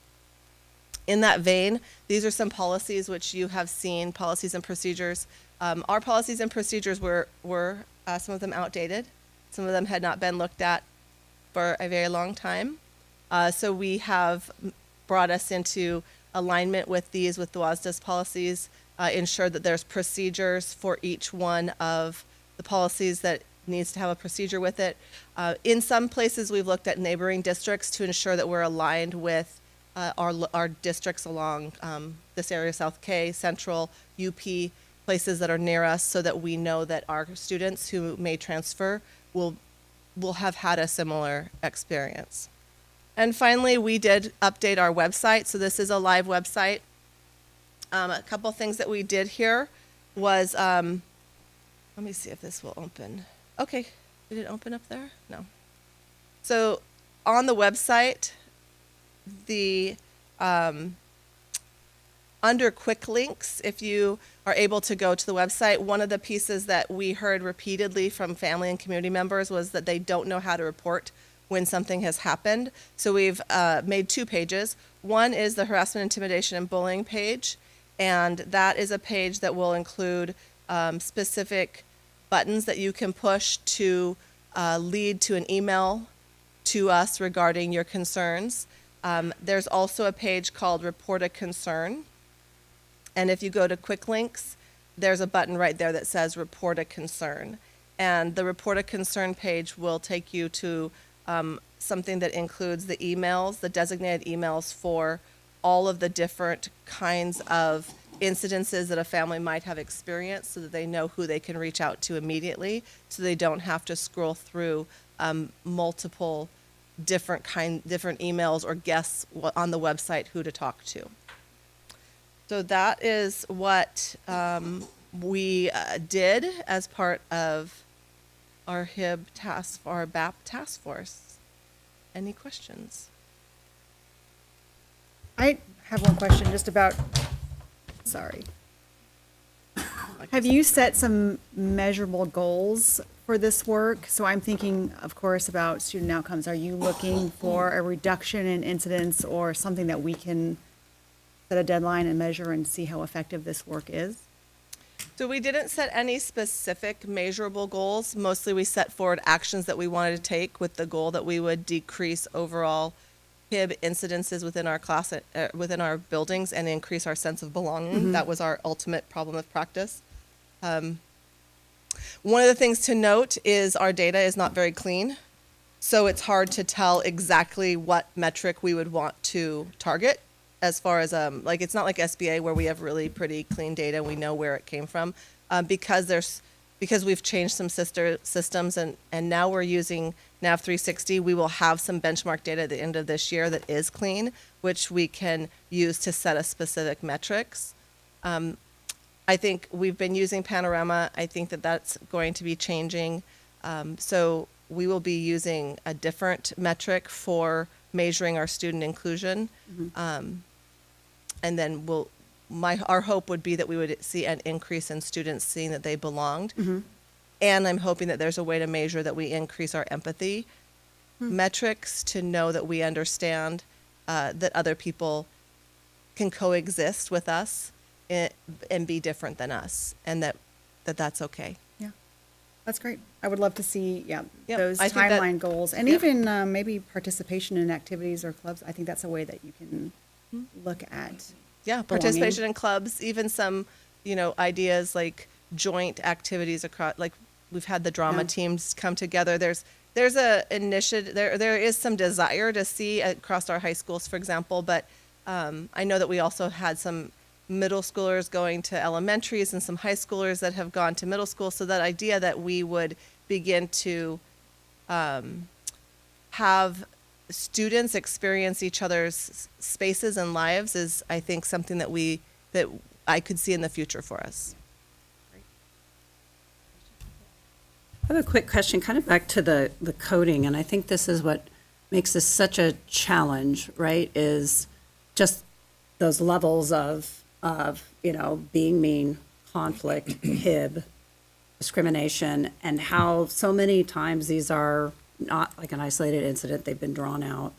In that vein, these are some policies which you have seen, policies and procedures. Our policies and procedures were some of them outdated. Some of them had not been looked at for a very long time. So we have brought us into alignment with these, with the WASDA's policies, ensure that there's procedures for each one of the policies that needs to have a procedure with it. In some places, we've looked at neighboring districts to ensure that we're aligned with our districts along this area, South K, Central, UP, places that are near us, so that we know that our students who may transfer will have had a similar experience. And finally, we did update our website. So this is a live website. A couple things that we did here was, let me see if this will open. Okay, did it open up there? No. So on the website, the under quick links, if you are able to go to the website, one of the pieces that we heard repeatedly from family and community members was that they don't know how to report when something has happened. So we've made 2 pages. One is the harassment, intimidation, and bullying page, and that is a page that will include specific buttons that you can push to lead to an email to us regarding your concerns. There's also a page called Report a Concern. And if you go to quick links, there's a button right there that says Report a Concern. And the Report a Concern page will take you to something that includes the emails, the designated emails for all of the different kinds of incidences that a family might have experienced, so that they know who they can reach out to immediately, so they don't have to scroll through multiple different emails or guess on the website who to talk to. So that is what we did as part of our HIB our BAP task force. Any questions? I have one question just about, sorry. Have you set some measurable goals for this work? So I'm thinking, of course, about student outcomes. Are you looking for a reduction in incidents or something that we can set a deadline and measure and see how effective this work is? So we didn't set any specific measurable goals. Mostly we set forward actions that we wanted to take with the goal that we would decrease overall HIB incidences within our class, within our buildings, and increase our sense of belonging. Mm-hmm. That was our ultimate problem of practice. One of the things to note is our data is not very clean. So it's hard to tell exactly what metric we would want to target. As far as like, it's not like SBA where we have really pretty clean data and we know where it came from, because we've changed some sister systems and now we're using Nav 360. We will have some benchmark data at the end of this year that is clean, which we can use to set us specific metrics. I think we've been using Panorama. I think that that's going to be changing. So we will be using a different metric for measuring our student inclusion. And then our hope would be that we would see an increase in students seeing that they belonged. And I'm hoping that there's a way to measure that we increase our empathy metrics to know that we understand that other people can coexist with us and be different than us, and that's okay. Yeah, that's great. I would love to see, those I think that- timeline goals, and even maybe participation in activities or clubs. I think that's a way that you can look at. Yeah, participation in clubs, even some, ideas like joint activities across, like we've had the drama teams come together. There's a initiative, there is some desire to see across our high schools, for example, but I know that we also had some middle schoolers going to elementaries and some high schoolers that have gone to middle school. So that idea that we would begin to have students experience each other's spaces and lives is, I think, something that I could see in the future for us. I have a quick question, kind of back to the coding, and I think this is what makes this such a challenge, right? Is just those levels of being mean, conflict, HIB, discrimination, and how so many times these are not like an isolated incident. They've been drawn out.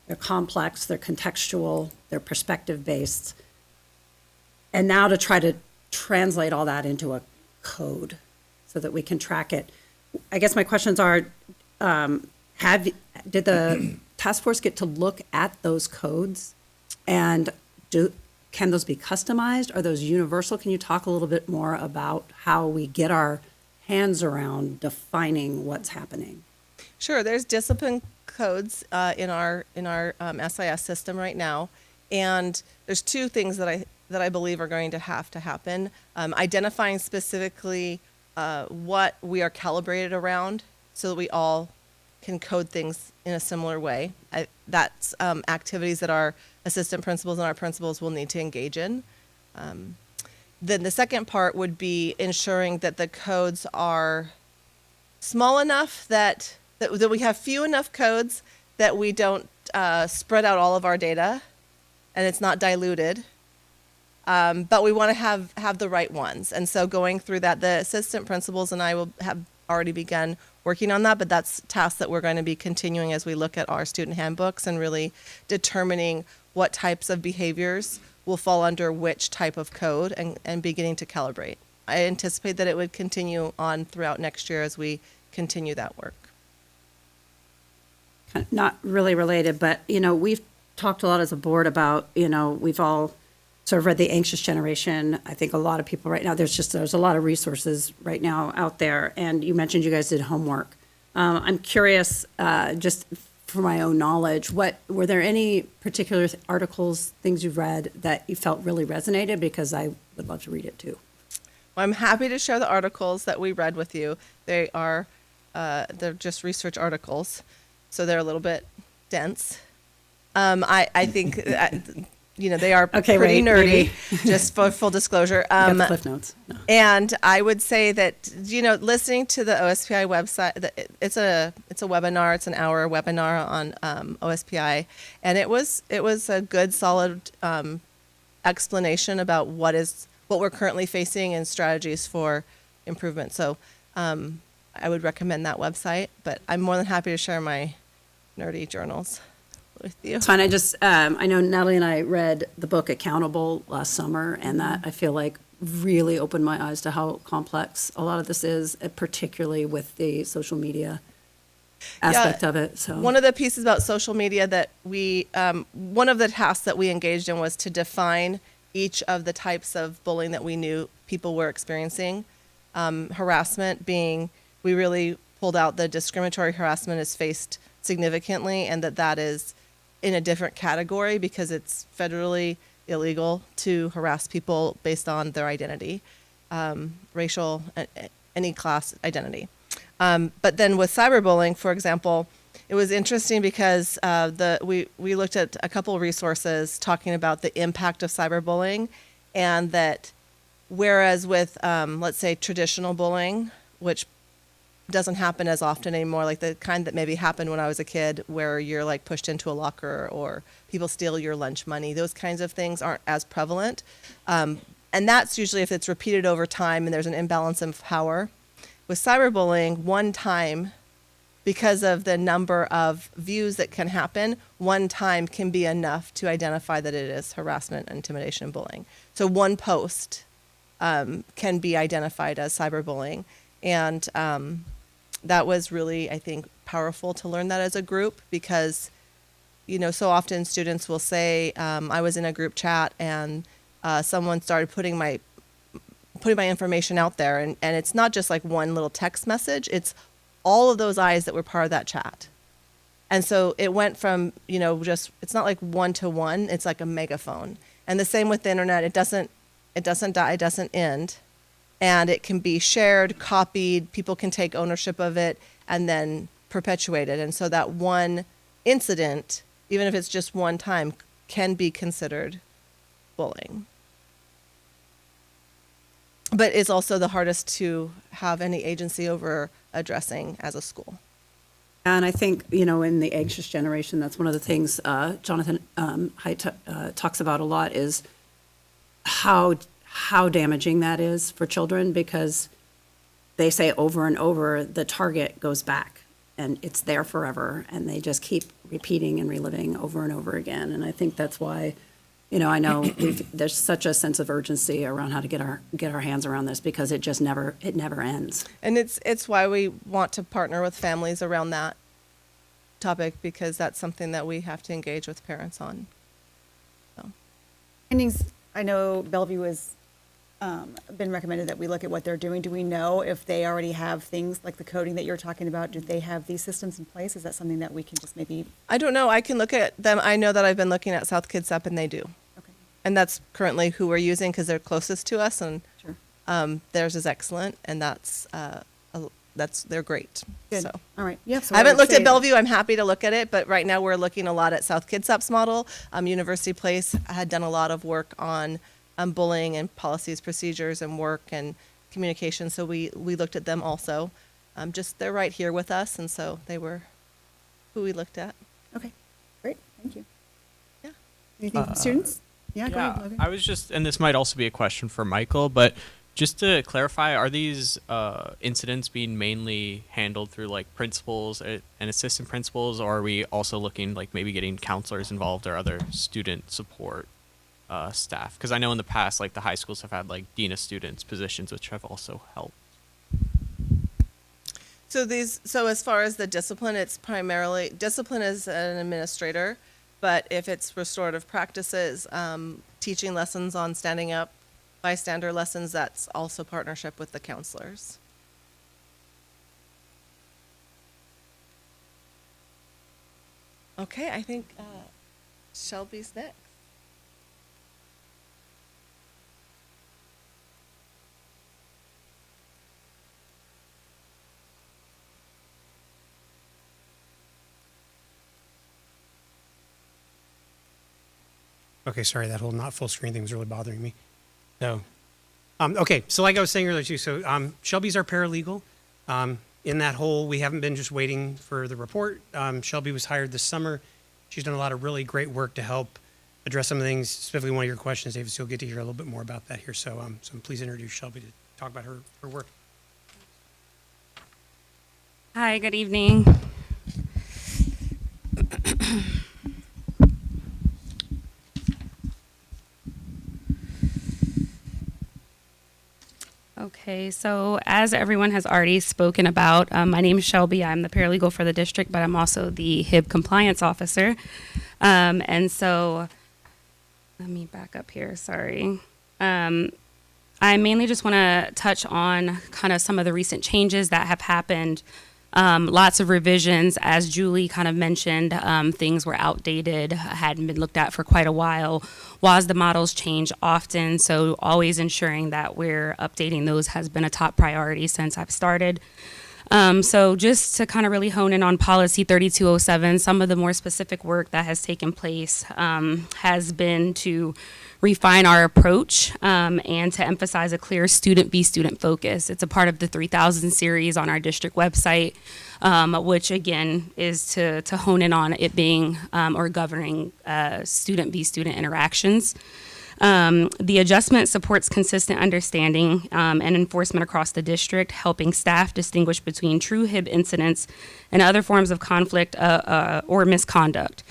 They're complex. They're contextual. They're perspective-based. And now to try to translate all that into a code so that we can track it. I guess my questions are, did the task force get to look at those codes? And can those be customized? Are those universal? Can you talk a little bit more about how we get our hands around defining what's happening? Sure, there's discipline codes in our SIS system right now, and there's two things that I believe are going to have to happen. Identifying specifically what we are calibrated around, so that we all can code things in a similar way. That's activities that our assistant principals and our principals will need to engage in. Then the second part would be ensuring that the codes are small enough that we have few enough codes that we don't spread out all of our data and it's not diluted. But we want to have the right ones. And so going through that, the assistant principals and I will have already begun working on that, but that's tasks that we're going to be continuing as we look at our student handbooks and really determining what types of behaviors will fall under which type of code and beginning to calibrate. I anticipate that it would continue on throughout next year as we continue that work. Not really related, but, we've talked a lot as a board about, we've all sort of read The Anxious Generation. I think a lot of people right now, there's a lot of resources right now out there. And you mentioned you guys did homework. I'm curious, just for my own knowledge, were there any particular articles, things you've read that you felt really resonated? Because I would love to read it too. Well, I'm happy to share the articles that we read with you. They are, they're just research articles, so they're a little bit dense. I think, they are pretty nerdy, just for full disclosure. Got the Cliff Notes. No. And I would say that, listening to the OSPI website, it's a webinar, it's an hour webinar on OSPI, and it was a good, solid explanation about what we're currently facing and strategies for improvement. So I would recommend that website, but I'm more than happy to share my nerdy journals with you. It's fine. I know Natalie and I read the book Accountable last summer, and that I feel like really opened my eyes to how complex a lot of this is, particularly with the social media aspect of it. So one of the pieces about social media that one of the tasks that we engaged in was to define each of the types of bullying that we knew people were experiencing. Harassment being, we really pulled out the discriminatory harassment is faced significantly, and that is in a different category because it's federally illegal to harass people based on their identity, racial, any class identity. But then with cyberbullying, for example, it was interesting because we looked at a couple of resources talking about the impact of cyberbullying, and that Whereas with, let's say, traditional bullying, which doesn't happen as often anymore, like the kind that maybe happened when I was a kid, where you're like pushed into a locker or people steal your lunch money, those kinds of things aren't as prevalent. And that's usually if it's repeated over time and there's an imbalance of power. With cyberbullying, one time, because of the number of views that can happen, one time can be enough to identify that it is harassment, intimidation, and bullying. So one post can be identified as cyberbullying. And that was really, I think, powerful to learn that as a group, because, you know, so often students will say, I was in a group chat and someone started putting my information out there, and it's not just like one little text message, it's all of those eyes that were part of that chat. And so it went from, you know, just, it's not like one to one, it's like a megaphone. And the same with the internet, it doesn't die, it doesn't end. And it can be shared, copied, people can take ownership of it and then perpetuate it. And so that one incident, even if it's just one time, can be considered bullying. But it's also the hardest to have any agency over addressing as a school. And I think, you know, in the anxious generation, that's one of the things Jonathan Haidt talks about a lot, is how damaging that is for children, because they say over and over, the target goes back and it's there forever, and they just keep repeating and reliving over and over again. And I think that's why, you know, I know there's such a sense of urgency around how to get our hands around this, because it just never ends. And it's why we want to partner with families around that topic, because that's something that we have to engage with parents on. So. Findings, I know Bellevue has been recommended that we look at what they're doing. Do we know if they already have things like the coding that you're talking about? Do they have these systems in place? Is that something that we can just maybe? I don't know. I can look at them. I know that I've been looking at South Kids Up, and they do. Okay. And that's currently who we're using because they're closest to us, and sure. Theirs is excellent, and they're great. Good. So. All right. Yeah. So I haven't looked at Bellevue. I'm happy to look at it, but right now we're looking a lot at South Kids Up's model. University Place had done a lot of work on bullying and policies, procedures, and work and communication. So we looked at them also. They're right here with us, and so they were who we looked at. Okay, great, thank you. Yeah. Anything from students? Yeah, go ahead, Logan. I was just, and this might also be a question for Michael, but just to clarify, are these incidents being mainly handled through like principals and assistant principals, or are we also looking like maybe getting counselors involved or other student support staff? Because I know in the past, like the high schools have had like dean of students positions, which have also helped. So as far as the discipline, it's primarily, discipline is an administrator, but if it's restorative practices, teaching lessons on standing up, bystander lessons, that's also partnership with the counselors. Okay, I think Shelby's next. Okay, sorry, that whole not full screen thing was really bothering me. So, okay, so like I was saying earlier too, so Shelby's our paralegal. In that whole, we haven't been just waiting for the report. Shelby was hired this summer. She's done a lot of really great work to help address some of the things, specifically one of your questions, David, so you'll get to hear a little bit more about that here. So, please introduce Shelby to talk about her work. Hi, good evening. Okay, so as everyone has already spoken about, my name is Shelby. I'm the paralegal for the district, but I'm also the HIB compliance officer. And so, let me back up here, sorry. I mainly just want to touch on kind of some of the recent changes that have happened. Lots of revisions, as Julie kind of mentioned, things were outdated, hadn't been looked at for quite a while. WASDA models change often, so always ensuring that we're updating those has been a top priority since I've started. So just to kind of really hone in on policy 3207, some of the more specific work that has taken place has been to refine our approach and to emphasize a clear student be student focus. It's a part of the 3000 series on our district website, which again is to hone in on it being or governing student be student interactions. The adjustment supports consistent understanding and enforcement across the district, helping staff distinguish between true HIB incidents and other forms of conflict or misconduct.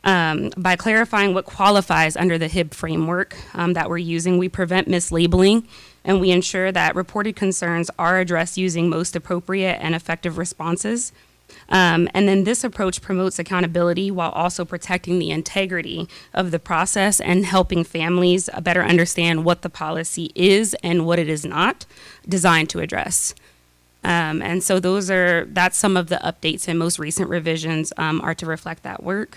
By clarifying what qualifies under the HIB framework that we're using, we prevent mislabeling and we ensure that reported concerns are addressed using most appropriate and effective responses. And then this approach promotes accountability while also protecting the integrity of the process and helping families better understand what the policy is and what it is not designed to address. And so that's some of the updates and most recent revisions are to reflect that work.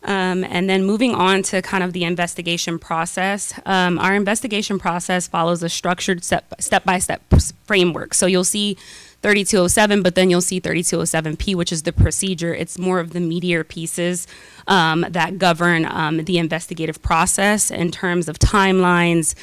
And then moving on to kind of the investigation process. Our investigation process follows a structured step-by-step framework. So you'll see 3207, but then you'll see 3207P, which is the procedure. It's more of the meatier pieces that govern the investigative process in terms of timelines,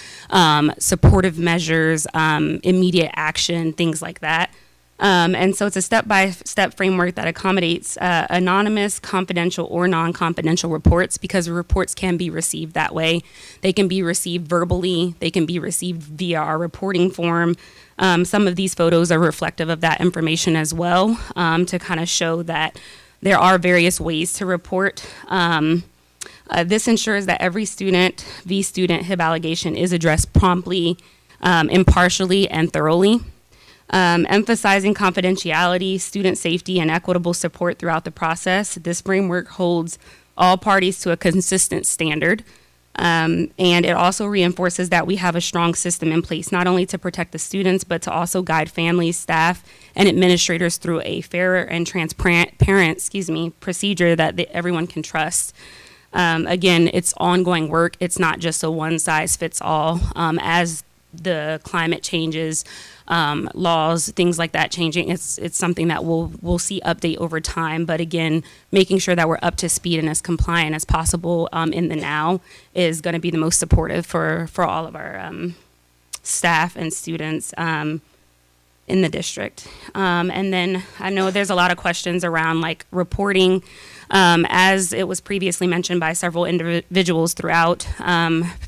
supportive measures, immediate action, things like that. And so it's a step-by-step framework that accommodates anonymous, confidential, or non-confidential reports because reports can be received that way. They can be received verbally. They can be received via our reporting form. Some of these photos are reflective of that information as well to kind of show that there are various ways to report. This ensures that every student HIB allegation is addressed promptly, impartially, and thoroughly. Emphasizing confidentiality, student safety, and equitable support throughout the process. This framework holds all parties to a consistent standard. And it also reinforces that we have a strong system in place, not only to protect the students, but to also guide families, staff, and administrators through a fair and transparent procedure that everyone can trust. Again, it's ongoing work. It's not just a one-size-fits-all. As the climate changes, laws, things like that changing, it's something that we'll see update over time. But again, making sure that we're up to speed and as compliant as possible in the now is going to be the most supportive for all of our staff and students in the district. And then I know there's a lot of questions around like reporting. As it was previously mentioned by several individuals throughout,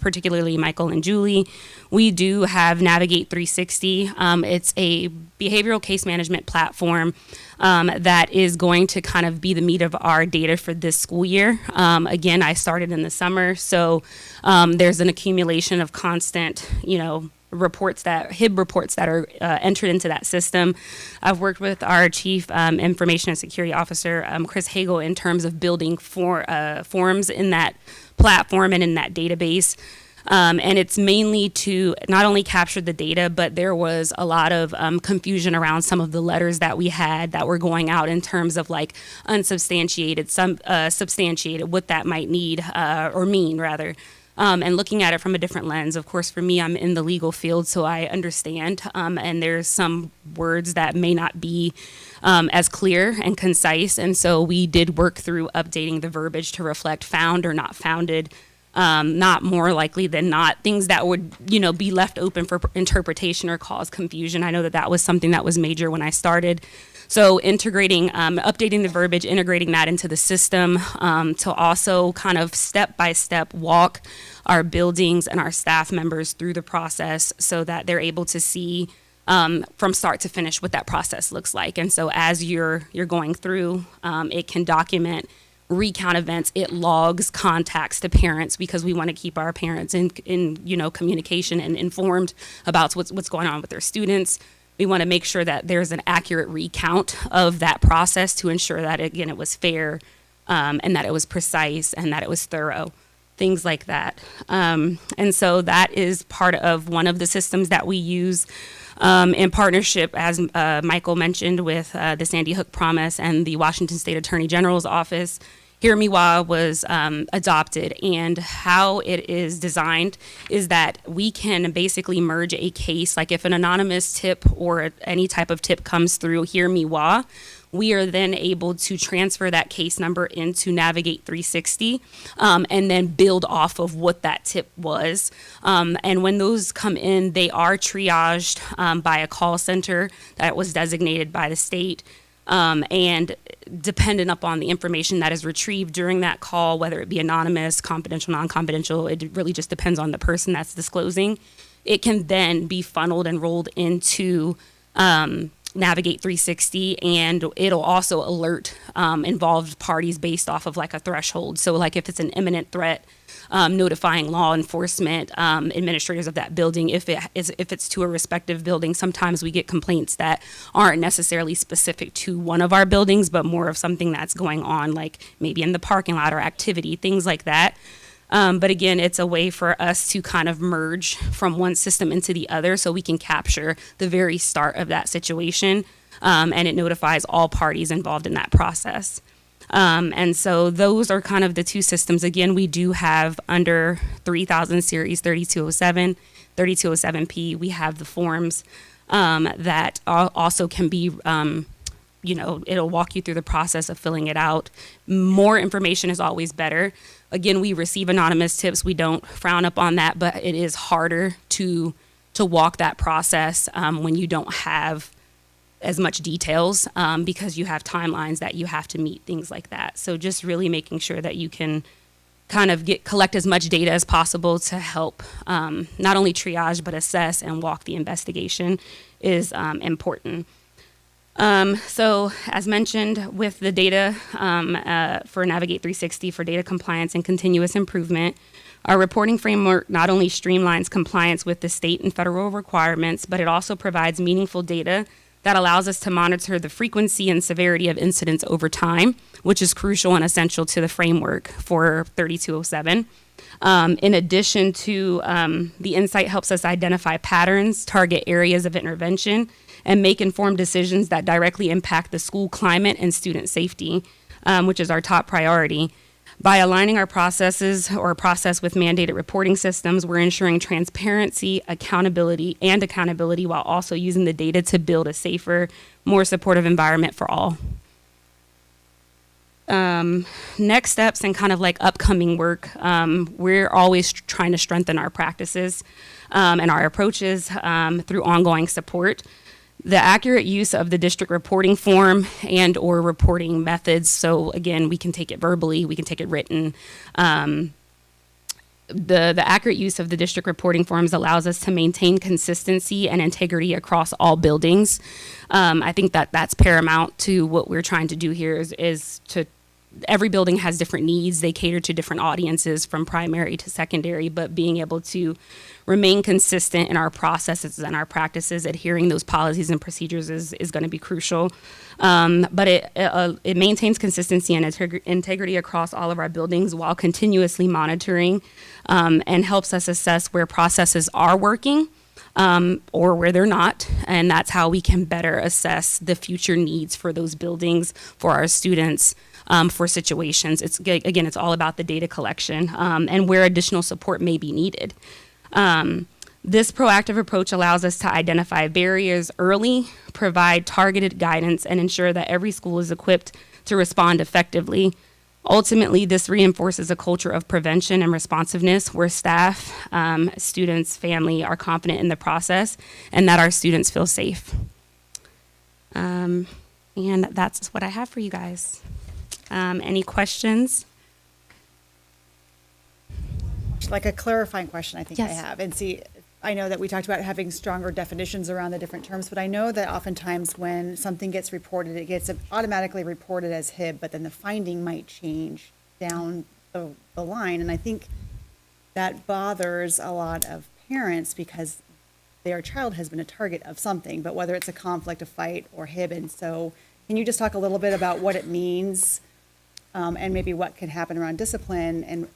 particularly Michael and Julie, we do have Navigate 360. It's a behavioral case management platform that is going to kind of be the meat of our data for this school year. Again, I started in the summer, so there's an accumulation of constant, HIB reports that are entered into that system. I've worked with our Chief Information and Security Officer, Chris Hagel, in terms of building forms in that platform and in that database. And it's mainly to not only capture the data, but there was a lot of confusion around some of the letters that we had that were going out in terms of like unsubstantiated, substantiated, what that might need or mean rather. And looking at it from a different lens. Of course, for me, I'm in the legal field, so I understand. And there's some words that may not be as clear and concise. And so we did work through updating the verbiage to reflect found or not founded, not more likely than not, things that would, be left open for interpretation or cause confusion. I know that was something that was major when I started. So integrating, updating the verbiage, integrating that into the system to also kind of step-by-step walk our buildings and our staff members through the process so that they're able to see from start to finish what that process looks like. And so as you're going through, it can document recount events, it logs contacts to parents because we want to keep our parents in communication and informed about what's going on with their students. We want to make sure that there's an accurate recount of that process to ensure that, again, it was fair and that it was precise and that it was thorough, things like that. And so that is part of one of the systems that we use in partnership, as Michael mentioned, with the Sandy Hook Promise and the Washington State Attorney General's Office. Hear Me Wah was adopted, and how it is designed is that we can basically merge a case, like if an anonymous tip or any type of tip comes through Hear Me Wah, we are then able to transfer that case number into Navigate 360 and then build off of what that tip was. And when those come in, they are triaged by a call center that was designated by the state. And dependent upon the information that is retrieved during that call, whether it be anonymous, confidential, non-confidential, it really just depends on the person that's disclosing. It can then be funneled and rolled into Navigate 360, and it'll also alert involved parties based off of like a threshold. So like if it's an imminent threat, notifying law enforcement, administrators of that building. If it's to a respective building, sometimes we get complaints that aren't necessarily specific to one of our buildings, but more of something that's going on, like maybe in the parking lot or activity, things like that. But again, it's a way for us to kind of merge from one system into the other so we can capture the very start of that situation, and it notifies all parties involved in that process. And so those are kind of the two systems. Again, we do have under 3000 series 3207, 3207P. We have the forms that also can be, it'll walk you through the process of filling it out. More information is always better. Again, we receive anonymous tips. We don't frown upon that, but it is harder to walk that process when you don't have as much details because you have timelines that you have to meet, things like that. So just really making sure that you can kind of collect as much data as possible to help not only triage but assess and walk the investigation is important. So as mentioned, with the data for Navigate 360 for data compliance and continuous improvement, our reporting framework not only streamlines compliance with the state and federal requirements, but it also provides meaningful data that allows us to monitor the frequency and severity of incidents over time, which is crucial and essential to the framework for 3207. In addition to the insight helps us identify patterns, target areas of intervention, and make informed decisions that directly impact the school climate and student safety, which is our top priority. By aligning our process with mandated reporting systems, we're ensuring transparency, accountability while also using the data to build a safer, more supportive environment for all. Next steps and kind of like upcoming work, we're always trying to strengthen our practices and our approaches through ongoing support. The accurate use of the district reporting form and or reporting methods. So again, we can take it verbally, we can take it written. The accurate use of the district reporting forms allows us to maintain consistency and integrity across all buildings. I think that's paramount to what we're trying to do here is to every building has different needs. They cater to different audiences from primary to secondary, but being able to remain consistent in our processes and our practices, adhering those policies and procedures is going to be crucial. But it maintains consistency and integrity across all of our buildings while continuously monitoring and helps us assess where processes are working or where they're not. And that's how we can better assess the future needs for those buildings, for our students, for situations. It's all about the data collection and where additional support may be needed. This proactive approach allows us to identify barriers early, provide targeted guidance, and ensure that every school is equipped to respond effectively. Ultimately, this reinforces a culture of prevention and responsiveness where staff, students, family are confident in the process and that our students feel safe. And that's what I have for you guys. Any questions? Like a clarifying question, I think I Yes. have. And see, I know that we talked about having stronger definitions around the different terms, but I know that oftentimes when something gets reported, it gets automatically reported as HIB, but then the finding might change down the line. And I think that bothers a lot of parents because their child has been a target of something, but whether it's a conflict, a fight, or HIB. And so can you just talk a little bit about what it means and maybe what can happen around discipline and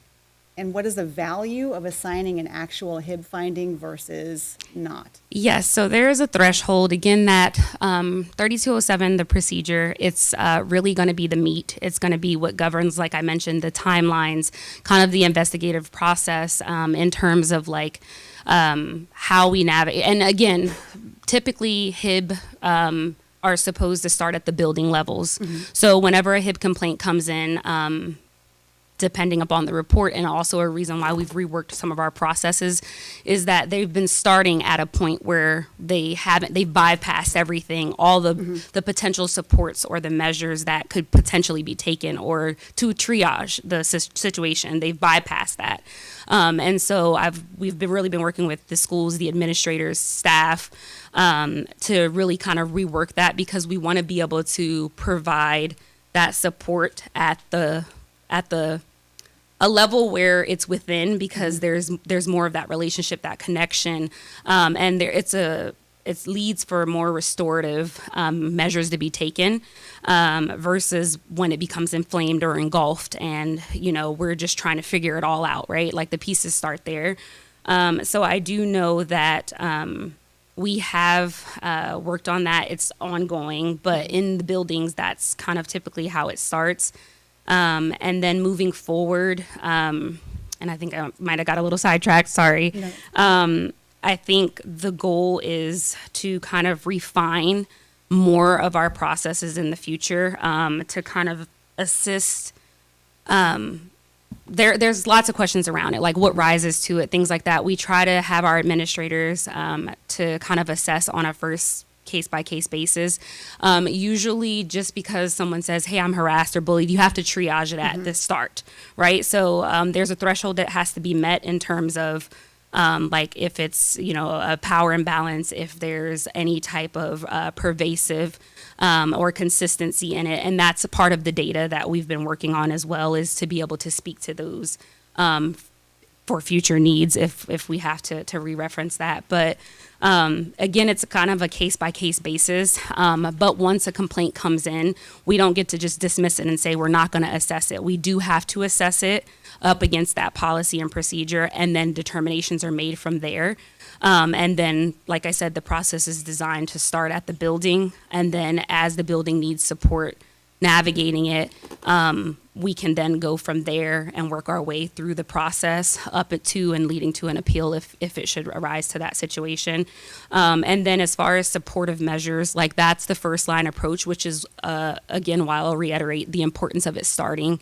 And what is the value of assigning an actual HIB finding versus not? Yes, so there is a threshold. Again, that 3207, the procedure, it's really going to be the meat. It's going to be what governs, like I mentioned, the timelines, kind of the investigative process in terms of like how we navigate. And again, typically HIB are supposed to start at the building levels. So whenever a HIB complaint comes in, depending upon the report, and also a reason why we've reworked some of our processes is that they've been starting at a point where they've bypassed everything, all the potential supports or the measures that could potentially be taken or to triage the situation. They've bypassed that. And so we've really been working with the schools, the administrators, staff, to really kind of rework that, because we want to be able to provide that support at a level where it's within, because there's more of that relationship, that connection, and it leads for more restorative measures to be taken versus when it becomes inflamed or engulfed, and we're just trying to figure it all out, right? Like the pieces start there. So I do know that we have worked on that. It's ongoing, but in the buildings, that's kind of typically how it starts. And then moving forward, and I think I might have got a little sidetracked, sorry. No. I think the goal is to kind of refine more of our processes in the future to kind of assist. There's lots of questions around it, like what rises to it, things like that. We try to have our administrators to kind of assess on a first case-by-case basis. Usually just because someone says, hey, I'm harassed or bullied, you have to triage it at the start, right? So there's a threshold that has to be met in terms of like if it's, a power imbalance, if there's any type of pervasive or consistency in it. And that's a part of the data that we've been working on as well, is to be able to speak to those for future needs if we have to re-reference that. But again, it's kind of a case-by-case basis. But once a complaint comes in, we don't get to just dismiss it and say we're not going to assess it. We do have to assess it up against that policy and procedure, and then determinations are made from there. And then, like I said, the process is designed to start at the building, and then as the building needs support navigating it, we can then go from there and work our way through the process up to and leading to an appeal if it should arise to that situation. And then as far as supportive measures, like that's the first line approach, which is, again, while I'll reiterate the importance of it starting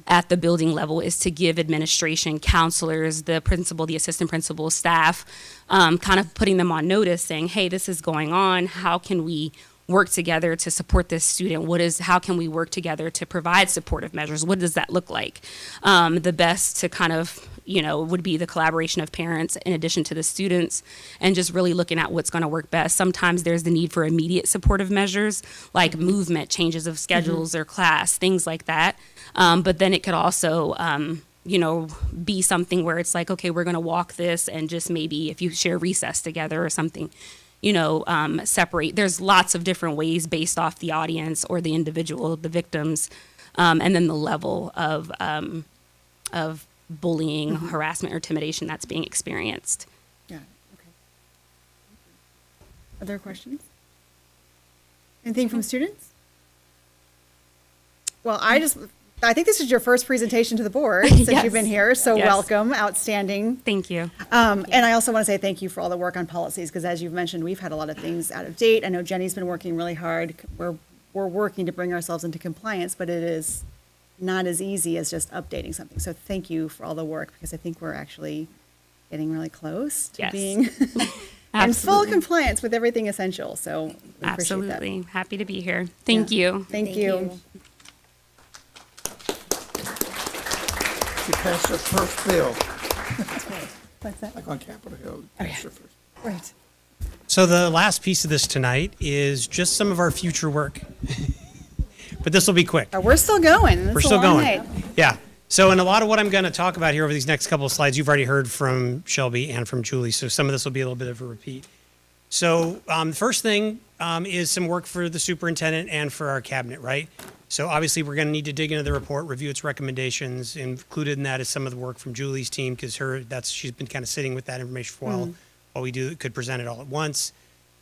at the building level, is to give administration, counselors, the principal, the assistant principal, staff, kind of putting them on notice saying, hey, this is going on. How can we work together to support this student? How can we work together to provide supportive measures? What does that look like? The best to kind of, would be the collaboration of parents in addition to the students, and just really looking at what's going to work best. Sometimes there's the need for immediate supportive measures like movement, changes of schedules or class, things like that. But then it could also, be something where it's like, okay, we're going to walk this, and just maybe if you share recess together or something, separate. There's lots of different ways based off the audience or the individual, the victims, and then the level of bullying, harassment, or intimidation that's being experienced. Yeah, okay. Other questions? Anything from students? Well, I think this is your first presentation to the board since Yes. you've been here, so Yes. welcome, outstanding. Thank you. And I also want to say thank you for all the work on policies, because as you've mentioned, we've had a lot of things out of date. I know Jenny's been working really hard. We're working to bring ourselves into compliance, but it is not as easy as just updating something. So thank you for all the work, because I think we're actually getting really close to Yes. being in full compliance with everything essential. So we appreciate that. Absolutely. Happy to be here. Thank you. Thank you. She passed her first bill, What's that? like on Capitol Hill. Oh, yeah. Passed her first. Right. So the last piece of this tonight is just some of our future work. But this will be quick. We're still going. It's We're a still long going. night. Yeah. So, and a lot of what I'm going to talk about here over these next couple of slides, you've already heard from Shelby and from Julie. So some of this will be a little bit of a repeat. So the first thing is some work for the superintendent and for our cabinet, right? So obviously, we're going to need to dig into the report, review its recommendations. Included in that is some of the work from Julie's team, because she's been kind of sitting with that information for a while we could present it all at once.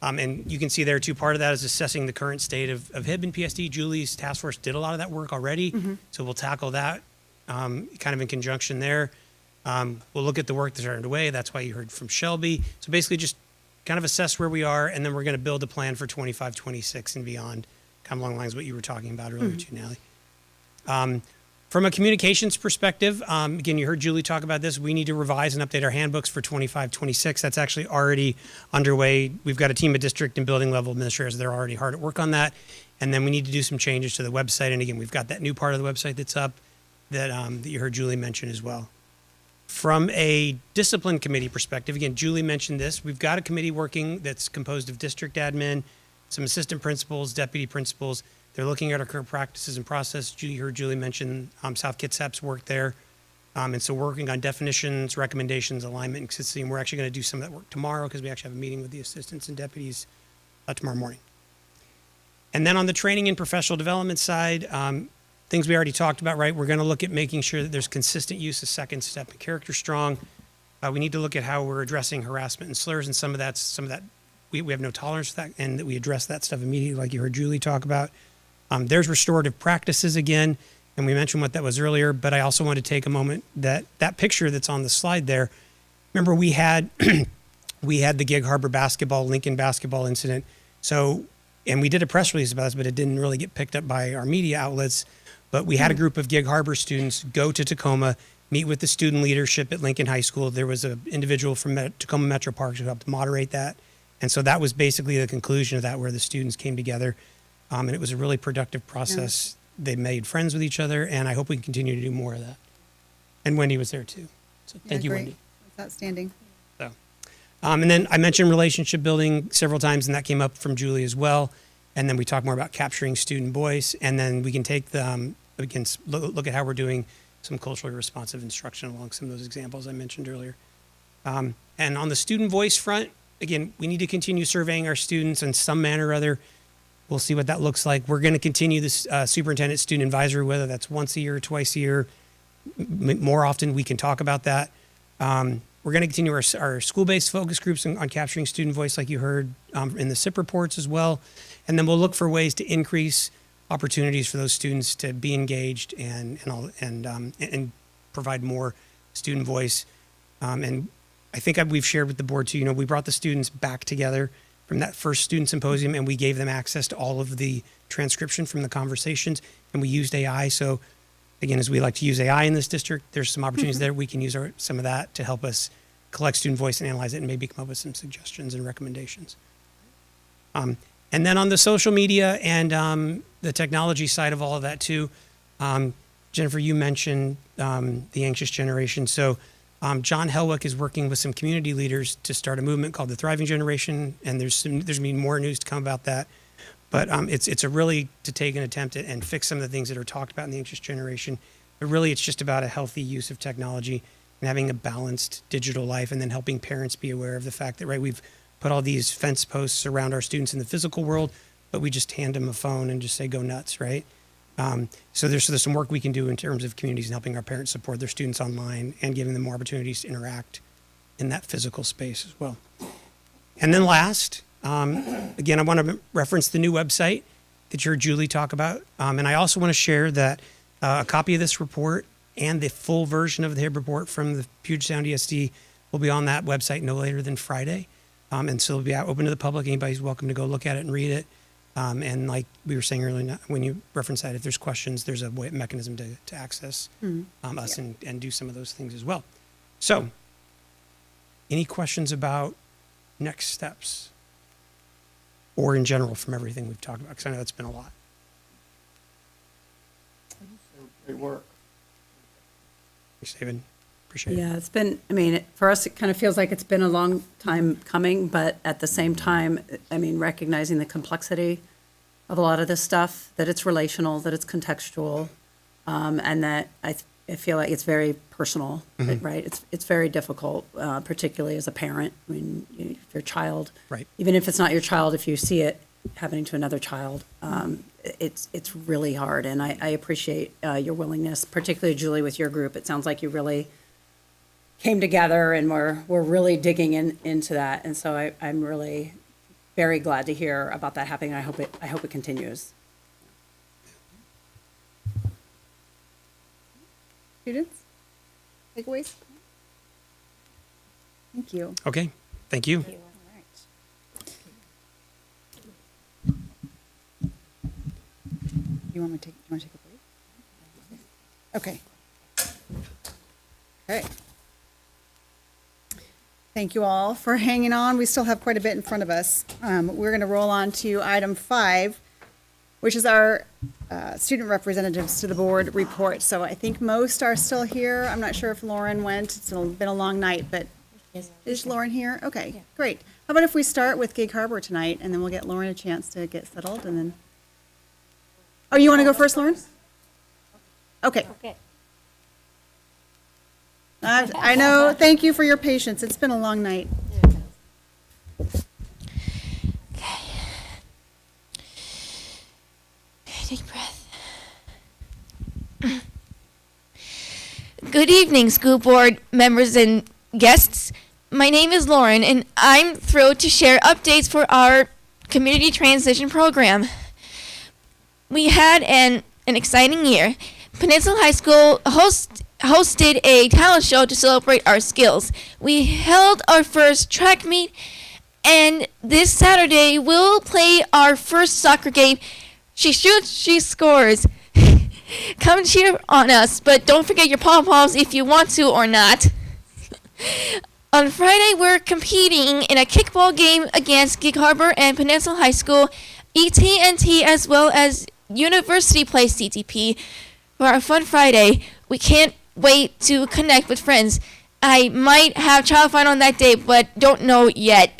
And you can see there too, part of that is assessing the current state of HIB and PSD. Julie's task force did a lot of that work already, so we'll tackle that kind of in conjunction there. We'll look at the work that's underway. That's why you heard from Shelby. So basically just kind of assess where we are, and then we're going to build a plan for 25, 26 and beyond, kind of along the lines of what you were talking about earlier too, Natalie. From a communications perspective, again, you heard Julie talk about this. We need to revise and update our handbooks for 25, 26. That's actually already underway. We've got a team of district and building level administrators. They're already hard at work on that. And then we need to do some changes to the website. And again, we've got that new part of the website that's up that you heard Julie mention as well. From a discipline committee perspective, again, Julie mentioned this. We've got a committee working that's composed of district admin, some assistant principals, deputy principals. They're looking at our current practices and process. You heard Julie mention South Kitsap's work there. And so we're working on definitions, recommendations, alignment, and consistency. And we're actually going to do some of that work tomorrow because we actually have a meeting with the assistants and deputies tomorrow morning. And then on the training and professional development side, things we already talked about, right? We're going to look at making sure that there's consistent use of second step and character strong. We need to look at how we're addressing harassment and slurs, and some of that we have no tolerance for that, and that we address that stuff immediately, like you heard Julie talk about. There's restorative practices again, and we mentioned what that was earlier, but I also want to take a moment that picture that's on the slide there. Remember, we had the Gig Harbor basketball, Lincoln basketball incident. So, and we did a press release about this, but it didn't really get picked up by our media outlets. But we had a group of Gig Harbor students go to Tacoma, meet with the student leadership at Lincoln High School. There was an individual from Tacoma Metro Parks who helped moderate that. And so that was basically the conclusion of that, where the students came together. And it was a really productive process. Yeah. They made friends with each other, and I hope we can continue to do more of that. And Wendy was there too. So thank you, great. Wendy. That's outstanding. So, and then I mentioned relationship building several times, and that came up from Julie as well. And then we talked more about capturing student voice, and then we can take we can look at how we're doing some culturally responsive instruction along some of those examples I mentioned earlier. And on the student voice front, again, we need to continue surveying our students in some manner or other. We'll see what that looks like. We're going to continue this superintendent student advisory, whether that's once a year or twice a year. More often, we can talk about that. We're going to continue our school-based focus groups on capturing student voice, like you heard in the SIP reports as well. And then we'll look for ways to increase opportunities for those students to be engaged and provide more student voice. And I think we've shared with the board too. We brought the students back together from that first student symposium, and we gave them access to all of the transcription from the conversations, and we used AI. So again, as we like to use AI in this district, there's some opportunities there. We can use some of that to help us collect student voice and analyze it, and maybe come up with some suggestions and recommendations. And then on the social media and the technology side of all of that too, Jennifer, you mentioned the anxious generation. So John Helwick is working with some community leaders to start a movement called the Thriving Generation, and there's going to be more news to come about that. But it's a really to take an attempt at and fix some of the things that are talked about in the anxious generation. But really, it's just about a healthy use of technology and having a balanced digital life, and then helping parents be aware of the fact that, right, we've put all these fence posts around our students in the physical world, but we just hand them a phone and just say, go nuts, right? So there's some work we can do in terms of communities and helping our parents support their students online and giving them more opportunities to interact in that physical space as well. And then last, again, I want to reference the new website that you heard Julie talk about. And I also want to share that a copy of this report and the full version of the HIB report from the Puget Sound ESD will be on that website no later than Friday. And so it'll be open to the public. Anybody's welcome to go look at it and read it. And like we were saying earlier, when you reference that, if there's questions, there's a mechanism to access us and do some of those things as well. So, any questions about next steps? Or in general from everything we've talked about? Because I know that's been a lot. Great work. Thanks, David. Appreciate it. Yeah, it's been, for us, it kind of feels like it's been a long time coming, but at the same time, recognizing the complexity of a lot of this stuff, that it's relational, that it's contextual, and that I feel like it's very personal, right? It's very difficult, particularly as a parent. If your child, right, even if it's not your child, if you see it happening to another child. It's really hard, and I appreciate your willingness, particularly Julie with your group. It sounds like you really came together and we're really digging into that, and so I'm really very glad to hear about that happening. I hope it continues. Students? Takeaways? Thank you. Okay, thank you. You want to take a break? Okay. Okay. Thank you all for hanging on. We still have quite a bit in front of us. We're going to roll on to item 5, which is our student representatives to the board report. So I think most are still here. I'm not sure if Lauren went. It's been a long night, but is Lauren here? Okay, great. How about if we start with Gig Harbor tonight, and then we'll get Lauren a chance to get settled, and then. Oh, you want to go first, Lauren? Okay. I know. Thank you for your patience. It's been a long night. Take a breath. Good evening, school board members and guests. My name is Lauren, and I'm thrilled to share updates for our community transition program. We had an exciting year. Peninsula High School hosted a talent show to celebrate our skills. We held our first track meet, and this Saturday we'll play our first soccer game. She shoots, she scores. Come cheer on us, but don't forget your pom-poms if you want to or not. On Friday, we're competing in a kickball game against Gig Harbor and Peninsula High School, ET&T, as well as University plays CTP for our fun Friday. We can't wait to connect with friends. I might have child fine on that day, but don't know yet.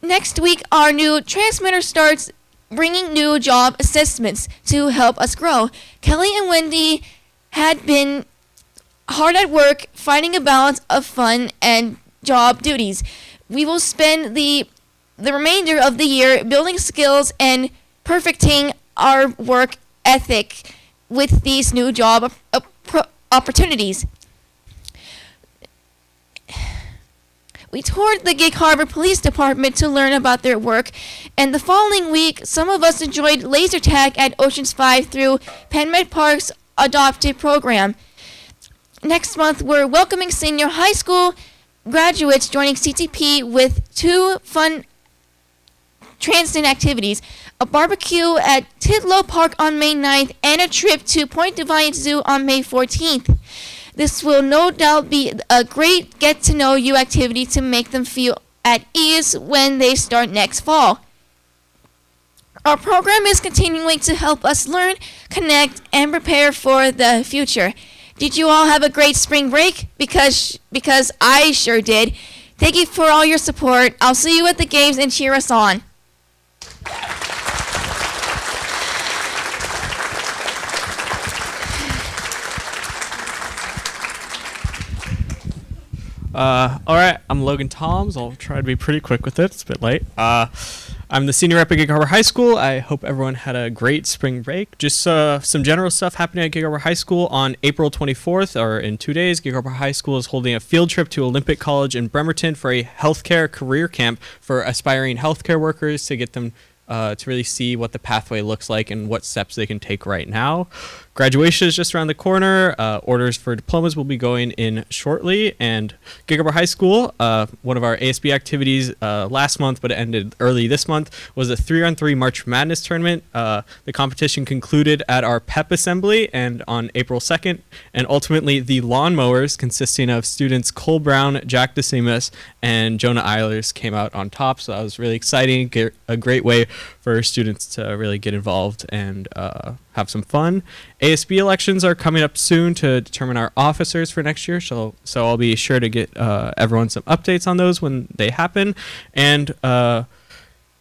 Next week, our new transmitter starts bringing new job assessments to help us grow. Kelly and Wendy had been hard at work finding a balance of fun and job duties. We will spend the remainder of the year building skills and perfecting our work ethic with these new job opportunities. We toured the Gig Harbor Police Department to learn about their work, and the following week, some of us enjoyed laser tag at Oceans 5 through PenMed Park's adopted program. Next month, we're welcoming senior high school graduates joining CTP with 2 fun transient activities, a barbecue at Tidlow Park on May 9th, and a trip to Point Defiance Zoo on May 14th. This will no doubt be a great get-to-know-you activity to make them feel at ease when they start next fall. Our program is continuing to help us learn, connect, and prepare for the future. Did you all have a great spring break? Because I sure did. Thank you for all your support. I'll see you at the games and cheer us on. All right, I'm Logan Toms. I'll try to be pretty quick with it. It's a bit late. I'm the senior rep at Gig Harbor High School. I hope everyone had a great spring break. Just some general stuff happening at Gig Harbor High School on April 24th, or in 2 days. Gig Harbor High School is holding a field trip to Olympic College in Bremerton for a healthcare career camp for aspiring healthcare workers to get them to really see what the pathway looks like and what steps they can take right now. Graduation is just around the corner. Orders for diplomas will be going in shortly. And Gig Harbor High School, one of our ASB activities last month, but it ended early this month, was a 3-on-3 March Madness tournament. The competition concluded at our PEP assembly and on April 2nd. And ultimately, the lawnmowers, consisting of students Cole Brown, Jack DeSimas, and Jonah Eilers, came out on top. So that was really exciting, a great way for students to really get involved and have some fun. ASB elections are coming up soon to determine our officers for next year, so I'll be sure to get everyone some updates on those when they happen. And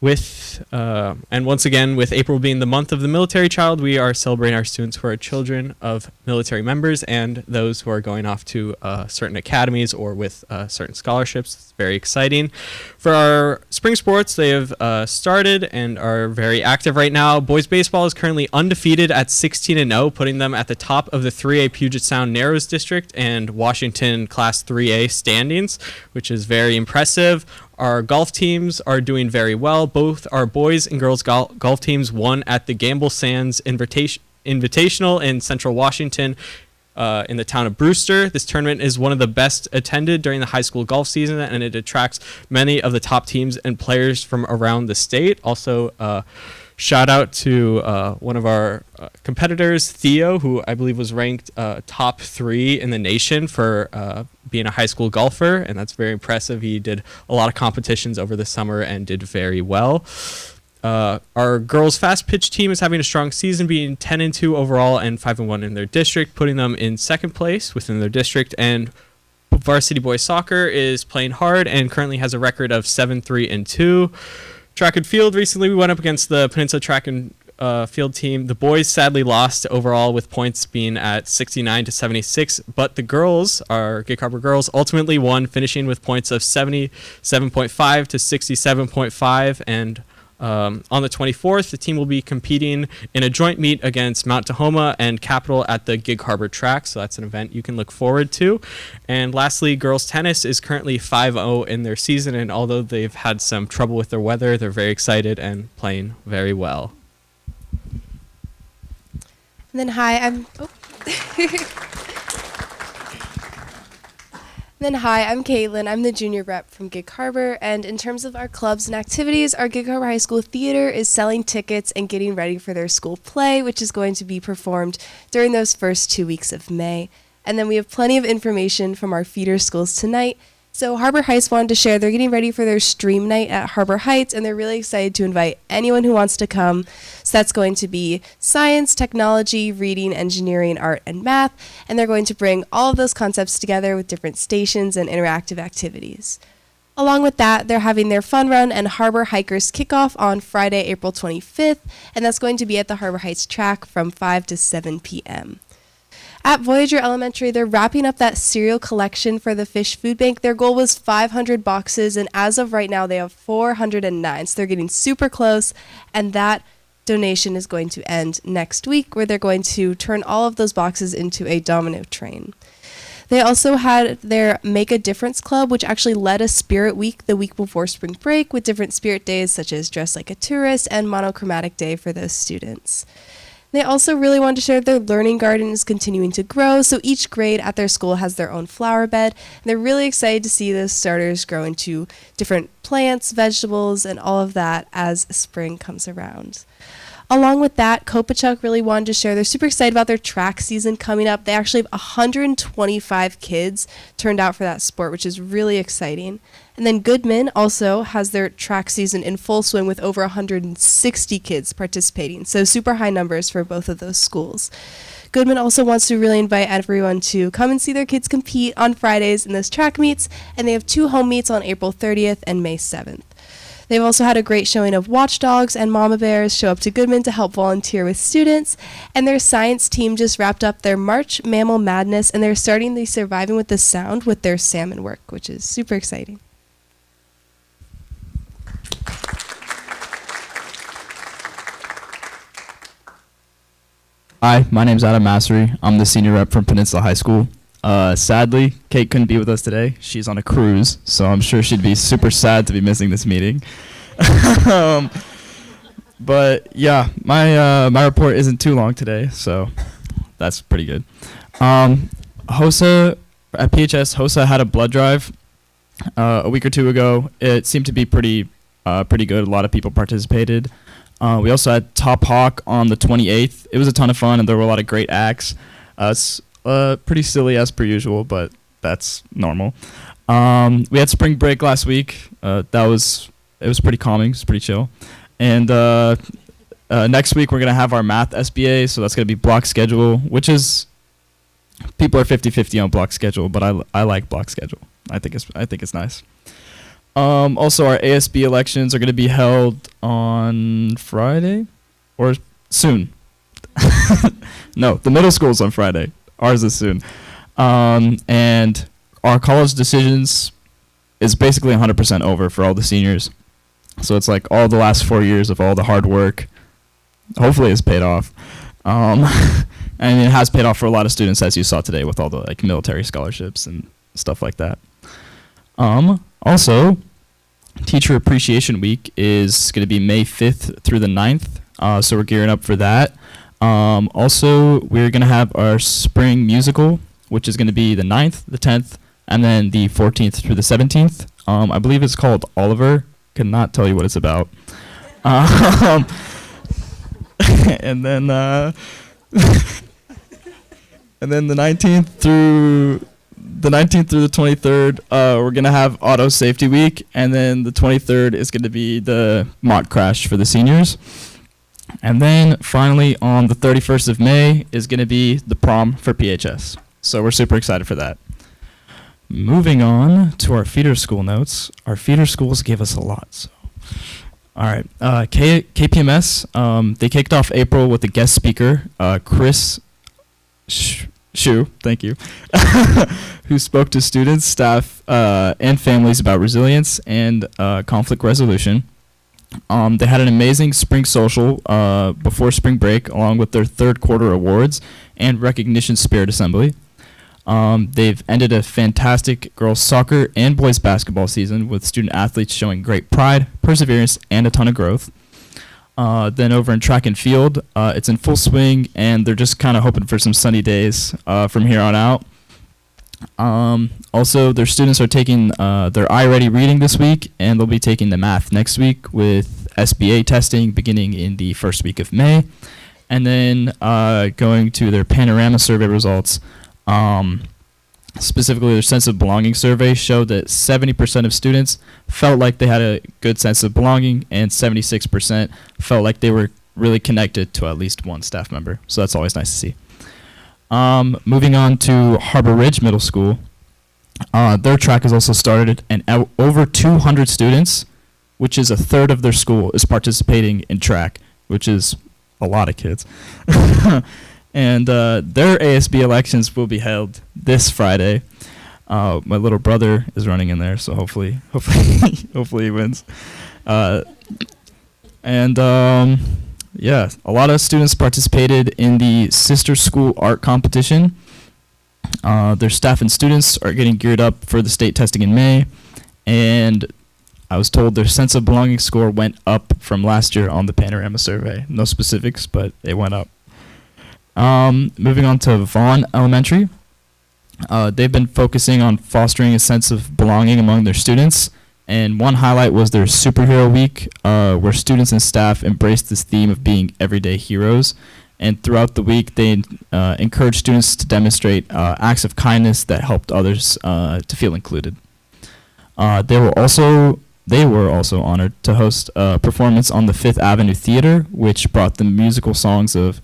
And once again, with April being the month of the military child, we are celebrating our students who are children of military members and those who are going off to certain academies or with certain scholarships. It's very exciting. For our spring sports, they have started and are very active right now. Boys baseball is currently undefeated at 16-0, putting them at the top of the 3A Puget Sound Narrows District and Washington Class 3A standings, which is very impressive. Our golf teams are doing very well. Both our boys and girls golf teams won at the Gamble Sands Invitational in Central Washington in the town of Brewster. This tournament is one of the best attended during the high school golf season, and it attracts many of the top teams and players from around the state. Also, shout out to one of our competitors, Theo, who I believe was ranked top 3 in the nation for being a high school golfer, and that's very impressive. He did a lot of competitions over the summer and did very well. Our girls fast pitch team is having a strong season, being 10-2 overall and 5-1 in their district, putting them in second place within their district. And varsity boys soccer is playing hard and currently has a record of 7-3-2. Track and field, recently we went up against the Peninsula track and field team. The boys sadly lost overall with points being at 69-76, but the girls, our Gig Harbor girls, ultimately won, finishing with points of 77.5 to 67.5. And on the 24th, the team will be competing in a joint meet against Mount Tahoma and Capital at the Gig Harbor track, so that's an event you can look forward to. And lastly, girls tennis is currently 5-0 in their season, and although they've had some trouble with their weather, they're very excited and playing very well. And then I'm Caitlin. I'm the junior rep from Gig Harbor, and in terms of our clubs and activities, our Gig Harbor High School Theater is selling tickets and getting ready for their school play, which is going to be performed during those first 2 weeks of May. And then we have plenty of information from our feeder schools tonight. So Harbor Heights wanted to share they're getting ready for their stream night at Harbor Heights, and they're really excited to invite anyone who wants to come. So that's going to be science, technology, reading, engineering, art, and math, and they're going to bring all of those concepts together with different stations and interactive activities. Along with that, they're having their fun run and Harbor Hikers kickoff on Friday, April 25th, and that's going to be at the Harbor Heights track from 5 to 7 p.m. At Voyager Elementary, they're wrapping up that cereal collection for the Fish Food Bank. Their goal was 500 boxes, and as of right now, they have 409. So they're getting super close, and that donation is going to end next week, where they're going to turn all of those boxes into a domino train. They also had their Make a Difference Club, which actually led a Spirit Week the week before spring break with different spirit days such as Dress Like a Tourist and Monochromatic Day for those students. They also really wanted to share their learning garden is continuing to grow, so each grade at their school has their own flower bed, and they're really excited to see those starters grow into different plants, vegetables, and all of that as spring comes around. Along with that, Kopachuk really wanted to share they're super excited about their track season coming up. They actually have 125 kids turned out for that sport, which is really exciting. And then Goodman also has their track season in full swing with over 160 kids participating, so super high numbers for both of those schools. Goodman also wants to really invite everyone to come and see their kids compete on Fridays in those track meets, and they have 2 home meets on April 30th and May 7th. They've also had a great showing of watchdogs and mama bears show up to Goodman to help volunteer with students, and their science team just wrapped up their March Mammal Madness, and they're starting the Surviving with the Sound with their salmon work, which is super exciting. Hi, my name's Adam Massery. I'm the senior rep from Peninsula High School. Sadly, Kate couldn't be with us today. She's on a cruise, so I'm sure she'd be super sad to be missing this meeting. But yeah, my report isn't too long today, so that's pretty good. HOSA, at PHS, HOSA had a blood drive a week or two ago. It seemed to be pretty good. A lot of people participated. We also had Top Hawk on the 28th. It was a ton of fun, and there were a lot of great acts. It's pretty silly as per usual, but that's normal. We had spring break last week. It was pretty calming. It was pretty chill. And next week we're gonna have our math SBA, so that's gonna be block schedule, which is people are 50-50 on block schedule, but I like block schedule. I think it's nice. Also, our ASB elections are going to be held on Friday or soon. No, the middle school's on Friday. Ours is soon. And our college decisions is basically 100% over for all the seniors. So it's like all the last 4 years of all the hard work, hopefully it's paid off. And it has paid off for a lot of students, as you saw today, with all the like military scholarships and stuff like that. Also, Teacher Appreciation Week is going to be May 5th through the 9th. So we're gearing up for that. Also, we're going to have our spring musical, which is going to be the 9th, the 10th, and then the 14th through the 17th. I believe it's called Oliver. Cannot tell you what it's about. And then and then the 19th through the 23rd, we're gonna have Auto Safety Week, and then the 23rd is gonna be the mock crash for the seniors. And then finally on the 31st of May is gonna be the prom for PHS. So we're super excited for that. Moving on to our feeder school notes. Our feeder schools gave us a lot. So, all right, KPMS. They kicked off April with a guest speaker, Chris Shu. Thank you, who spoke to students, staff, and families about resilience and conflict resolution. They had an amazing spring social before spring break, along with their third quarter awards and recognition spirit assembly. They've ended a fantastic girls soccer and boys basketball season with student athletes showing great pride, perseverance, and a ton of growth. Then over in track and field, it's in full swing, and they're just kind of hoping for some sunny days from here on out. Also, their students are taking their iReady reading this week, and they'll be taking the math next week with SBA testing beginning in the first week of May. And then going to their panorama survey results. Specifically, their sense of belonging survey showed that 70% of students felt like they had a good sense of belonging, and 76% felt like they were really connected to at least one staff member. So that's always nice to see. Moving on to Harbor Ridge Middle School. Their track has also started, and over 200 students, which is a third of their school, is participating in track, which is a lot of kids. And their ASB elections will be held this Friday. My little brother is running in there, so hopefully he wins. Yeah, a lot of students participated in the Sister School Art Competition. Their staff and students are getting geared up for the state testing in May, and I was told their sense of belonging score went up from last year on the panorama survey. No specifics, but it went up. Moving on to Vaughn Elementary. They've been focusing on fostering a sense of belonging among their students, and one highlight was their Superhero Week, where students and staff embraced this theme of being everyday heroes. And throughout the week, they encouraged students to demonstrate acts of kindness that helped others to feel included. They were also honored to host a performance on the Fifth Avenue Theater, which brought the musical Songs of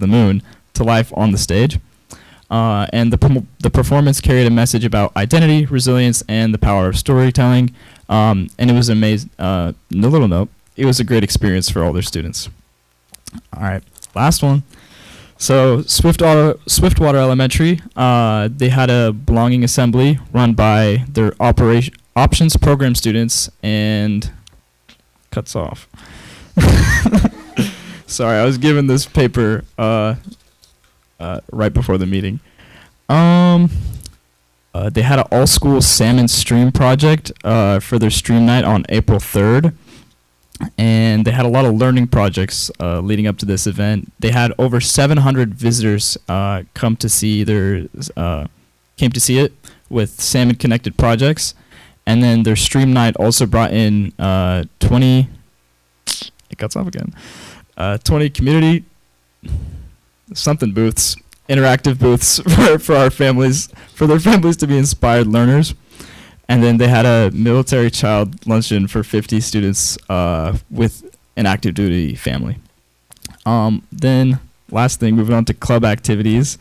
the Moon to life on the stage. And the performance carried a message about identity, resilience, and the power of storytelling. And it was amazing. A little note, it was a great experience for all their students. All right, last one. So Swiftwater Elementary, they had a belonging assembly run by their options program students, and cuts off. Sorry, I was given this paper right before the meeting. They had an all-school salmon stream project for their stream night on April 3rd. And they had a lot of learning projects leading up to this event. They had over 700 visitors came to see it with salmon-connected projects. And then their stream night also brought in 20 community booths, interactive booths for our families, for their families to be inspired learners. And then they had a military child luncheon for 50 students with an active duty family. Then last thing, moving on to club activities.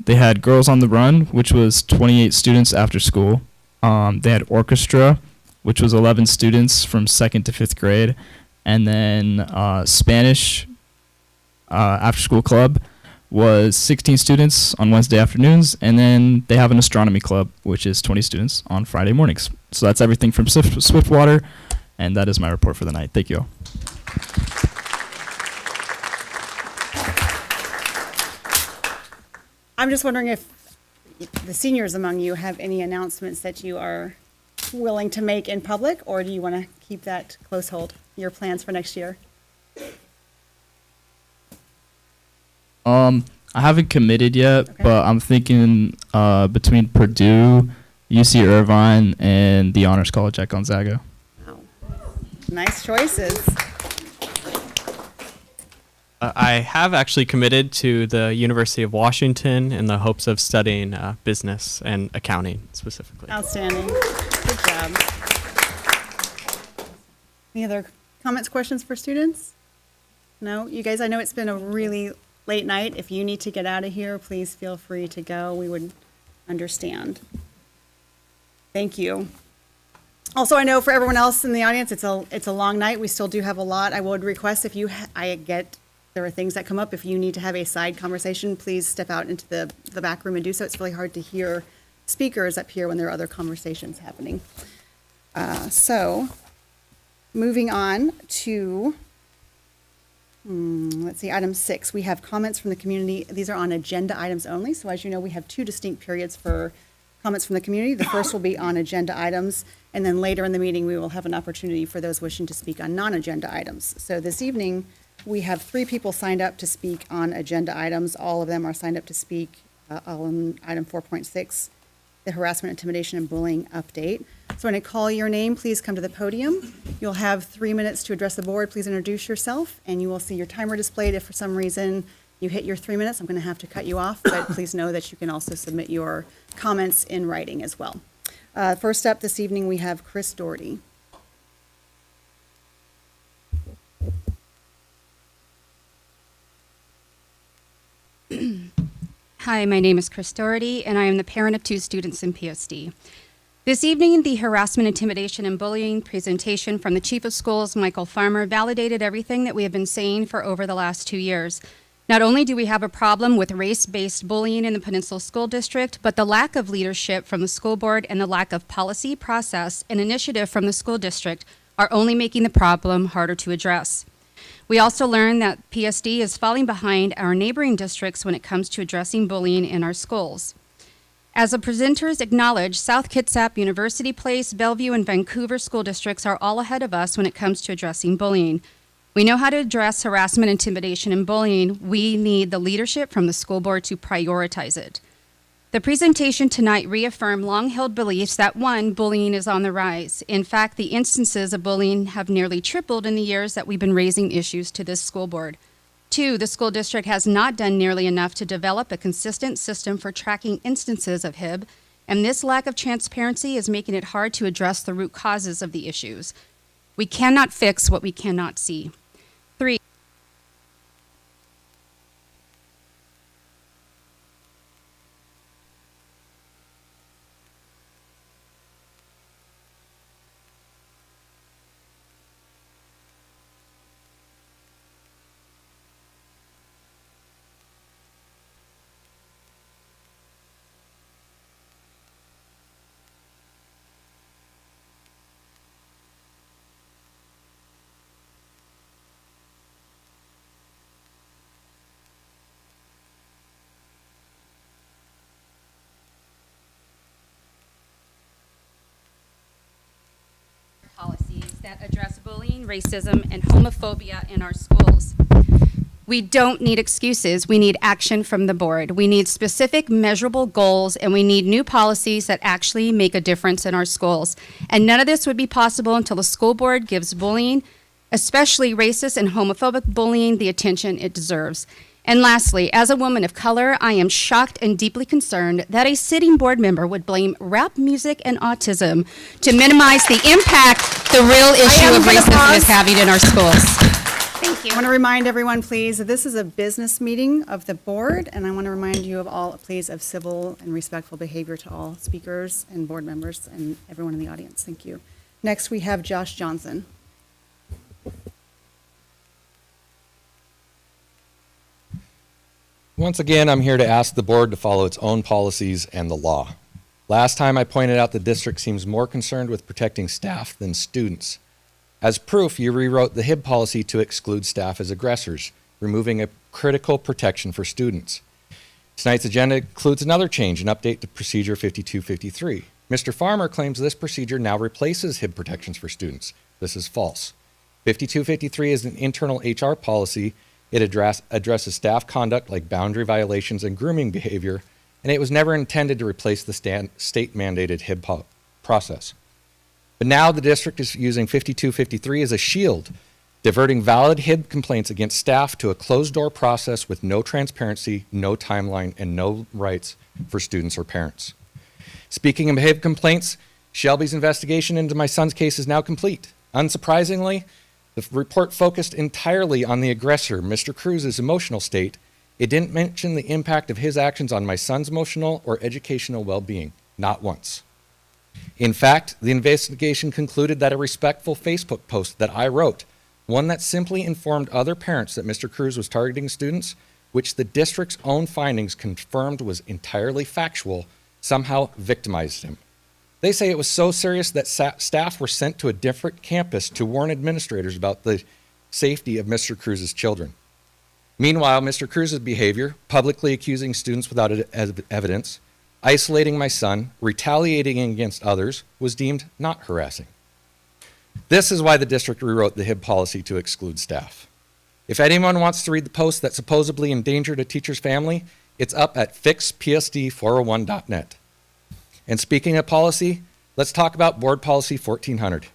They had Girls on the Run, which was 28 students after school. They had orchestra, which was 11 students from 2nd to 5th grade. And then Spanish after school club was 16 students on Wednesday afternoons. And then they have an astronomy club, which is 20 students on Friday mornings. So that's everything from Swiftwater. And that is my report for the night. Thank you all. I'm just wondering if the seniors among you have any announcements that you are willing to make in public, or do you want to keep that close hold, your plans for next year? I haven't committed yet, but I'm thinking between Purdue, UC Irvine, and the Honors College at Gonzaga. Nice choices. I have actually committed to the University of Washington in the hopes of studying business and accounting specifically. Outstanding. Good job. Any other comments, questions for students? No? You guys, I know it's been a really late night. If you need to get out of here, please feel free to go. We would understand. Thank you. Also, I know for everyone else in the audience, it's a long night. We still do have a lot. I would request if there are things that come up. If you need to have a side conversation, please step out into the back room and do so. It's really hard to hear speakers up here when there are other conversations happening. So, moving on to, let's see, item 6. We have comments from the community. These are on agenda items only. So as you know, we have 2 distinct periods for comments from the community. The first will be on agenda items, and then later in the meeting, we will have an opportunity for those wishing to speak on non-agenda items. So this evening, we have 3 people signed up to speak on agenda items. All of them are signed up to speak on item 4.6, the harassment, intimidation, and bullying update. So when I call your name, please come to the podium. You'll have 3 minutes to address the board. Please introduce yourself, and you will see your timer displayed. If for some reason you hit your 3 minutes, I'm going to have to cut you off, but please know that you can also submit your comments in writing as well. First up this evening, we have Chris Doherty. Hi, my name is Chris Doherty, and I am the parent of 2 students in PSD. This evening, the harassment, intimidation, and bullying presentation from the Chief of Schools, Michael Farmer, validated everything that we have been saying for over the last 2 years. Not only do we have a problem with race-based bullying in the Peninsula School District, but the lack of leadership from the school board and the lack of policy, process, and initiative from the school district are only making the problem harder to address. We also learned that PSD is falling behind our neighboring districts when it comes to addressing bullying in our schools. As the presenters acknowledged, South Kitsap, University Place, Bellevue, and Vancouver school districts are all ahead of us when it comes to addressing bullying. We know how to address harassment, intimidation, and bullying. We need the leadership from the school board to prioritize it. The presentation tonight reaffirmed long-held beliefs that 1, bullying is on the rise. In fact, the instances of bullying have nearly tripled in the years that we've been raising issues to this school board. 2, the school district has not done nearly enough to develop a consistent system for tracking instances of HIB, and this lack of transparency is making it hard to address the root causes of the issues. We cannot fix what we cannot see. 3, policies that address bullying, racism, and homophobia in our schools. We don't need excuses. We need action from the board. We need specific, measurable goals, and we need new policies that actually make a difference in our schools. And none of this would be possible until the school board gives bullying, especially racist and homophobic bullying, the attention it deserves. And lastly, as a woman of color, I am shocked and deeply concerned that a sitting board member would blame rap music and autism to minimize the impact the real issue of racism is having in our schools. Thank you. I want to remind everyone, please, that this is a business meeting of the board, and I want to remind you of all, please, of civil and respectful behavior to all speakers and board members and everyone in the audience. Thank you. Next, we have Josh Johnson. Once again, I'm here to ask the board to follow its own policies and the law. Last time I pointed out the district seems more concerned with protecting staff than students. As proof, you rewrote the HIB policy to exclude staff as aggressors, removing a critical protection for students. Tonight's agenda includes another change, an update to Procedure 5253. Mr. Farmer claims this procedure now replaces HIB protections for students. This is false. 5253 is an internal HR policy. It addresses staff conduct like boundary violations and grooming behavior, and it was never intended to replace the state-mandated HIB process. But now the district is using 5253 as a shield, diverting valid HIB complaints against staff to a closed-door process with no transparency, no timeline, and no rights for students or parents. Speaking of HIB complaints, Shelby's investigation into my son's case is now complete. Unsurprisingly, the report focused entirely on the aggressor, Mr. Cruz's emotional state. It didn't mention the impact of his actions on my son's emotional or educational well-being, not once. In fact, the investigation concluded that a respectful Facebook post that I wrote, one that simply informed other parents that Mr. Cruz was targeting students, which the district's own findings confirmed was entirely factual, somehow victimized him. They say it was so serious that staff were sent to a different campus to warn administrators about the safety of Mr. Cruz's children. Meanwhile, Mr. Cruz's behavior, publicly accusing students without evidence, isolating my son, retaliating against others, was deemed not harassing. This is why the district rewrote the HIB policy to exclude staff. If anyone wants to read the post that supposedly endangered a teacher's family, it's up at fixpsd401.net. And speaking of policy, let's talk about Board Policy 1400.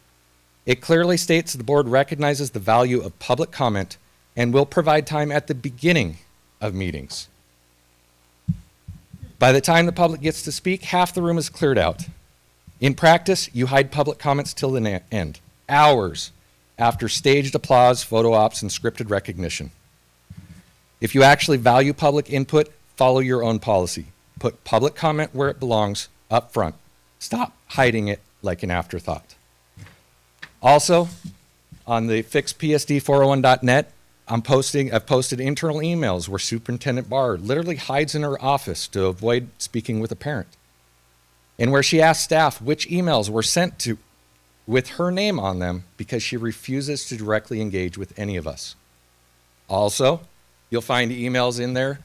It clearly states the board recognizes the value of public comment and will provide time at the beginning of meetings. By the time the public gets to speak, half the room is cleared out. In practice, you hide public comments till the end, hours after staged applause, photo ops, and scripted recognition. If you actually value public input, follow your own policy. Put public comment where it belongs, up front. Stop hiding it like an afterthought. Also, on the fixpsd401.net, I've posted internal emails where Superintendent Barr literally hides in her office to avoid speaking with a parent, and where she asks staff which emails were sent to with her name on them because she refuses to directly engage with any of us. Also, you'll find emails in there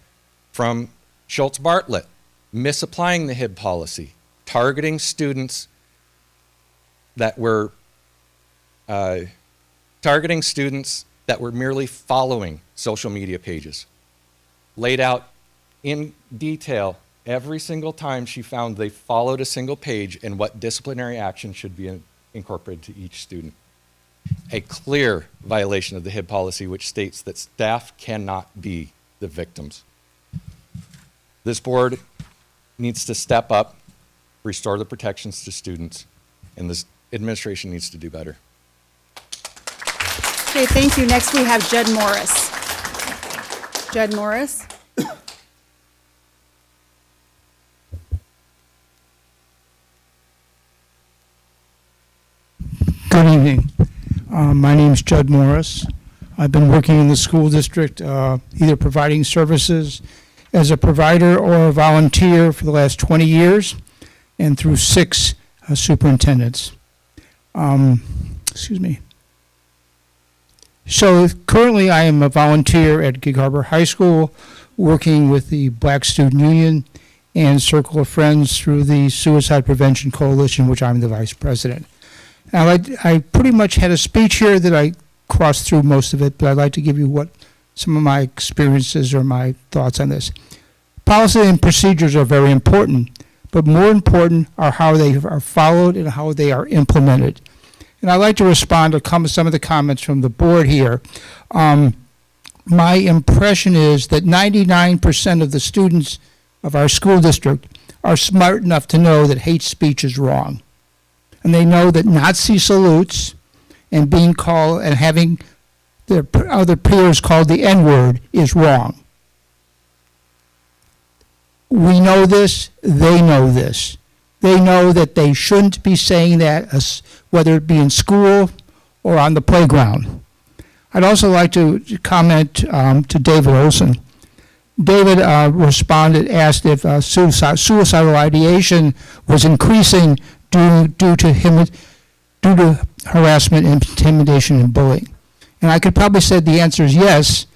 from Schultz Bartlett misapplying the HIB policy, targeting students that were merely following social media pages. Laid out in detail every single time she found they followed a single page and what disciplinary action should be incorporated to each student. A clear violation of the HIB policy which states that staff cannot be the victims. This board needs to step up, restore the protections to students, and this administration needs to do better. Okay, thank you. Next, we have Judd Morris. Judd Morris. Good evening. My name is Judd Morris. I've been working in the school district, either providing services as a provider or a volunteer for the last 20 years, and through 6 superintendents. Excuse me. So currently I am a volunteer at Gig Harbor High School, working with the Black Student Union and Circle of Friends through the Suicide Prevention Coalition, which I'm the vice president. Now, I pretty much had a speech here that I crossed through most of it, but I'd like to give you what some of my experiences or my thoughts on this. Policy and procedures are very important, but more important are how they are followed and how they are implemented. And I'd like to respond to some of the comments from the board here. My impression is that 99% of the students of our school district are smart enough to know that hate speech is wrong. And they know that Nazi salutes and being called and having their other peers called the N-word is wrong. We know this, they know this. They know that they shouldn't be saying that, whether it be in school or on the playground. I'd also like to comment to David Olson. David responded, asked if suicidal ideation was increasing due to harassment, intimidation, and bullying. And I could probably say the answer is yes.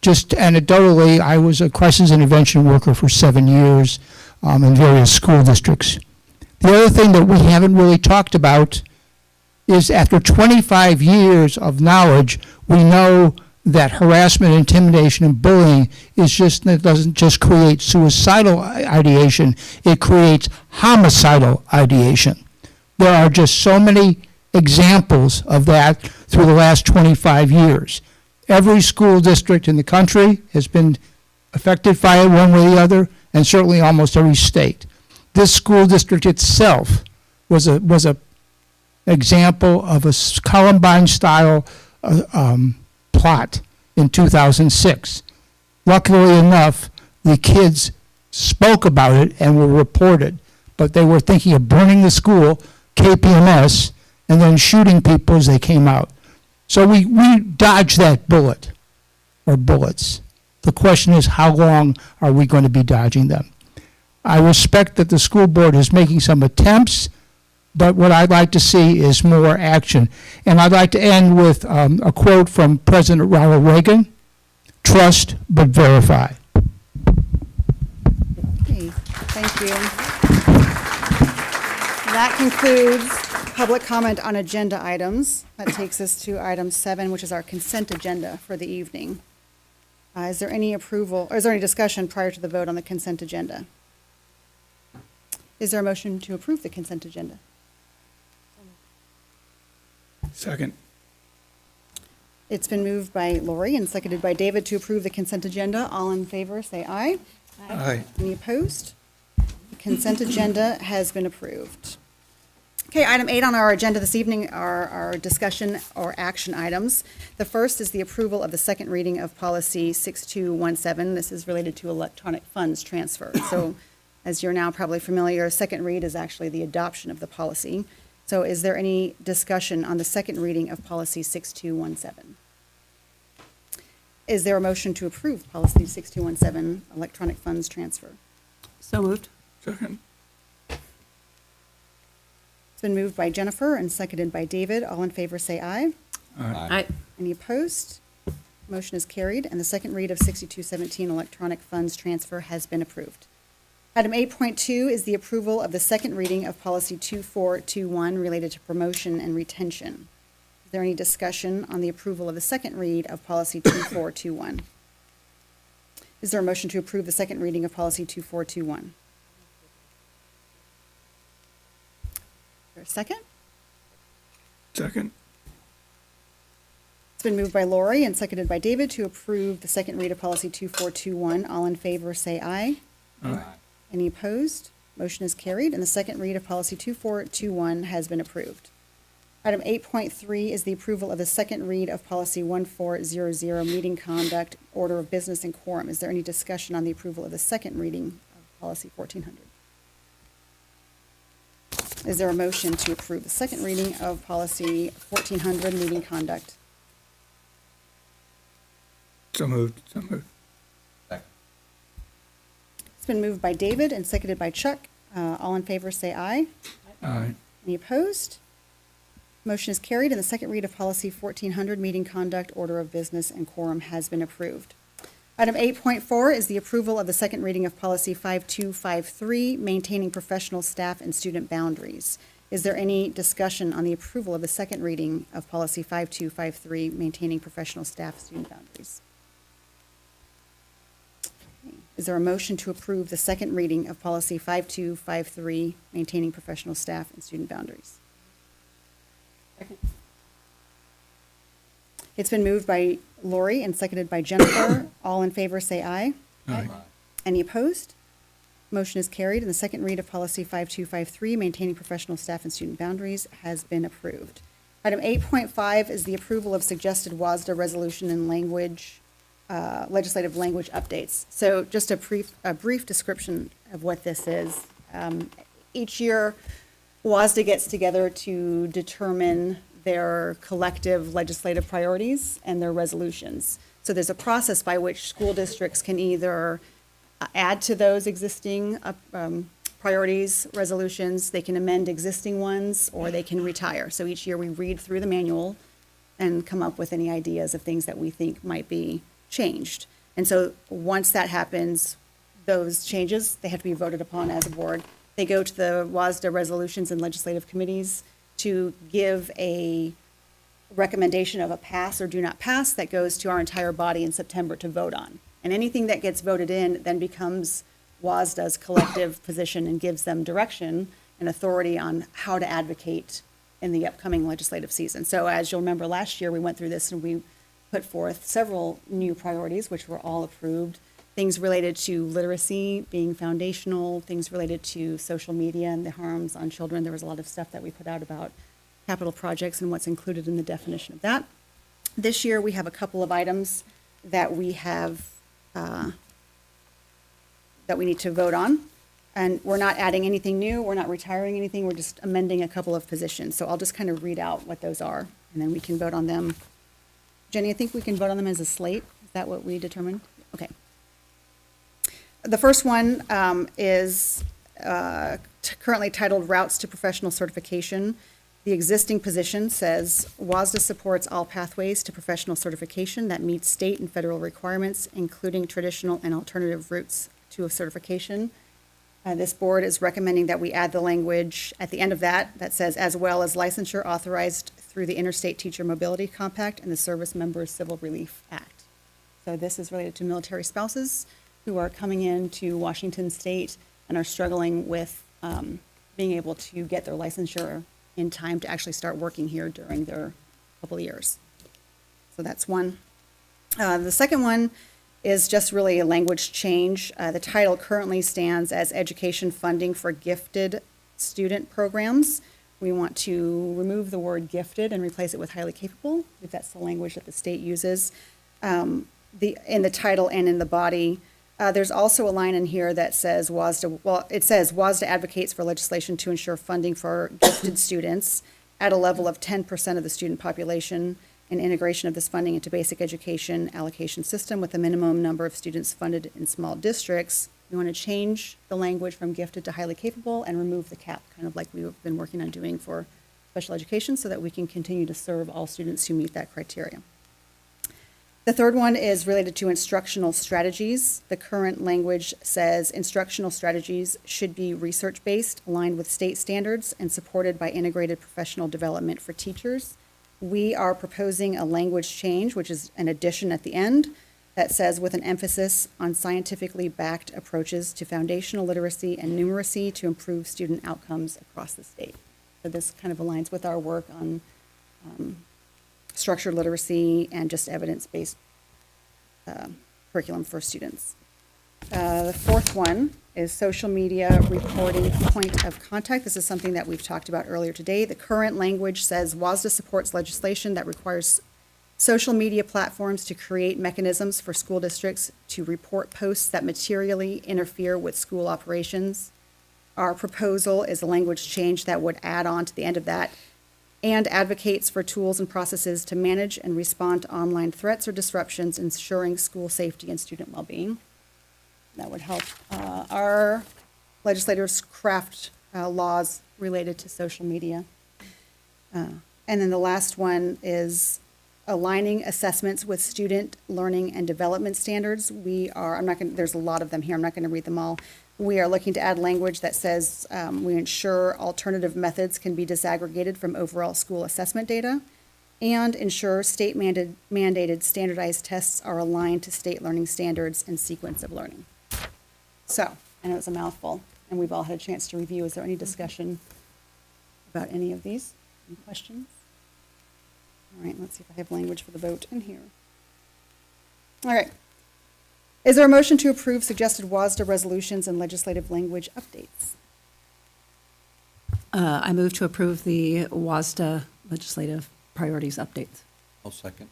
Just anecdotally, I was a crisis intervention worker for 7 years in various school districts. The other thing that we haven't really talked about is after 25 years of knowledge, we know that harassment, intimidation, and bullying it doesn't just create suicidal ideation, it creates homicidal ideation. There are just so many examples of that through the last 25 years. Every school district in the country has been affected by it one way or the other, and certainly almost every state. This school district itself was a example of a Columbine-style plot in 2006. Luckily enough, the kids spoke about it and were reported, but they were thinking of burning the school, KPMS, and then shooting people as they came out. So we dodged that bullet, or bullets. The question is, how long are we going to be dodging them? I respect that the school board is making some attempts, but what I'd like to see is more action. And I'd like to end with a quote from President Ronald Reagan: "Trust but verify." Okay, thank you. That concludes public comment on agenda items. That takes us to item 7, which is our consent agenda for the evening. Is there any approval, or is there any discussion prior to the vote on the consent agenda? Is there a motion to approve the consent agenda? Second. It's been moved by Lori and seconded by David to approve the consent agenda. All in favor, say aye. Aye. Any opposed? The consent agenda has been approved. Okay, item 8 on our agenda this evening are our discussion or action items. The first is the approval of the second reading of policy 6217. This is related to electronic funds transfer. So as you're now probably familiar, second read is actually the adoption of the policy. So is there any discussion on the second reading of policy 6217? Is there a motion to approve policy 6217, electronic funds transfer? So moved. Second. It's been moved by Jennifer and seconded by David. All in favor say aye. Aye. Any opposed? Motion is carried, and the second read of 6217, electronic funds transfer, has been approved. Item 8.2 is the approval of the second reading of policy 2421 related to promotion and retention. Is there any discussion on the approval of the second read of policy 2421? Is there a motion to approve the second reading of policy 2421? Is there a second? Second. It's been moved by Lori and seconded by David to approve the second read of policy 2421. All in favor say aye. Aye. Any opposed? Motion is carried, and the second read of policy 2421 has been approved. Item 8.3 is the approval of the second read of policy 1400, meeting conduct, order of business, and quorum. Is there any discussion on the approval of the second reading of policy 1400? Is there a motion to approve the second reading of policy 1400, meeting conduct? So moved. So moved. It's been moved by David and seconded by Chuck. All in favor say aye. Aye. Any opposed? Motion is carried, and the second read of policy 1400, meeting conduct, order of business, and quorum, has been approved. Item 8.4 is the approval of the second reading of policy 5253, maintaining professional staff and student boundaries. Is there any discussion on the approval of the second reading of policy 5253, maintaining professional staff, student boundaries? Is there a motion to approve the second reading of policy 5253, maintaining professional staff and student boundaries? It's been moved by Lori and seconded by Jennifer. All in favor say aye. Aye. Any opposed? Motion is carried, and the second read of policy 5253, maintaining professional staff and student boundaries, has been approved. Item 8.5 is the approval of suggested WASDA resolution and language, legislative language updates. So just a brief description of what this is. Each year, WASDA gets together to determine their collective legislative priorities and their resolutions. So there's a process by which school districts can either add to those existing priorities, resolutions, they can amend existing ones, or they can retire. So each year we read through the manual and come up with any ideas of things that we think might be changed. And so once that happens, those changes, they have to be voted upon as a board. They go to the WASDA resolutions and legislative committees to give a recommendation of a pass or do not pass that goes to our entire body in September to vote on. And anything that gets voted in then becomes WASDA's collective position and gives them direction and authority on how to advocate in the upcoming legislative season. So as you'll remember, last year we went through this and we put forth several new priorities, which were all approved. Things related to literacy being foundational, things related to social media and the harms on children. There was a lot of stuff that we put out about capital projects and what's included in the definition of that. This year we have a couple of items that we have that we need to vote on. And we're not adding anything new, we're not retiring anything, we're just amending a couple of positions. So I'll just kind of read out what those are, and then we can vote on them. Jenny, I think we can vote on them as a slate. Is that what we determined? Okay. The first one is currently titled Routes to Professional Certification. The existing position says, WASDA supports all pathways to professional certification that meet state and federal requirements, including traditional and alternative routes to a certification. This board is recommending that we add the language at the end of that says, as well as licensure authorized through the Interstate Teacher Mobility Compact and the Service Members Civil Relief Act. So this is related to military spouses who are coming into Washington State and are struggling with being able to get their licensure in time to actually start working here during their couple of years. So that's one. The second one is just really a language change. The title currently stands as Education Funding for Gifted Student Programs. We want to remove the word gifted and replace it with highly capable, if that's the language that the state uses. In the title and in the body, there's also a line in here that says WASDA advocates for legislation to ensure funding for gifted students at a level of 10% of the student population and integration of this funding into basic education allocation system with a minimum number of students funded in small districts. We want to change the language from gifted to highly capable and remove the cap, kind of like we've been working on doing for special education so that we can continue to serve all students who meet that criteria. The third one is related to instructional strategies. The current language says instructional strategies should be research-based, aligned with state standards, and supported by integrated professional development for teachers. We are proposing a language change, which is an addition at the end, that says with an emphasis on scientifically backed approaches to foundational literacy and numeracy to improve student outcomes across the state. So this kind of aligns with our work on structured literacy and just evidence-based curriculum for students. The fourth one is social media reporting point of contact. This is something that we've talked about earlier today. The current language says WASDA supports legislation that requires social media platforms to create mechanisms for school districts to report posts that materially interfere with school operations. Our proposal is a language change that would add on to the end of that and advocates for tools and processes to manage and respond to online threats or disruptions, ensuring school safety and student well-being. That would help our legislators craft laws related to social media. And then the last one is aligning assessments with student learning and development standards. There's a lot of them here, I'm not gonna read them all. We are looking to add language that says we ensure alternative methods can be disaggregated from overall school assessment data and ensure state mandated standardized tests are aligned to state learning standards and sequence of learning. So, I know it's a mouthful, and we've all had a chance to review. Is there any discussion about any of these? Any questions? All right, let's see if I have language for the vote in here. All right. Is there a motion to approve suggested WASDA resolutions and legislative language updates? I move to approve the WASDA legislative priorities updates. I'll second.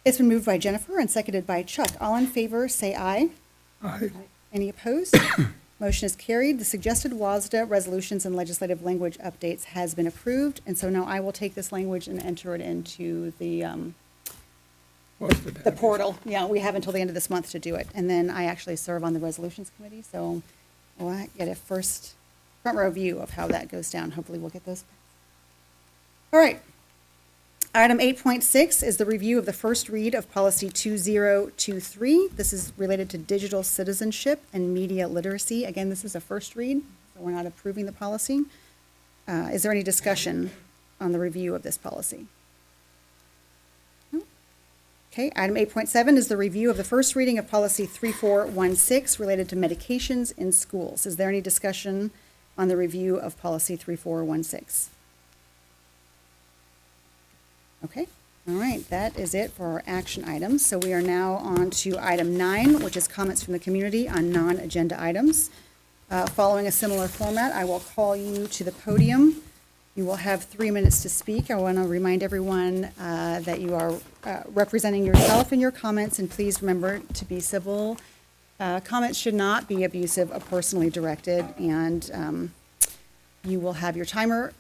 It's been moved by Jennifer and seconded by Chuck. All in favor, say aye. Aye. Any opposed? Motion is carried. The suggested WASDA resolutions and legislative language updates has been approved, and so now I will take this language and enter it into the portal. Yeah, we have until the end of this month to do it, and then I actually serve on the resolutions committee, so we'll get a front row view of how that goes down. Hopefully we'll get those. All right. Item 8.6 is the review of the first read of policy 2023. This is related to digital citizenship and media literacy. Again, this is a first read, so we're not approving the policy. Is there any discussion on the review of this policy? No? Okay, item 8.7 is the review of the first reading of policy 3416 related to medications in schools. Is there any discussion on the review of policy 3416? Okay, all right, that is it for our action items. So we are now on to item 9, which is comments from the community on non-agenda items. Following a similar format, I will call you to the podium. You will have 3 minutes to speak. I want to remind everyone that you are representing yourself in your comments, and please remember to be civil. Comments should not be abusive or personally directed, and you will have your timer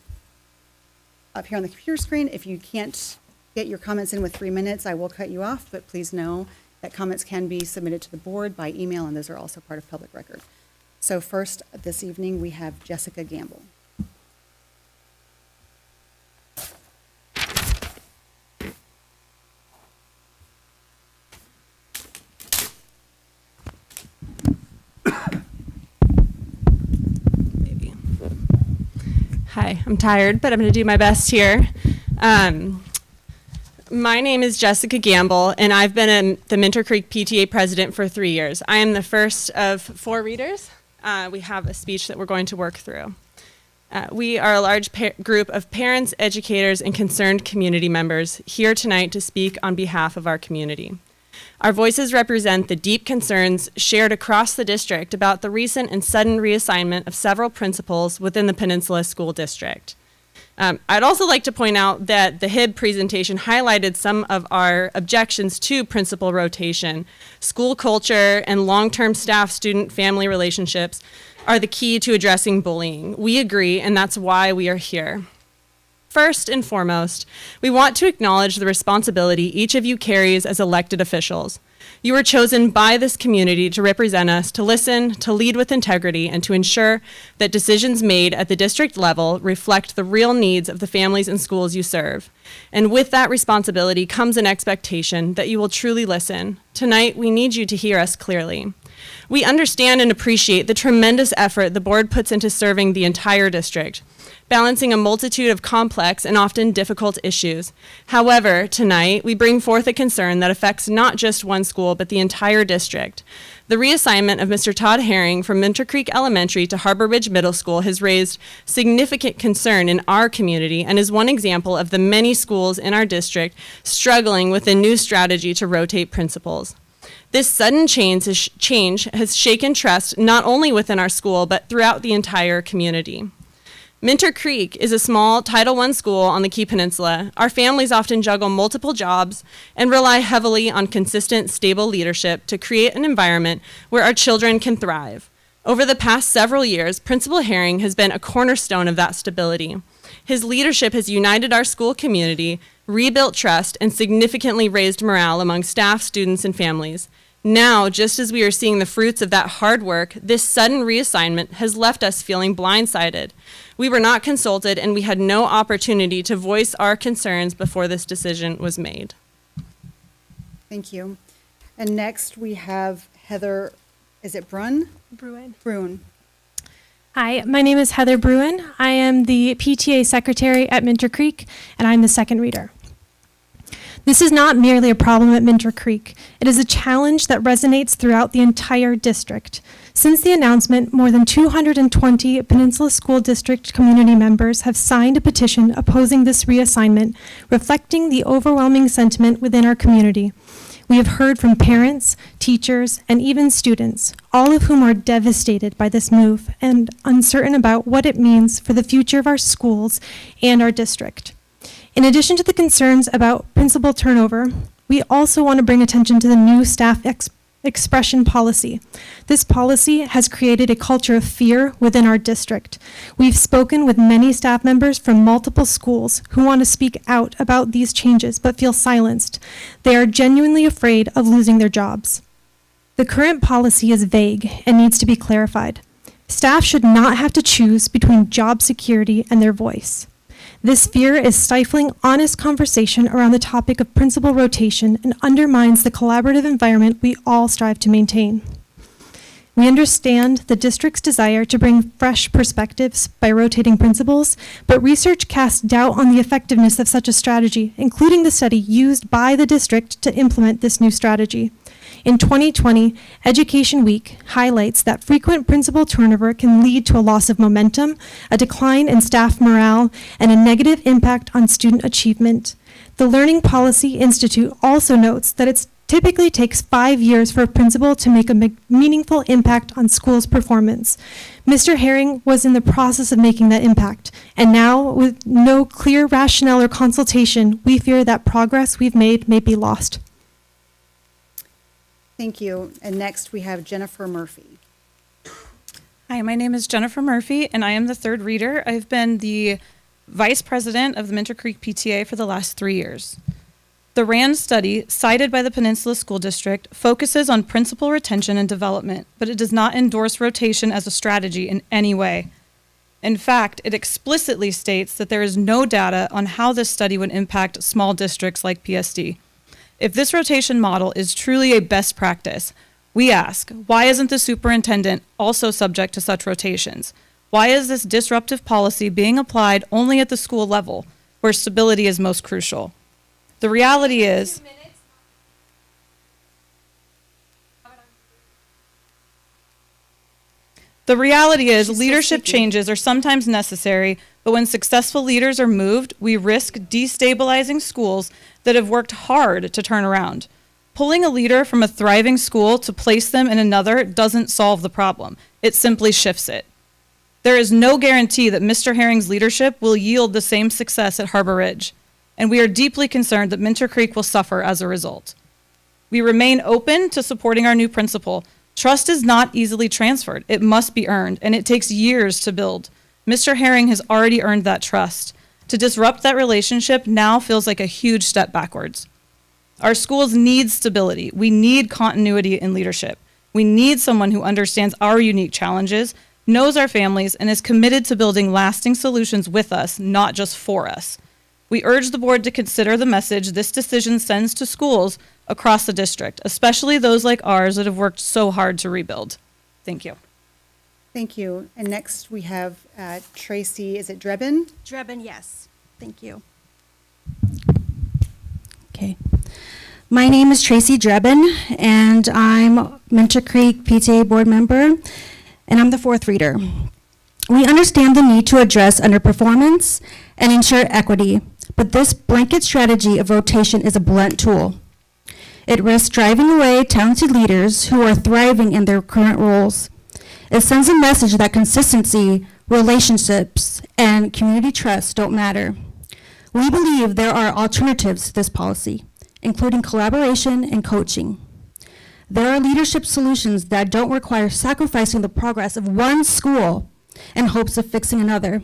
up here on the computer screen. If you can't get your comments in with 3 minutes, I will cut you off, but please know that comments can be submitted to the board by email, and those are also part of public record. So first, this evening, we have Jessica Gamble. Hi, I'm tired, but I'm going to do my best here. My name is Jessica Gamble, and I've been the Minter Creek PTA president for 3 years. I am the first of 4 readers. We have a speech that we're going to work through. We are a large group of parents, educators, and concerned community members here tonight to speak on behalf of our community. Our voices represent the deep concerns shared across the district about the recent and sudden reassignment of several principals within the Peninsula School District. I'd also like to point out that the HIB presentation highlighted some of our objections to principal rotation. School culture and long-term staff-student family relationships are the key to addressing bullying. We agree, and that's why we are here. First and foremost, we want to acknowledge the responsibility each of you carries as elected officials. You were chosen by this community to represent us, to listen, to lead with integrity, and to ensure that decisions made at the district level reflect the real needs of the families and schools you serve. And with that responsibility comes an expectation that you will truly listen. Tonight, we need you to hear us clearly. We understand and appreciate the tremendous effort the board puts into serving the entire district, balancing a multitude of complex and often difficult issues. However, tonight, we bring forth a concern that affects not just one school, but the entire district. The reassignment of Mr. Todd Herring from Minter Creek Elementary to Harbor Ridge Middle School has raised significant concern in our community and is one example of the many schools in our district struggling with a new strategy to rotate principals. This sudden change has shaken trust not only within our school, but throughout the entire community. Minter Creek is a small Title I school on the Key Peninsula. Our families often juggle multiple jobs and rely heavily on consistent, stable leadership to create an environment where our children can thrive. Over the past several years, Principal Herring has been a cornerstone of that stability. His leadership has united our school community, rebuilt trust, and significantly raised morale among staff, students, and families. Now, just as we are seeing the fruits of that hard work, this sudden reassignment has left us feeling blindsided. We were not consulted, and we had no opportunity to voice our concerns before this decision was made. Thank you. And next we have Heather, is it Bruin? Bruin. Hi, my name is Heather Bruin. I am the PTA secretary at Minter Creek, and I'm the second reader. This is not merely a problem at Minter Creek. It is a challenge that resonates throughout the entire district. Since the announcement, more than 220 Peninsula School District community members have signed a petition opposing this reassignment, reflecting the overwhelming sentiment within our community. We have heard from parents, teachers, and even students, all of whom are devastated by this move and uncertain about what it means for the future of our schools and our district. In addition to the concerns about principal turnover, we also want to bring attention to the new staff expression policy. This policy has created a culture of fear within our district. We've spoken with many staff members from multiple schools who want to speak out about these changes but feel silenced. They are genuinely afraid of losing their jobs. The current policy is vague and needs to be clarified. Staff should not have to choose between job security and their voice. This fear is stifling honest conversation around the topic of principal rotation and undermines the collaborative environment we all strive to maintain. We understand the district's desire to bring fresh perspectives by rotating principals, but research casts doubt on the effectiveness of such a strategy, including the study used by the district to implement this new strategy. In 2020, Education Week highlights that frequent principal turnover can lead to a loss of momentum, a decline in staff morale, and a negative impact on student achievement. The Learning Policy Institute also notes that it typically takes 5 years for a principal to make a meaningful impact on school's performance. Mr. Herring was in the process of making that impact, and now, with no clear rationale or consultation, we fear that progress we've made may be lost. Thank you. And next we have Jennifer Murphy. Hi, my name is Jennifer Murphy, and I am the third reader. I've been the vice president of the Minter Creek PTA for the last 3 years. The RAND study, cited by the Peninsula School District, focuses on principal retention and development, but it does not endorse rotation as a strategy in any way. In fact, it explicitly states that there is no data on how this study would impact small districts like PSD. If this rotation model is truly a best practice, we ask, why isn't the superintendent also subject to such rotations? Why is this disruptive policy being applied only at the school level, where stability is most crucial? The reality is, leadership changes are sometimes necessary, but when successful leaders are moved, we risk destabilizing schools that have worked hard to turn around. Pulling a leader from a thriving school to place them in another doesn't solve the problem. It simply shifts it. There is no guarantee that Mr. Herring's leadership will yield the same success at Harbor Ridge, and we are deeply concerned that Minter Creek will suffer as a result. We remain open to supporting our new principal. Trust is not easily transferred. It must be earned, and it takes years to build. Mr. Herring has already earned that trust. To disrupt that relationship now feels like a huge step backwards. Our schools need stability. We need continuity in leadership. We need someone who understands our unique challenges, knows our families, and is committed to building lasting solutions with us, not just for us. We urge the board to consider the message this decision sends to schools across the district, especially those like ours that have worked so hard to rebuild. Thank you. Thank you. And next we have Tracy, is it Drebin? Drebin, yes. Thank you. Okay. My name is Tracy Drebin, and I'm Minter Creek PTA board member, and I'm the fourth reader. We understand the need to address underperformance and ensure equity, but this blanket strategy of rotation is a blunt tool. It risks driving away talented leaders who are thriving in their current roles. It sends a message that consistency, relationships, and community trust don't matter. We believe there are alternatives to this policy, including collaboration and coaching. There are leadership solutions that don't require sacrificing the progress of one school in hopes of fixing another.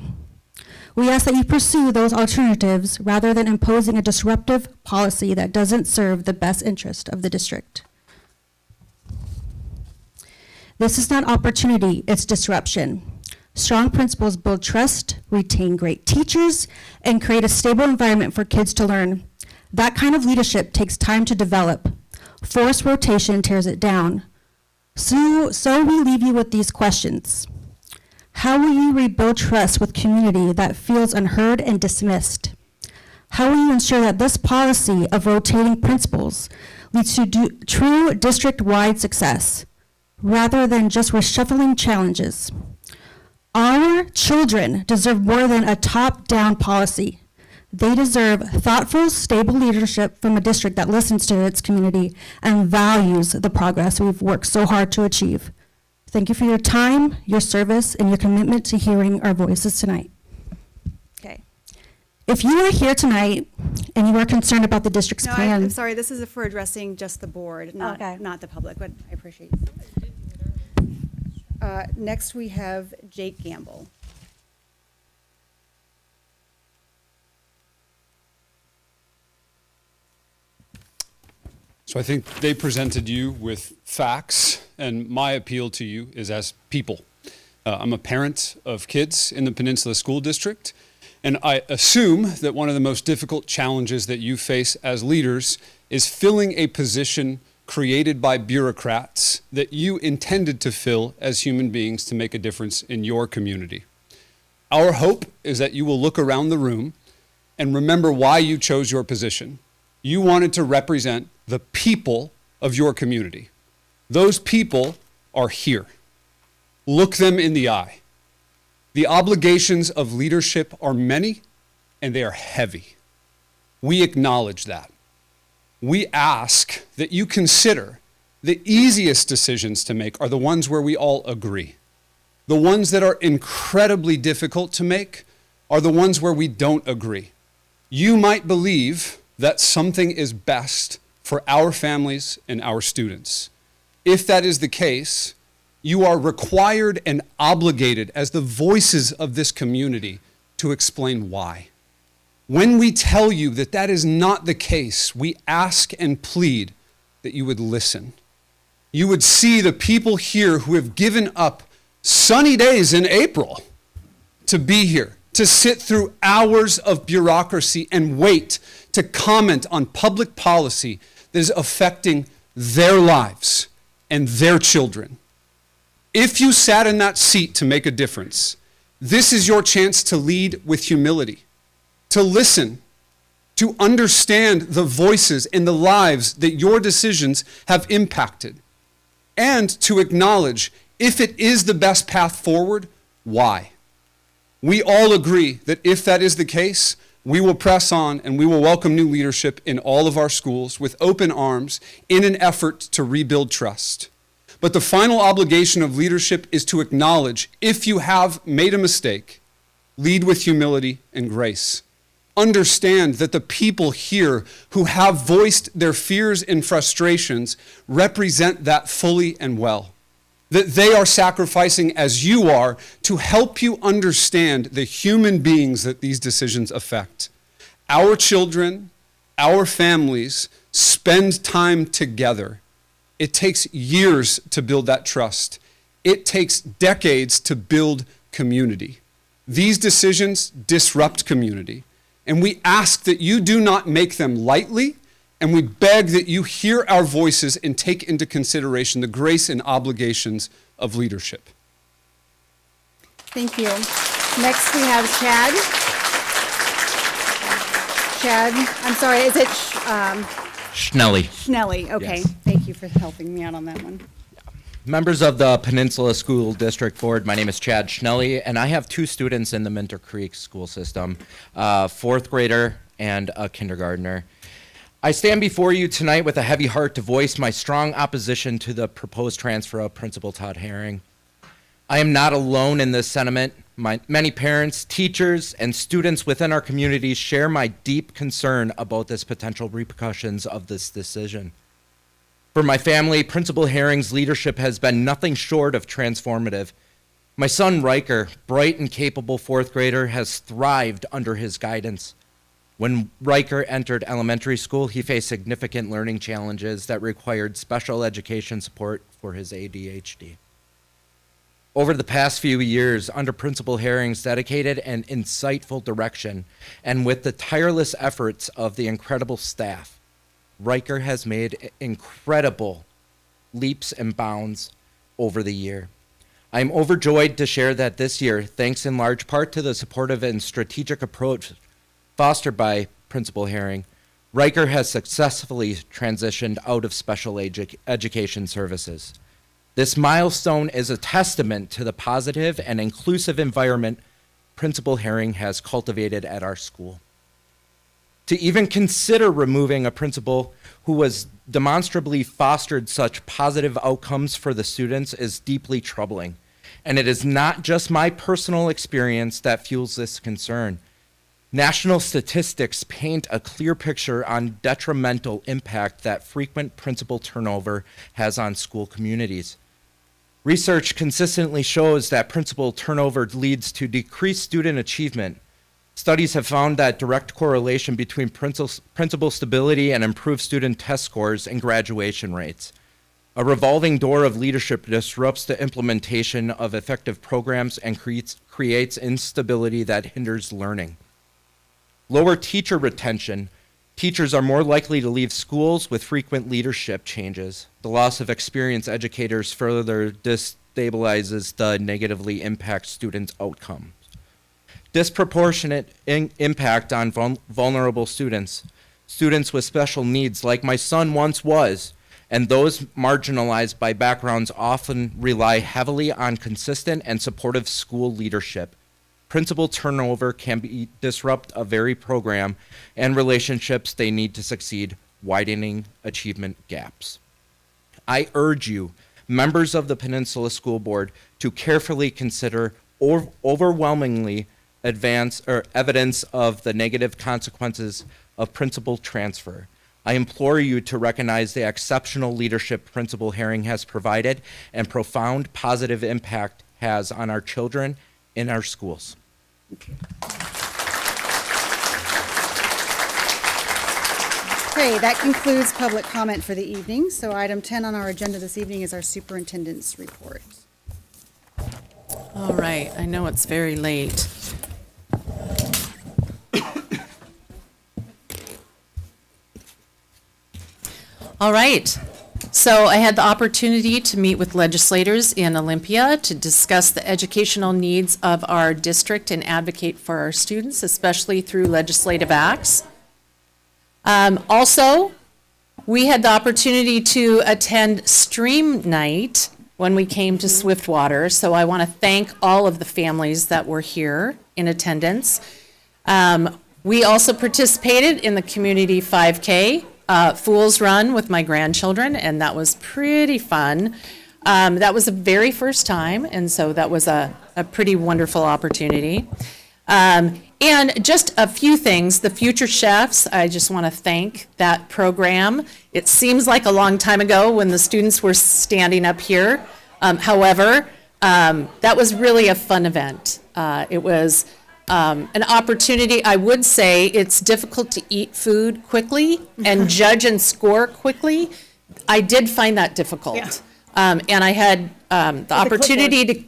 We ask that you pursue those alternatives rather than imposing a disruptive policy that doesn't serve the best interest of the district. This is not opportunity, it's disruption. Strong principals build trust, retain great teachers, and create a stable environment for kids to learn. That kind of leadership takes time to develop. Forced rotation tears it down. So we leave you with these questions. How will you rebuild trust with community that feels unheard and dismissed? How will you ensure that this policy of rotating principals leads to true district-wide success, rather than just reshuffling challenges? Our children deserve more than a top-down policy. They deserve thoughtful, stable leadership from a district that listens to its community and values the progress we've worked so hard to achieve. Thank you for your time, your service, and your commitment to hearing our voices tonight. Okay. If you are here tonight and you are concerned about the district's No, plan. I'm sorry, this is for addressing just the board, not the public, but I appreciate it. Next, we have Jake Gamble. So I think they presented you with facts, and my appeal to you is as people. I'm a parent of kids in the Peninsula School District, and I assume that one of the most difficult challenges that you face as leaders is filling a position created by bureaucrats that you intended to fill as human beings to make a difference in your community. Our hope is that you will look around the room and remember why you chose your position. You wanted to represent the people of your community. Those people are here. Look them in the eye. The obligations of leadership are many and they are heavy. We acknowledge that. We ask that you consider the easiest decisions to make are the ones where we all agree. The ones that are incredibly difficult to make are the ones where we don't agree. You might believe that something is best for our families and our students. If that is the case, you are required and obligated as the voices of this community to explain why. When we tell you that that is not the case, we ask and plead that you would listen. You would see the people here who have given up sunny days in April to be here, to sit through hours of bureaucracy and wait to comment on public policy that is affecting their lives and their children. If you sat in that seat to make a difference, this is your chance to lead with humility, to listen, to understand the voices and the lives that your decisions have impacted, and to acknowledge if it is the best path forward, why. We all agree that if that is the case, we will press on and we will welcome new leadership in all of our schools with open arms in an effort to rebuild trust. But the final obligation of leadership is to acknowledge if you have made a mistake, lead with humility and grace. Understand that the people here who have voiced their fears and frustrations represent that fully and well. That they are sacrificing as you are to help you understand the human beings that these decisions affect. Our children, our families spend time together. It takes years to build that trust. It takes decades to build community. These decisions disrupt community. And we ask that you do not make them lightly, and we beg that you hear our voices and take into consideration the grace and obligations of leadership. Thank you. Next, we have Chad. Chad, I'm sorry, is it Schnelly. Schnelly? Okay, Yes. thank you for helping me out on that one. Members of the Peninsula School District Board, my name is Chad Schnelly, and I have two students in the Minter Creek school system, a fourth grader and a kindergartner. I stand before you tonight with a heavy heart to voice my strong opposition to the proposed transfer of Principal Todd Herring. I am not alone in this sentiment. Many parents, teachers, and students within our community share my deep concern about this potential repercussions of this decision. For my family, Principal Herring's leadership has been nothing short of transformative. My son, Riker, bright and capable fourth grader, has thrived under his guidance. When Riker entered elementary school, he faced significant learning challenges that required special education support for his ADHD. Over the past few years, under Principal Herring's dedicated and insightful direction, and with the tireless efforts of the incredible staff, Riker has made incredible leaps and bounds over the year. I am overjoyed to share that this year, thanks in large part to the supportive and strategic approach fostered by Principal Herring, Riker has successfully transitioned out of special education services. This milestone is a testament to the positive and inclusive environment Principal Herring has cultivated at our school. To even consider removing a principal who has demonstrably fostered such positive outcomes for the students is deeply troubling. And it is not just my personal experience that fuels this concern. National statistics paint a clear picture on detrimental impact that frequent principal turnover has on school communities. Research consistently shows that principal turnover leads to decreased student achievement. Studies have found that direct correlation between principal stability and improved student test scores and graduation rates. A revolving door of leadership disrupts the implementation of effective programs and creates instability that hinders learning. Lower teacher retention. Teachers are more likely to leave schools with frequent leadership changes. The loss of experienced educators further destabilizes the negatively impact students' outcomes. Disproportionate impact on vulnerable students. Students with special needs, like my son once was, and those marginalized by backgrounds often rely heavily on consistent and supportive school leadership. Principal turnover can disrupt a very program and relationships they need to succeed, widening achievement gaps. I urge you, members of the Peninsula School Board, to carefully consider overwhelmingly evidence of the negative consequences of principal transfer. I implore you to recognize the exceptional leadership Principal Herring has provided and profound positive impact has on our children in our schools. Okay, that concludes public comment for the evening. So item 10 on our agenda this evening is our superintendent's report. All right, I know it's very late. All right, so I had the opportunity to meet with legislators in Olympia to discuss the educational needs of our district and advocate for our students, especially through legislative acts. Also, we had the opportunity to attend Stream Night when we came to Swiftwater, so I want to thank all of the families that were here in attendance. We also participated in the Community 5K Fool's Run with my grandchildren, and that was pretty fun. That was the very first time, and so that was a pretty wonderful opportunity. And just a few things, the Future Chefs, I just want to thank that program. It seems like a long time ago when the students were standing up here. However, that was really a fun event. It was an opportunity. I would say it's difficult to eat food quickly and judge and score quickly. I did find that difficult. Yeah. And I had the opportunity to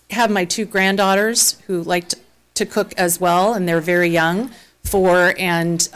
have my two granddaughters who liked to cook as well, and they're very young, 4 and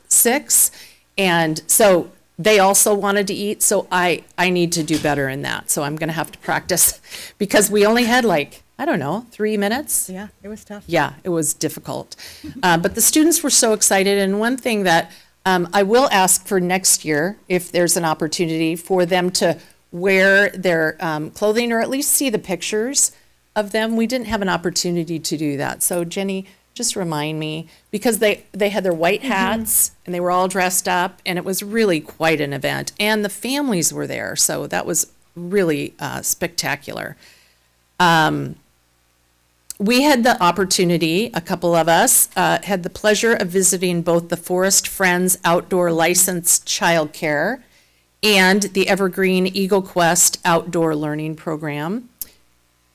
6. And so they also wanted to eat, so I need to do better in that. So I'm going to have to practice because we only had 3 minutes. Yeah, it was tough. Yeah, it was difficult. But the students were so excited, and one thing that I will ask for next year, if there's an opportunity for them to wear their clothing or at least see the pictures of them. We didn't have an opportunity to do that. So Jenny, just remind me, because they had their white hats and they were all dressed up, and it was really quite an event. And the families were there, so that was really spectacular. We had the opportunity, a couple of us, had the pleasure of visiting both the Forest Friends Outdoor Licensed Childcare and the Evergreen Eagle Quest Outdoor Learning Program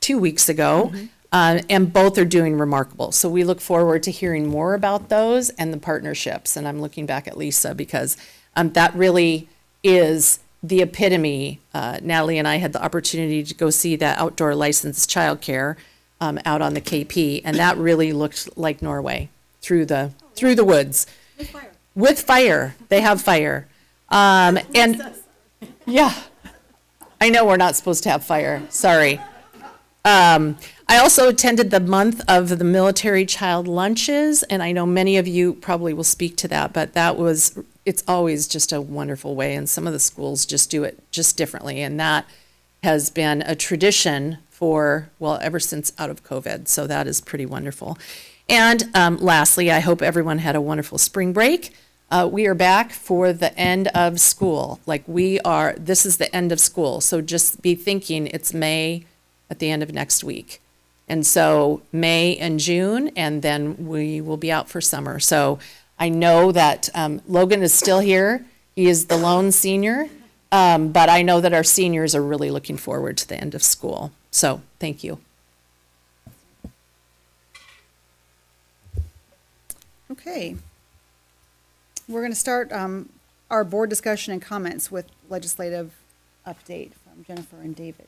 2 weeks ago, and both are doing remarkable. So we look forward to hearing more about those and the partnerships. And I'm looking back at Lisa because that really is the epitome. Natalie and I had the opportunity to go see that outdoor licensed childcare out on the KP, and that really looked like Norway through the woods. With fire. With fire. They have fire. And yeah, I know we're not supposed to have fire. Sorry. I also attended the month of the military child lunches, and I know many of you probably will speak to that, but it's always just a wonderful way, and some of the schools just do it just differently, and that has been a tradition ever since out of COVID, so that is pretty wonderful. And lastly, I hope everyone had a wonderful spring break. We are back for the end of school. This is the end of school. So just be thinking it's May at the end of next week. And so May and June, and then we will be out for summer. So I know that Logan is still here. He is the lone senior. But I know that our seniors are really looking forward to the end of school. So thank you. Okay. We're going to start our board discussion and comments with legislative update from Jennifer and David.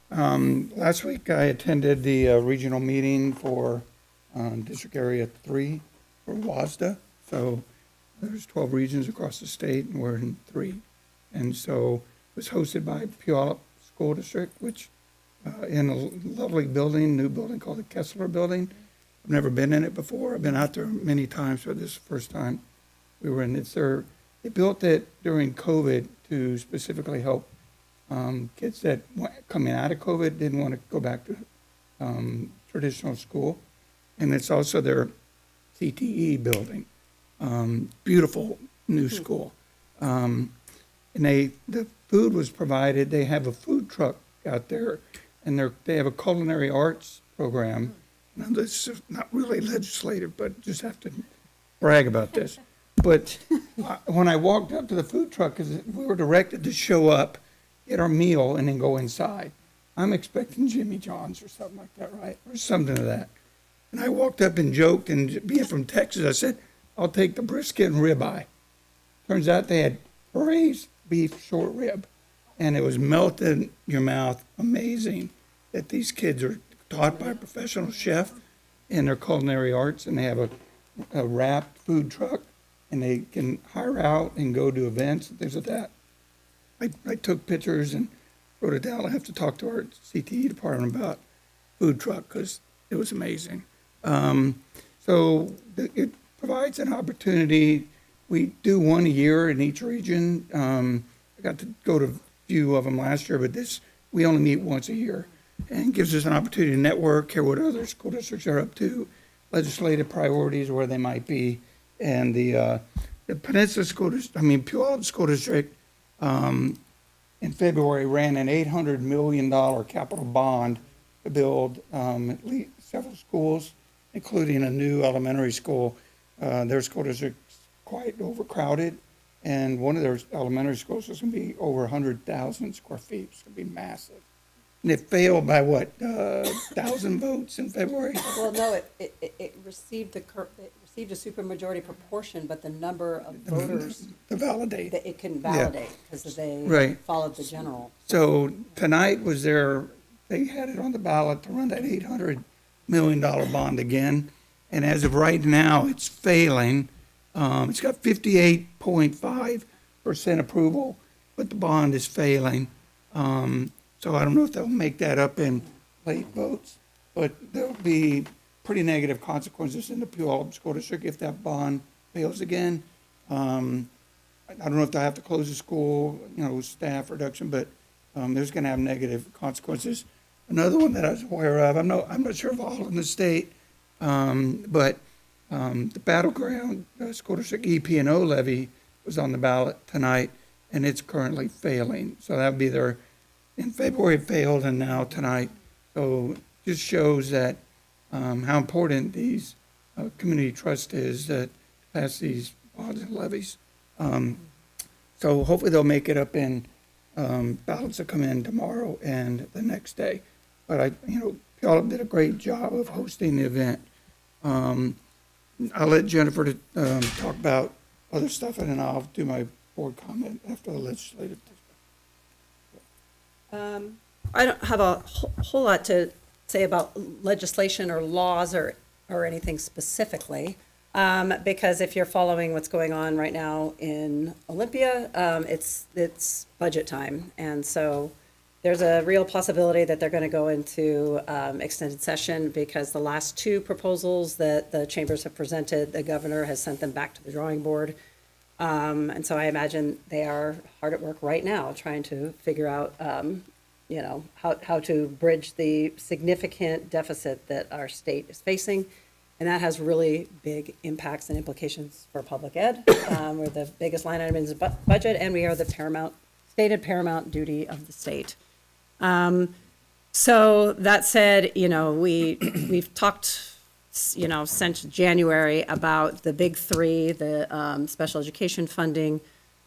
Last week I attended the regional meeting for District Area 3 for WASDA. So there's 12 regions across the state, and we're in 3. And so it was hosted by Puyallup School District, which in a lovely building, new building called the Kessler Building. I've never been in it before. I've been out there many times, but this is the first time we were in it. They built it during COVID to specifically help kids that coming out of COVID didn't want to go back to traditional school. And it's also their CTE building. Beautiful new school. And the food was provided. They have a food truck out there, and they have a culinary arts program. Now, this is not really legislative, but just have to brag about this. But when I walked up to the food truck, because we were directed to show up, get our meal, and then go inside. I'm expecting Jimmy John's or something like that, right? Or something to that. And I walked up and joked, and being from Texas, I said, I'll take the brisket and ribeye. Turns out they had braised beef short rib, and it was melted in your mouth. Amazing that these kids are taught by a professional chef in their culinary arts, and they have a wrapped food truck, and they can hire out and go to events and things like that. I took pictures and wrote it down. I have to talk to our CTE department about food truck because it was amazing. So it provides an opportunity. We do one a year in each region. I got to go to a few of them last year, but we only meet once a year, and gives us an opportunity to network, hear what other school districts are up to, legislative priorities, where they might be. And the Peninsula School District, Puyallup School District, in February ran an $800 million capital bond to build at least several schools, including a new elementary school. Their school district's quite overcrowded, and one of their elementary schools is going to be over 100,000 square feet. It's going to be massive. And it failed by 1,000 votes in February? Well, no, it received a supermajority proportion, but the number of voters to validate that it couldn't validate because they Right. followed the general. So tonight was they had it on the ballot to run that $800 million bond again. And as of right now, it's failing. It's got 58.5% approval, but the bond is failing. So I don't know if they'll make that up in late votes, but there'll be pretty negative consequences in the Puyallup School District if that bond fails again. I don't know if they'll have to close the school, staff reduction, but there's going to have negative consequences. Another one that I was aware of, I'm not sure of all in the state, but the Battleground School District EP&O levy was on the ballot tonight, and it's currently failing. So that would be in February it failed, and now tonight. So it just shows that how important these community trust is that pass these bonds and levies. So hopefully they'll make it up in ballots that come in tomorrow and the next day. But Puyallup did a great job of hosting the event. I'll let Jennifer talk about other stuff, and then I'll do my board comment after the legislative. I don't have a whole lot to say about legislation or laws or anything specifically, because if you're following what's going on right now in Olympia, it's budget time, and so there's a real possibility that they're going to go into extended session because the last two proposals that the chambers have presented, the governor has sent them back to the drawing board, and so I imagine they are hard at work right now trying to figure out you know, how to bridge the significant deficit that our state is facing. And that has really big impacts and implications for public ed. We're the biggest line item in the budget, and we are the stated paramount duty of the state. So that said, you know, we've talked, you know, since January about the big three, the special education funding,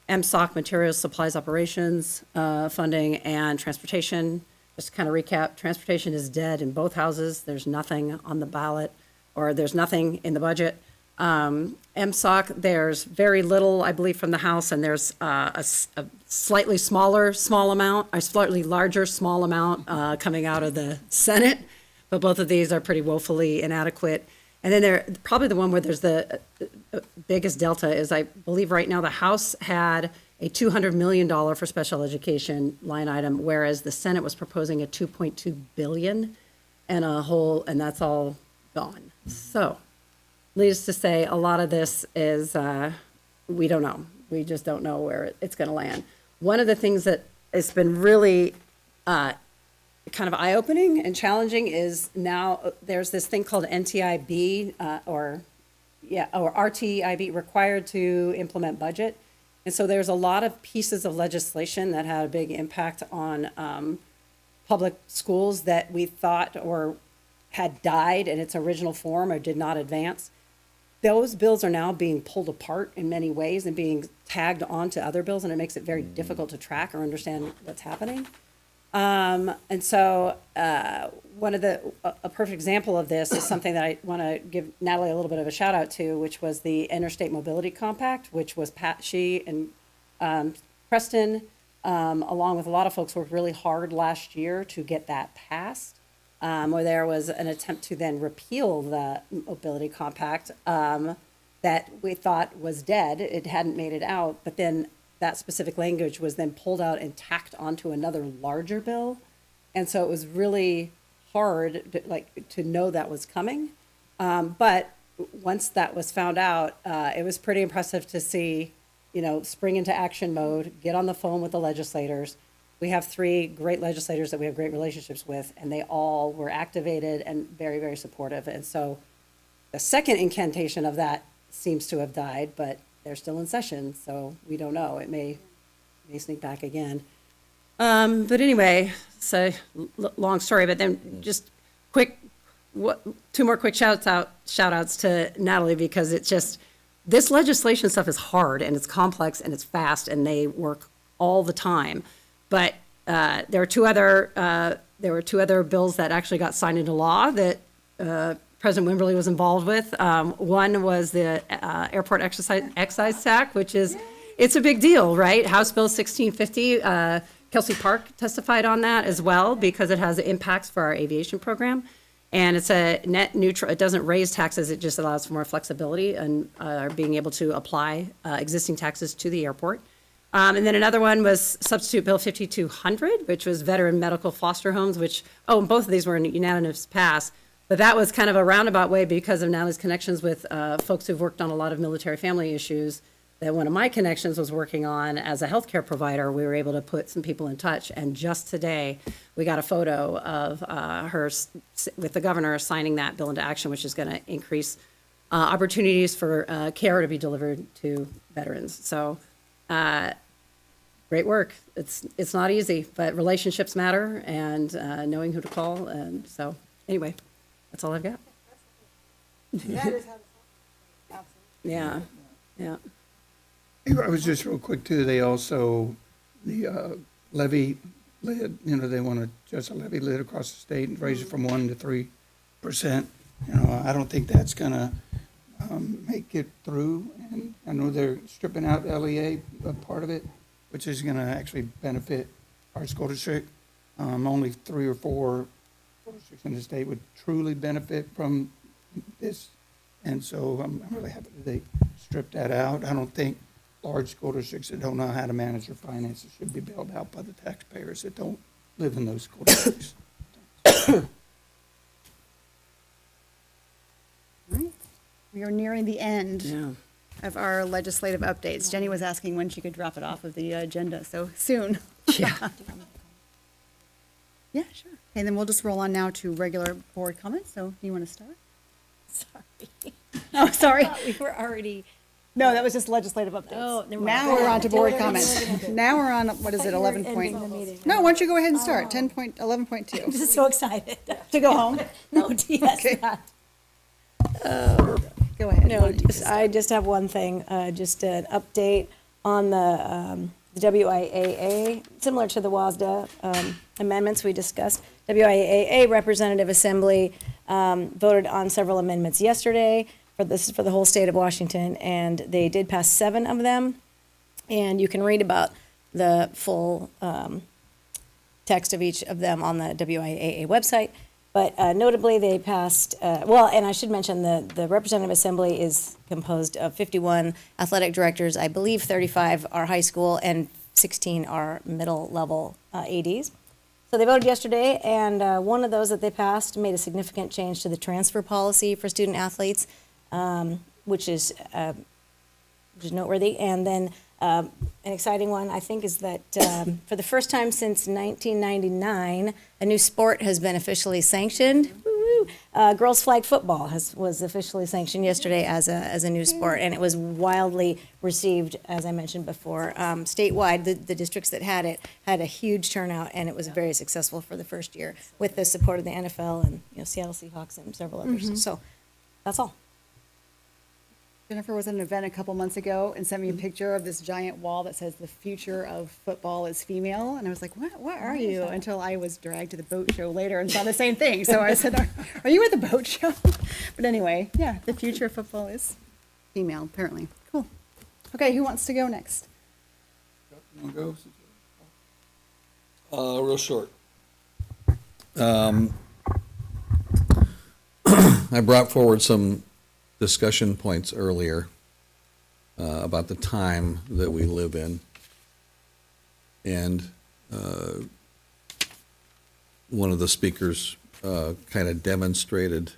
MSOC, materials, supplies, operations funding, and transportation. Just to kind of recap, transportation is dead in both houses. There's nothing on the ballot, or there's nothing in the budget. MSOC, there's very little, I believe, from the House, and there's a slightly small amount, a slightly larger, small amount coming out of the Senate. But both of these are pretty woefully inadequate. And then probably the one where there's the biggest delta is, I believe right now the House had a $200 million for special education line item, whereas the Senate was proposing a $2.2 billion and that's all gone. So, needless to say, a lot of this is, we don't know. We just don't know where it's going to land. One of the things that has been really kind of eye-opening and challenging is now there's this thing called NTIB or RTIB, required to implement budget. And so there's a lot of pieces of legislation that had a big impact on public schools that we thought or had died in its original form or did not advance. Those bills are now being pulled apart in many ways and being tagged onto other bills, and it makes it very difficult to track or understand what's happening. And so a perfect example of this is something that I want to give Natalie a little bit of a shout out to, which was the Interstate Mobility Compact, which was she and Preston, along with a lot of folks, worked really hard last year to get that passed. Where there was an attempt to then repeal the Mobility Compact that we thought was dead. It hadn't made it out, but then that specific language was then pulled out and tacked onto another larger bill. And so it was really hard to know that was coming. But once that was found out, it was pretty impressive to see, you know, spring into action mode, get on the phone with the legislators. We have 3 great legislators that we have great relationships with, and they all were activated and very, very supportive. And so the second incantation of that seems to have died, but they're still in session, so we don't know. It may sneak back again. But anyway, it's a long story, but then just quick, 2 more quick shout outs to Natalie, because it's just, this legislation stuff is hard and it's complex and it's fast and they work all the time. But there were two other bills that actually got signed into law that President Wimberly was involved with. One was the airport excise tax, which is, it's a big deal, right? House Bill 1650. Kelsey Park testified on that as well, because it has impacts for our aviation program. And it's a net neutral, it doesn't raise taxes, it just allows for more flexibility and being able to apply existing taxes to the airport. And then another one was Substitute Bill 5200, which was veteran medical foster homes, which, and both of these were in unanimous pass. But that was kind of a roundabout way because of Natalie's connections with folks who've worked on a lot of military family issues that one of my connections was working on as a healthcare provider. We were able to put some people in touch. And just today, we got a photo of her with the governor signing that bill into action, which is going to increase opportunities for care to be delivered to veterans. So great work. It's not easy, but relationships matter, and knowing who to call. And so anyway, that's all I've got. Yeah, yeah. I was just real quick too, they also, the levy lid, you know, they want to adjust the levy lid across the state and raise it from 1% to 3%. You know, I don't think that's gonna make it through. And I know they're stripping out LEA, part of it, which is gonna actually benefit our school district. Only 3 or 4 school districts in the state would truly benefit from this. And so I'm really happy that they stripped that out. I don't think large school districts that don't know how to manage their finances should be bailed out by the taxpayers that don't live in those school districts. All right. We are nearing the end of our legislative updates. Jenny was asking when she could drop it off of the agenda, so soon. Yeah. Yeah, sure. Okay, then we'll just roll on now to regular board comments. So you want to start? Sorry. Oh, sorry. We were already. No, that was just legislative updates. Oh, never mind. Now we're on to board We're comments. gonna do it. Now we're on, what is it, I thought you were 11 point? ending the meeting. No, why don't you go ahead and start, 11.2. I'm just so excited. To go home? No, yes, Okay. not. Go ahead. No, I just have one thing, just an update on the WIAA, similar to the WASDA amendments we discussed. WIAA Representative Assembly voted on several amendments yesterday. This is for the whole state of Washington, and they did pass 7 of them. And you can read about the full text of each of them on the WIAA website. But notably, they passed, and I should mention the Representative Assembly is composed of 51 athletic directors. I believe 35 are high school and 16 are middle level ADs. So they voted yesterday, and one of those that they passed made a significant change to the transfer policy for student athletes, which is noteworthy. And then an exciting one, I think, is that for the first time since 1999, a new sport has been officially sanctioned. Girls flag football was officially sanctioned yesterday as a new sport, and it was wildly received, as I mentioned before. Statewide, the districts that had it had a huge turnout, and it was very successful for the first year with the support of the NFL and Seattle Seahawks and several others. So that's all. Jennifer was at an event a couple months ago and sent me a picture of this giant wall that says the future of football is female. And I was like, what are you? Until I was dragged to the boat show later and saw the same thing. So I said, are you at the boat show? But anyway, yeah, the future of football is female, apparently. Cool. Okay, who wants to go next? You wanna go? Real short. I brought forward some discussion points earlier about the time that we live in. And one of the speakers kind of demonstrated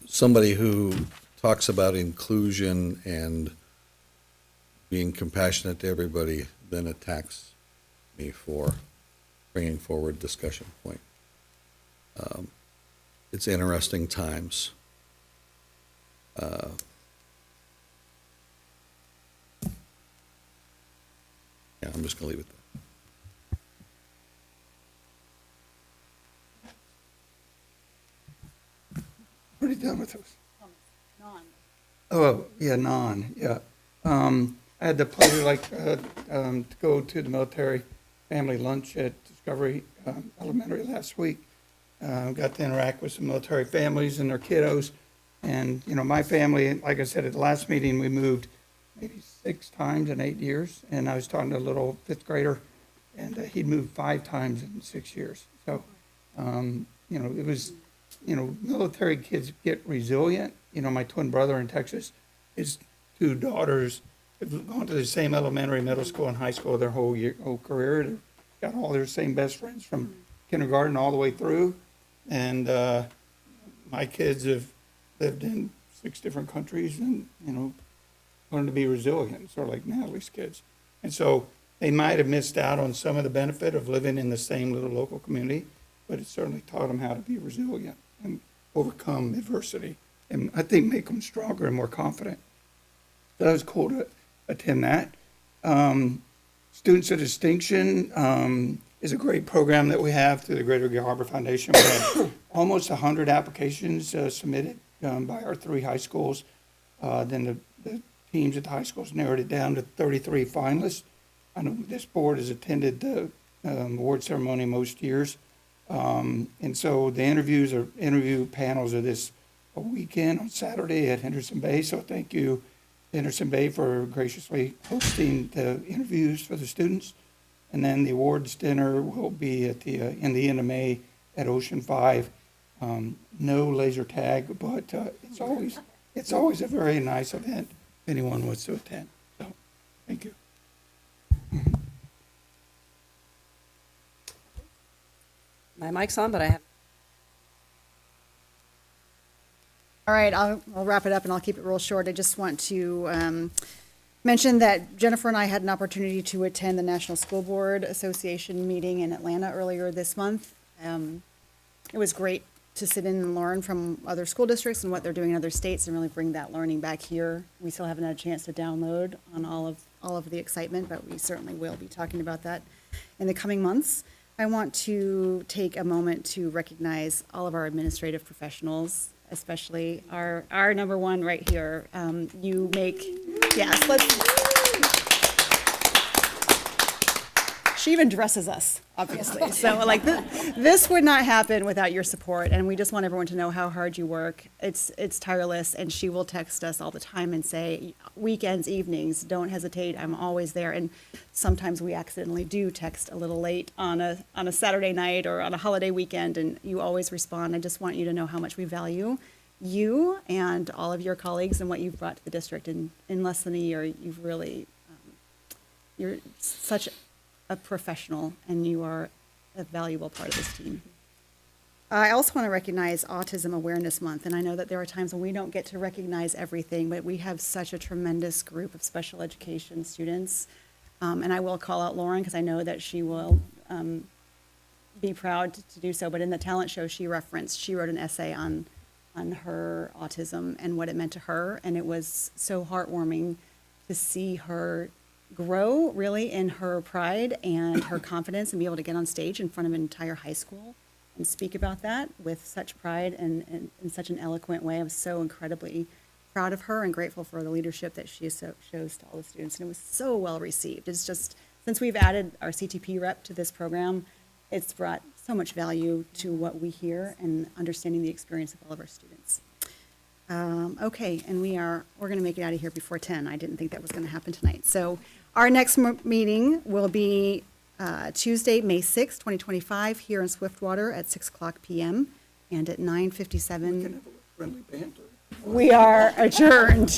somebody who talks about inclusion and being compassionate to everybody, then attacks me for bringing forward discussion point. It's interesting times. Yeah, I'm just gonna leave it there. Pretty done with those. Oh, yeah, yeah. I had the pleasure, to go to the military family lunch at Discovery Elementary last week. Got to interact with some military families and their kiddos. And, my family, like I said, at the last meeting, we moved maybe 6 times in 8 years. And I was talking to a little 5th grader, and he'd moved 5 times in 6 years. So, it was, military kids get resilient. My twin brother in Texas, his 2 daughters have gone to the same elementary, middle school, and high school their whole career. They've got all their same best friends from kindergarten all the way through. And my kids have lived in 6 different countries and, learned to be resilient, sort of like Natalie's kids. And so they might have missed out on some of the benefit of living in the same little local community, but it certainly taught them how to be resilient and overcome adversity, and I think make them stronger and more confident. So that was cool to attend that. Students of Distinction is a great program that we have through the Greater Gig Harbor Foundation. We had almost 100 applications submitted by our 3 high schools. Then the teams at the high schools narrowed it down to 33 finalists. I know this board has attended the award ceremony most years. And so the interview panels are this weekend on Saturday at Henderson Bay. So thank you, Henderson Bay, for graciously hosting the interviews for the students. And then the awards dinner will be at in the end of May at Ocean 5. No laser tag, but it's always a very nice event if anyone wants to attend. So thank you. My mic's on, but I have. All right, I'll wrap it up and I'll keep it real short. I just want to mention that Jennifer and I had an opportunity to attend the National School Board Association meeting in Atlanta earlier this month. It was great to sit in and learn from other school districts and what they're doing in other states and really bring that learning back here. We still haven't had a chance to download on all of the excitement, but we certainly will be talking about that in the coming months. I want to take a moment to recognize all of our administrative professionals, especially our number one right here. You make, yes, she even dresses us, obviously. So like this would not happen without your support, and we just want everyone to know how hard you work. It's tireless, and she will text us all the time and say, weekends, evenings, don't hesitate, I'm always there. And sometimes we accidentally do text a little late on a Saturday night or on a holiday weekend, and you always respond. I just want you to know how much we value you and all of your colleagues and what you've brought to the district in less than a year. You've really, you're such a professional, and you are a valuable part of this team. I also want to recognize Autism Awareness Month, and I know that there are times when we don't get to recognize everything, but we have such a tremendous group of special education students. And I will call out Lauren because I know that she will be proud to do so, but in the talent show she wrote an essay on her autism and what it meant to her, and it was so heartwarming to see her grow really in her pride and her confidence and be able to get on stage in front of an entire high school and speak about that with such pride and in such an eloquent way. I was so incredibly proud of her and grateful for the leadership that she shows to all the students, and it was so well received. It's just, since we've added our CTP rep to this program, it's brought so much value to what we hear and understanding the experience of all of our students. Okay, and we're going to make it out of here before 10. I didn't think that was going to happen tonight. So our next meeting will be Tuesday, May 6, 2025, here in Swiftwater at 6 o'clock p.m. and at 9:57. Friendly banter. We are adjourned.